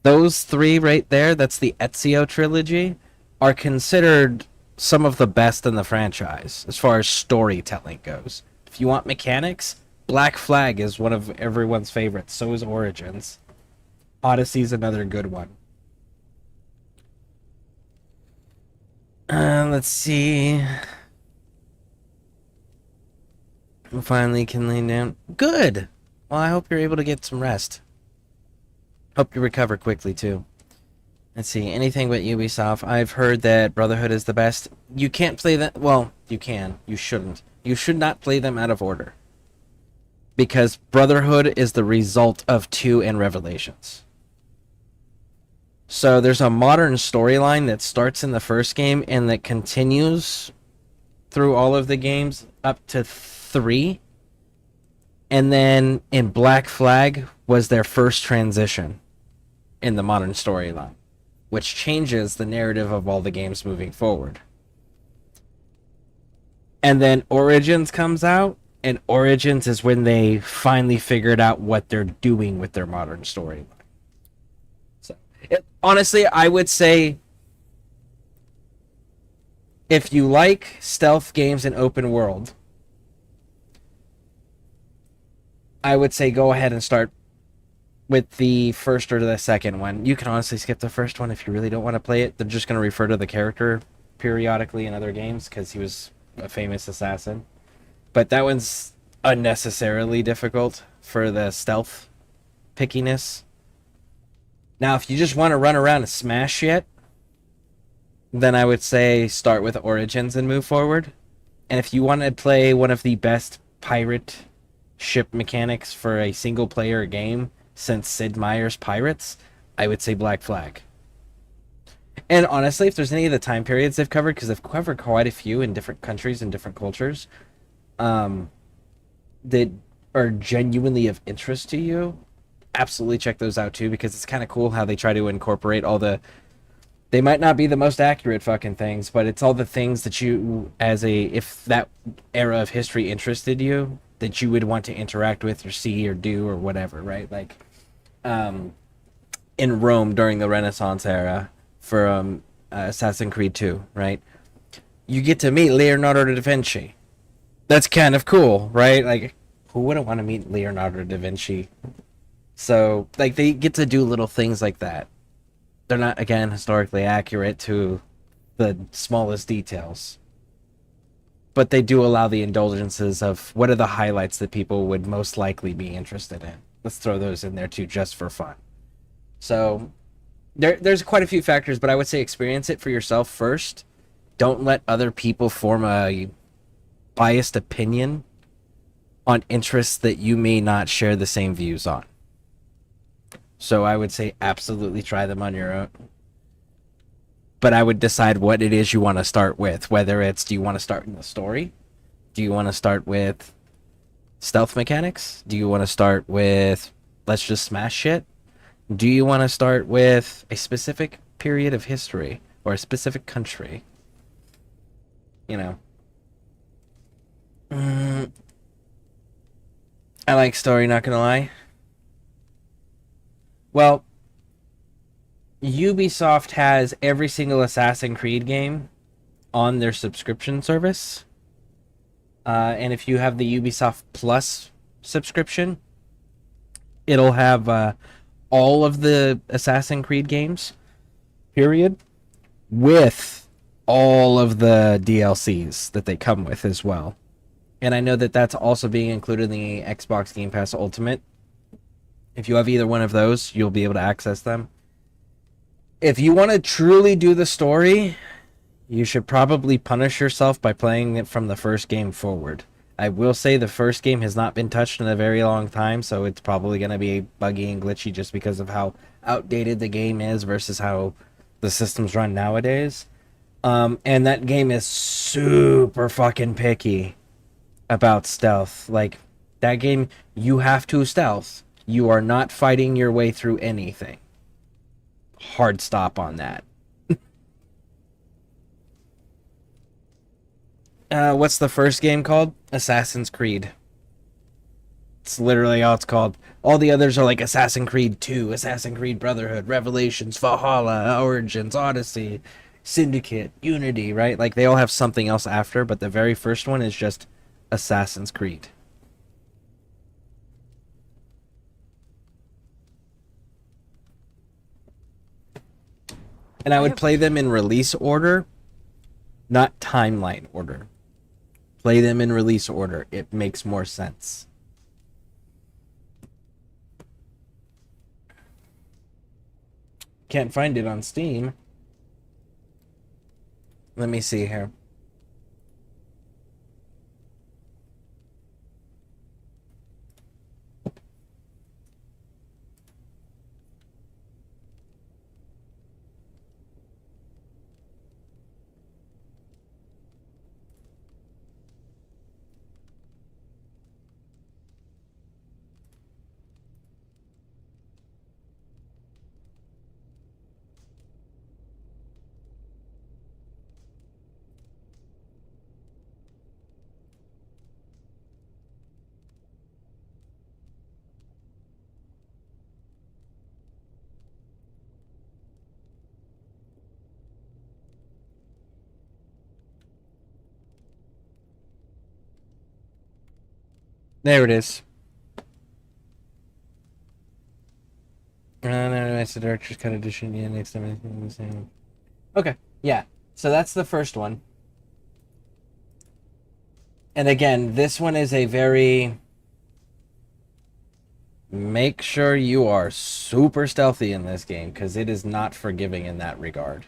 Those three right there, that's the Ezio trilogy, are considered some of the best in the franchise as far as storytelling goes. If you want mechanics, Black Flag is one of everyone's favorites. So is Origins. Odyssey's another good one. Let's see. We finally can lay down. Good! Well, I hope you're able to get some rest. Hope you recover quickly, too. Let's see. Anything but Ubisoft. I've heard that Brotherhood is the best. You can't play that. Well, you can. You shouldn't. You should not play them out of order. Because Brotherhood is the result of 2 and Revelations. So there's a modern storyline that starts in the first game and that continues through all of the games up to 3. And then in Black Flag was their first transition in the modern storyline, which changes the narrative of all the games moving forward. And then Origins comes out, and Origins is when they finally figured out what they're doing with their modern storyline. So, honestly, I would say if you like stealth games and open world, I would say go ahead and start with the first or the second one. You can honestly skip the first one if you really don't want to play it. They're just going to refer to the character periodically in other games because he was a famous assassin. But that one's unnecessarily difficult for the stealth pickiness. Now, if you just want to run around and smash shit, then I would say start with Origins and move forward. And if you want to play one of the best pirate ship mechanics for a single player game since Sid Meier's Pirates, I would say Black Flag. And honestly, if there's any of the time periods they've covered, because they've covered quite a few in different countries and different cultures, that are genuinely of interest to you, absolutely check those out too, because it's kind of cool how they try to incorporate all the... They might not be the most accurate fucking things, but it's all the things that you, as a... If that era of history interested you, that you would want to interact with or see or do or whatever, right? Like, in Rome during the Renaissance era for Assassin's Creed 2, right? You get to meet Leonardo da Vinci. That's kind of cool, right? Like, who wouldn't want to meet Leonardo da Vinci? So, like, they get to do little things like that. They're not, again, historically accurate to the smallest details. But they do allow the indulgences of what are the highlights that people would most likely be interested in. Let's throw those in there too, just for fun. So there's quite a few factors, but I would say experience it for yourself first. Don't let other people form a biased opinion on interests that you may not share the same views on. So I would say absolutely try them on your own. But I would decide what it is you want to start with. Whether it's, do you want to start in the story? Do you want to start with stealth mechanics? Do you want to start with, let's just smash shit? Do you want to start with a specific period of history or a specific country? You know. I like story, not gonna lie. Well, Ubisoft has every single Assassin's Creed game on their subscription service. And if you have the Ubisoft Plus subscription, it'll have all of the Assassin's Creed games, period, with all of the DLCs that they come with as well. And I know that that's also being included in the Xbox Game Pass Ultimate. If you have either one of those, you'll be able to access them. If you want to truly do the story, you should probably punish yourself by playing it from the first game forward. I will say the first game has not been touched in a very long time, so it's probably going to be buggy and glitchy just because of how outdated the game is versus how the systems run nowadays. And that game is super fucking picky about stealth. Like, that game, you have to stealth. You are not fighting your way through anything. Hard stop on that. What's the first game called? Assassin's Creed. It's literally all it's called. All the others are like Assassin's Creed 2, Assassin's Creed Brotherhood, Revelations, Valhalla, Origins, Odyssey, Syndicate, Unity, right? Like they all have something else after, but the very first one is just Assassin's Creed. And I would play them in release order, not timeline order. Play them in release order. It makes more sense. Can't find it on Steam. Let me see here. There it is. I said Archer's cut edition. Yeah, next time anything the same. Okay, yeah. So that's the first one. And again, this one is a very... Make sure you are super stealthy in this game, because it is not forgiving in that regard.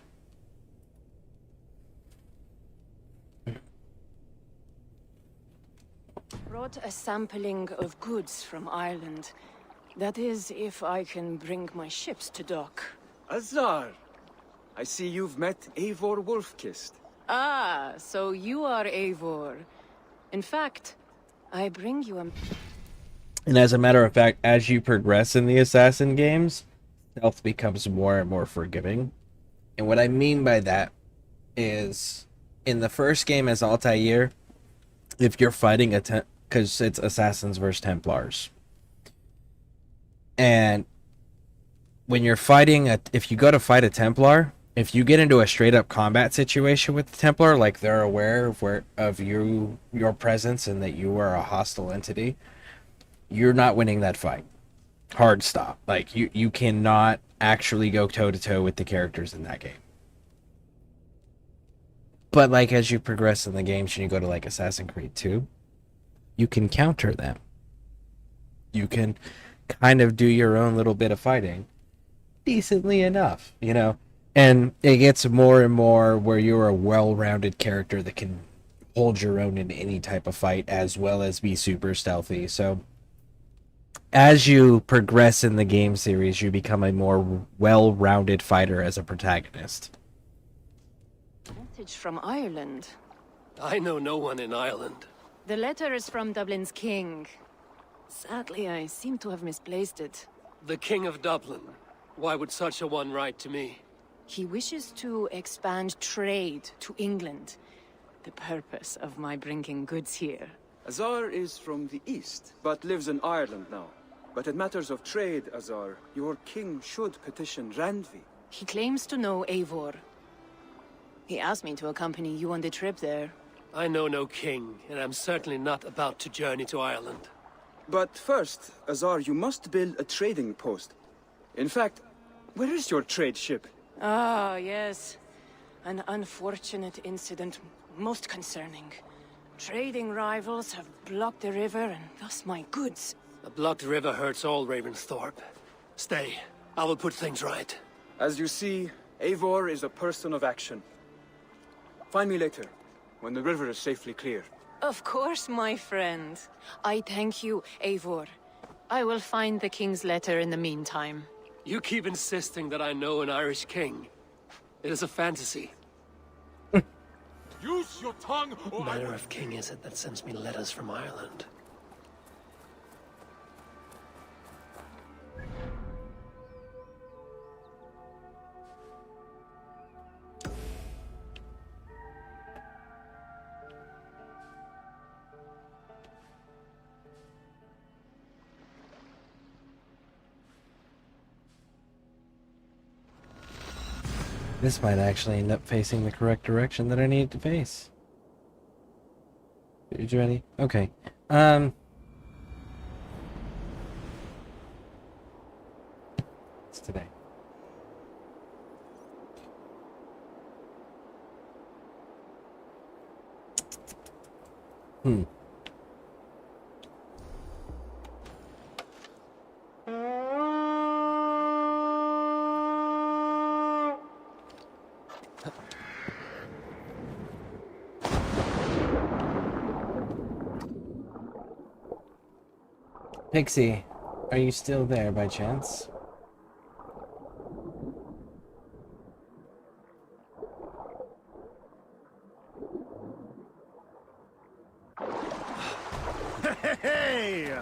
Brought a sampling of goods from Ireland. That is, if I can bring my ships to dock. Azar! I see you've met Eivor Wolfkist. Ah, so you are Eivor. In fact, I bring you a... And as a matter of fact, as you progress in the Assassin games, stealth becomes more and more forgiving. And what I mean by that is, in the first game as Altair, if you're fighting because it's Assassins versus Templars. And when you're fighting, if you go to fight a Templar, if you get into a straight up combat situation with the Templar, like they're aware of your presence and that you are a hostile entity, you're not winning that fight. Hard stop. Like you cannot actually go toe to toe with the characters in that game. But like as you progress in the games and you go to like Assassin's Creed 2, you can counter them. You can kind of do your own little bit of fighting decently enough, you know. And it gets more and more where you're a well-rounded character that can hold your own in any type of fight as well as be super stealthy. So as you progress in the game series, you become a more well-rounded fighter as a protagonist. Message from Ireland. I know no one in Ireland. The letter is from Dublin's king. Sadly, I seem to have misplaced it. The King of Dublin. Why would such a one write to me? He wishes to expand trade to England. The purpose of my bringing goods here. Azar is from the east, but lives in Ireland now. But in matters of trade, Azar, your king should petition Randvi. He claims to know Eivor. He asked me to accompany you on the trip there. I know no king, and I'm certainly not about to journey to Ireland. But first, Azar, you must build a trading post. In fact, where is your trade ship? Ah, yes. An unfortunate incident, most concerning. Trading rivals have blocked the river and thus my goods. A blocked river hurts all Ravensthorpe. Stay. I will put things right. As you see, Eivor is a person of action. Find me later, when the river is safely clear. Of course, my friend. I thank you, Eivor. I will find the king's letter in the meantime. You keep insisting that I know an Irish king. It is a fantasy. Use your tongue, What manner of king is it that sends me letters from Ireland? This might actually end up facing the correct direction that I need to face. Are you ready? Okay. It's today. Pixie, are you still there by chance? Hey!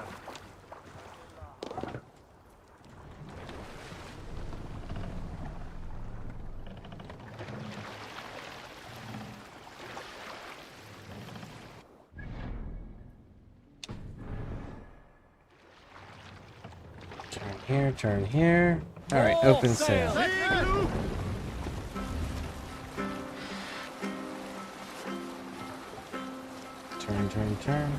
Turn here. Alright, open sail. Turn.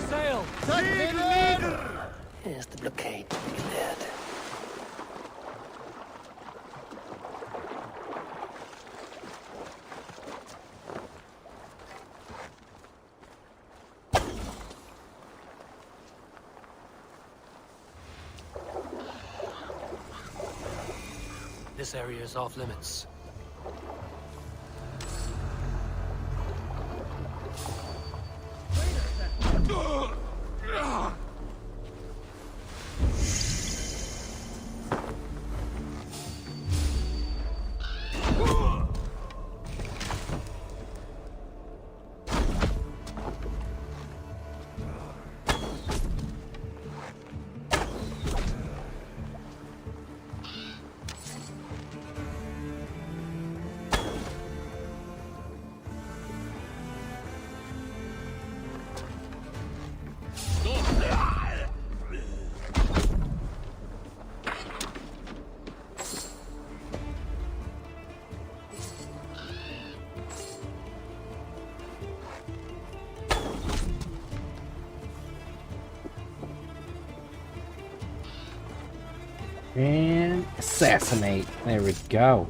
Sail! Here's the blockade declared. This area is off limits. And assassinate. There we go.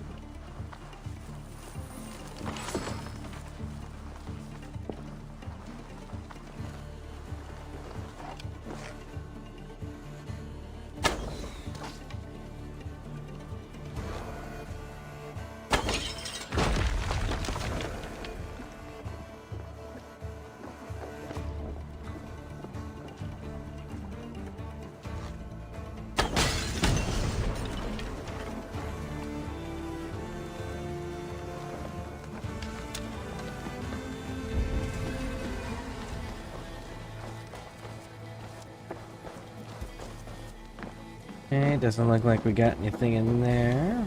Okay, doesn't look like we got anything in there.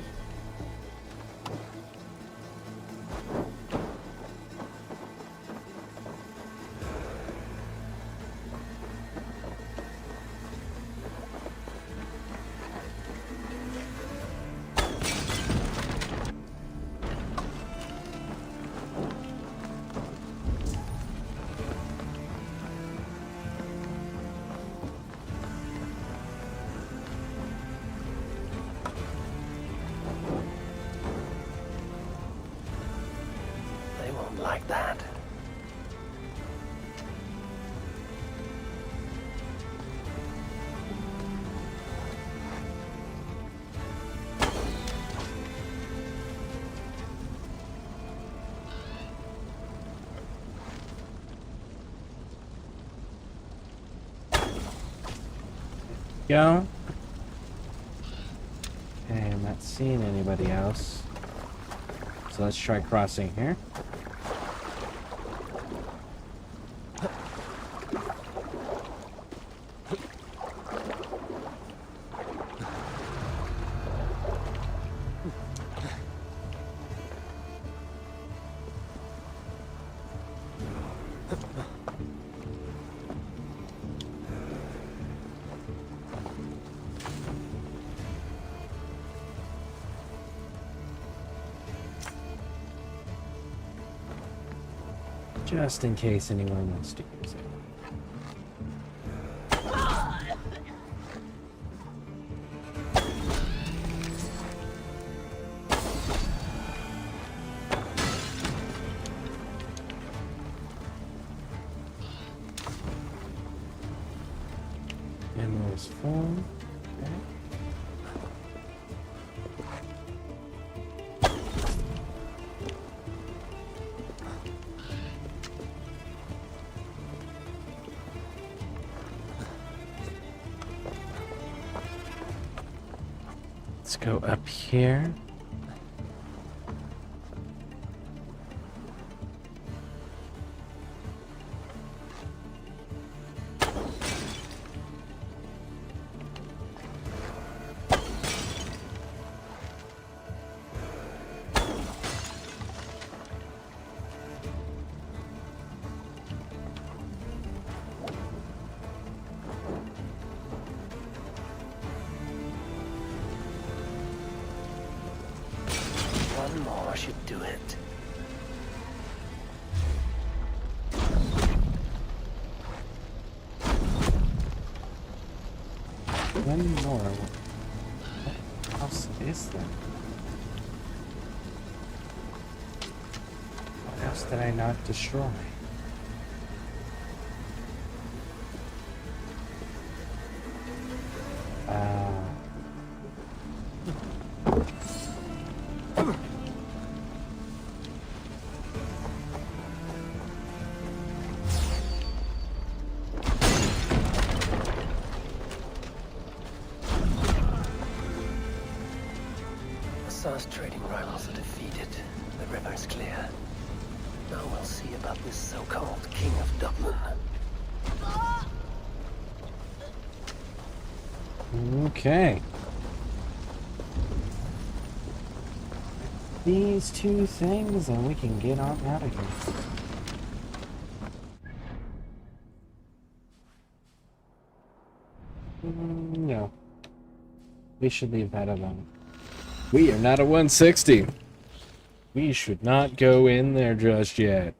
They won't like that. go. Okay, I'm not seeing anybody else. So let's try crossing here. Just in case anyone wants to use it. And there's 4. Okay. Let's go up here. One more should do it. One more. What else is there? What else did I not destroy? Assar's trading rivals are defeated. The river's clear. Now we'll see about this so-called King of Dublin. Okay. These 2 things and we can get on out of here. No. We should leave that alone. We are not a 160. We should not go in there just yet.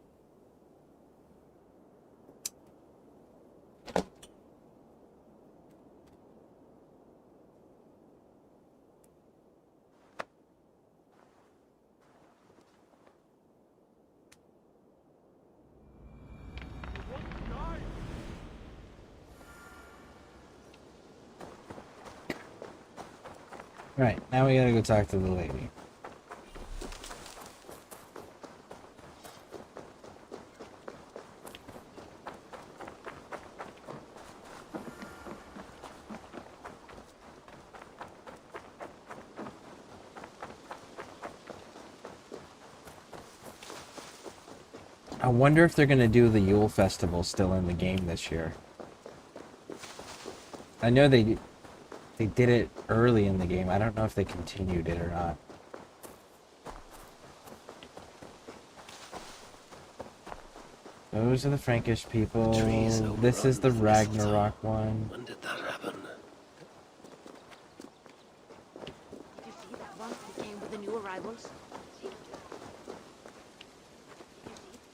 Right, now we gotta go talk to the lady. I wonder if they're gonna do the Yule Festival still in the game this year. I know they did it early in the game. I don't know if they continued it or not. Those are the Frankish people. This is the Ragnarok one. When did that happen? Did you see that one that came with the new arrivals?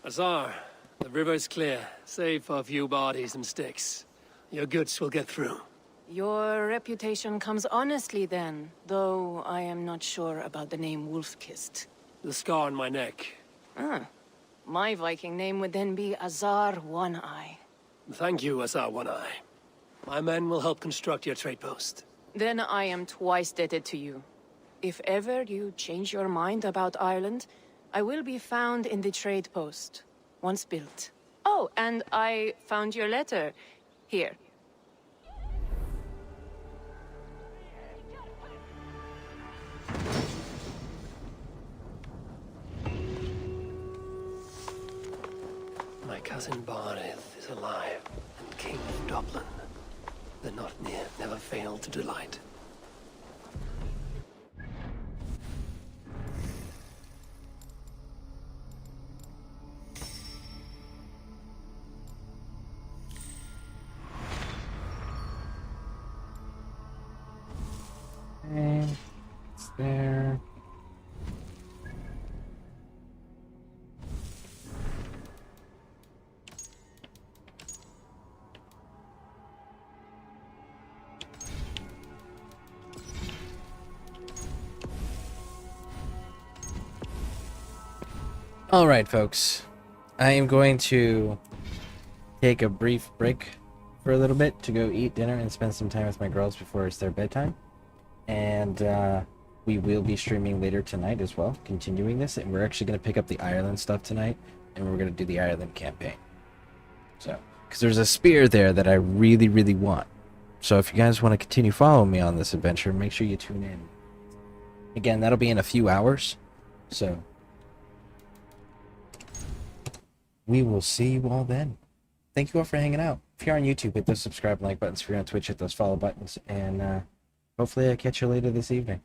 Azar, the river's clear, save for a few bodies and sticks. Your goods will get through. Your reputation comes honestly then, though I am not sure about the name Wolf-Kissed. The scar on my neck. Ah, my Viking name would then be Azar One-Eye. Thank you, Azar One-Eye. My men will help construct your trade post. Then I am twice indebted to you. If ever you change your mind about Ireland, I will be found in the trade post, once built. Oh, and I found your letter. Here. My cousin Barith is alive and king of Dublin. The not near never failed to delight. Okay, it's there. Alright, folks. I am going to take a brief break for a little bit to go eat dinner and spend some time with my girls before it's their bedtime. And we will be streaming later tonight as well, continuing this. And we're actually going to pick up the Ireland stuff tonight, and we're going to do the Ireland campaign. So, because there's a spear there that I really, really want. So if you guys want to continue following me on this adventure, make sure you tune in. Again, that'll be in a few hours. So we will see you all then. Thank you all for hanging out. If you're on YouTube, hit those subscribe and like buttons. If you're on Twitch, hit those follow buttons. And hopefully I catch you later this evening.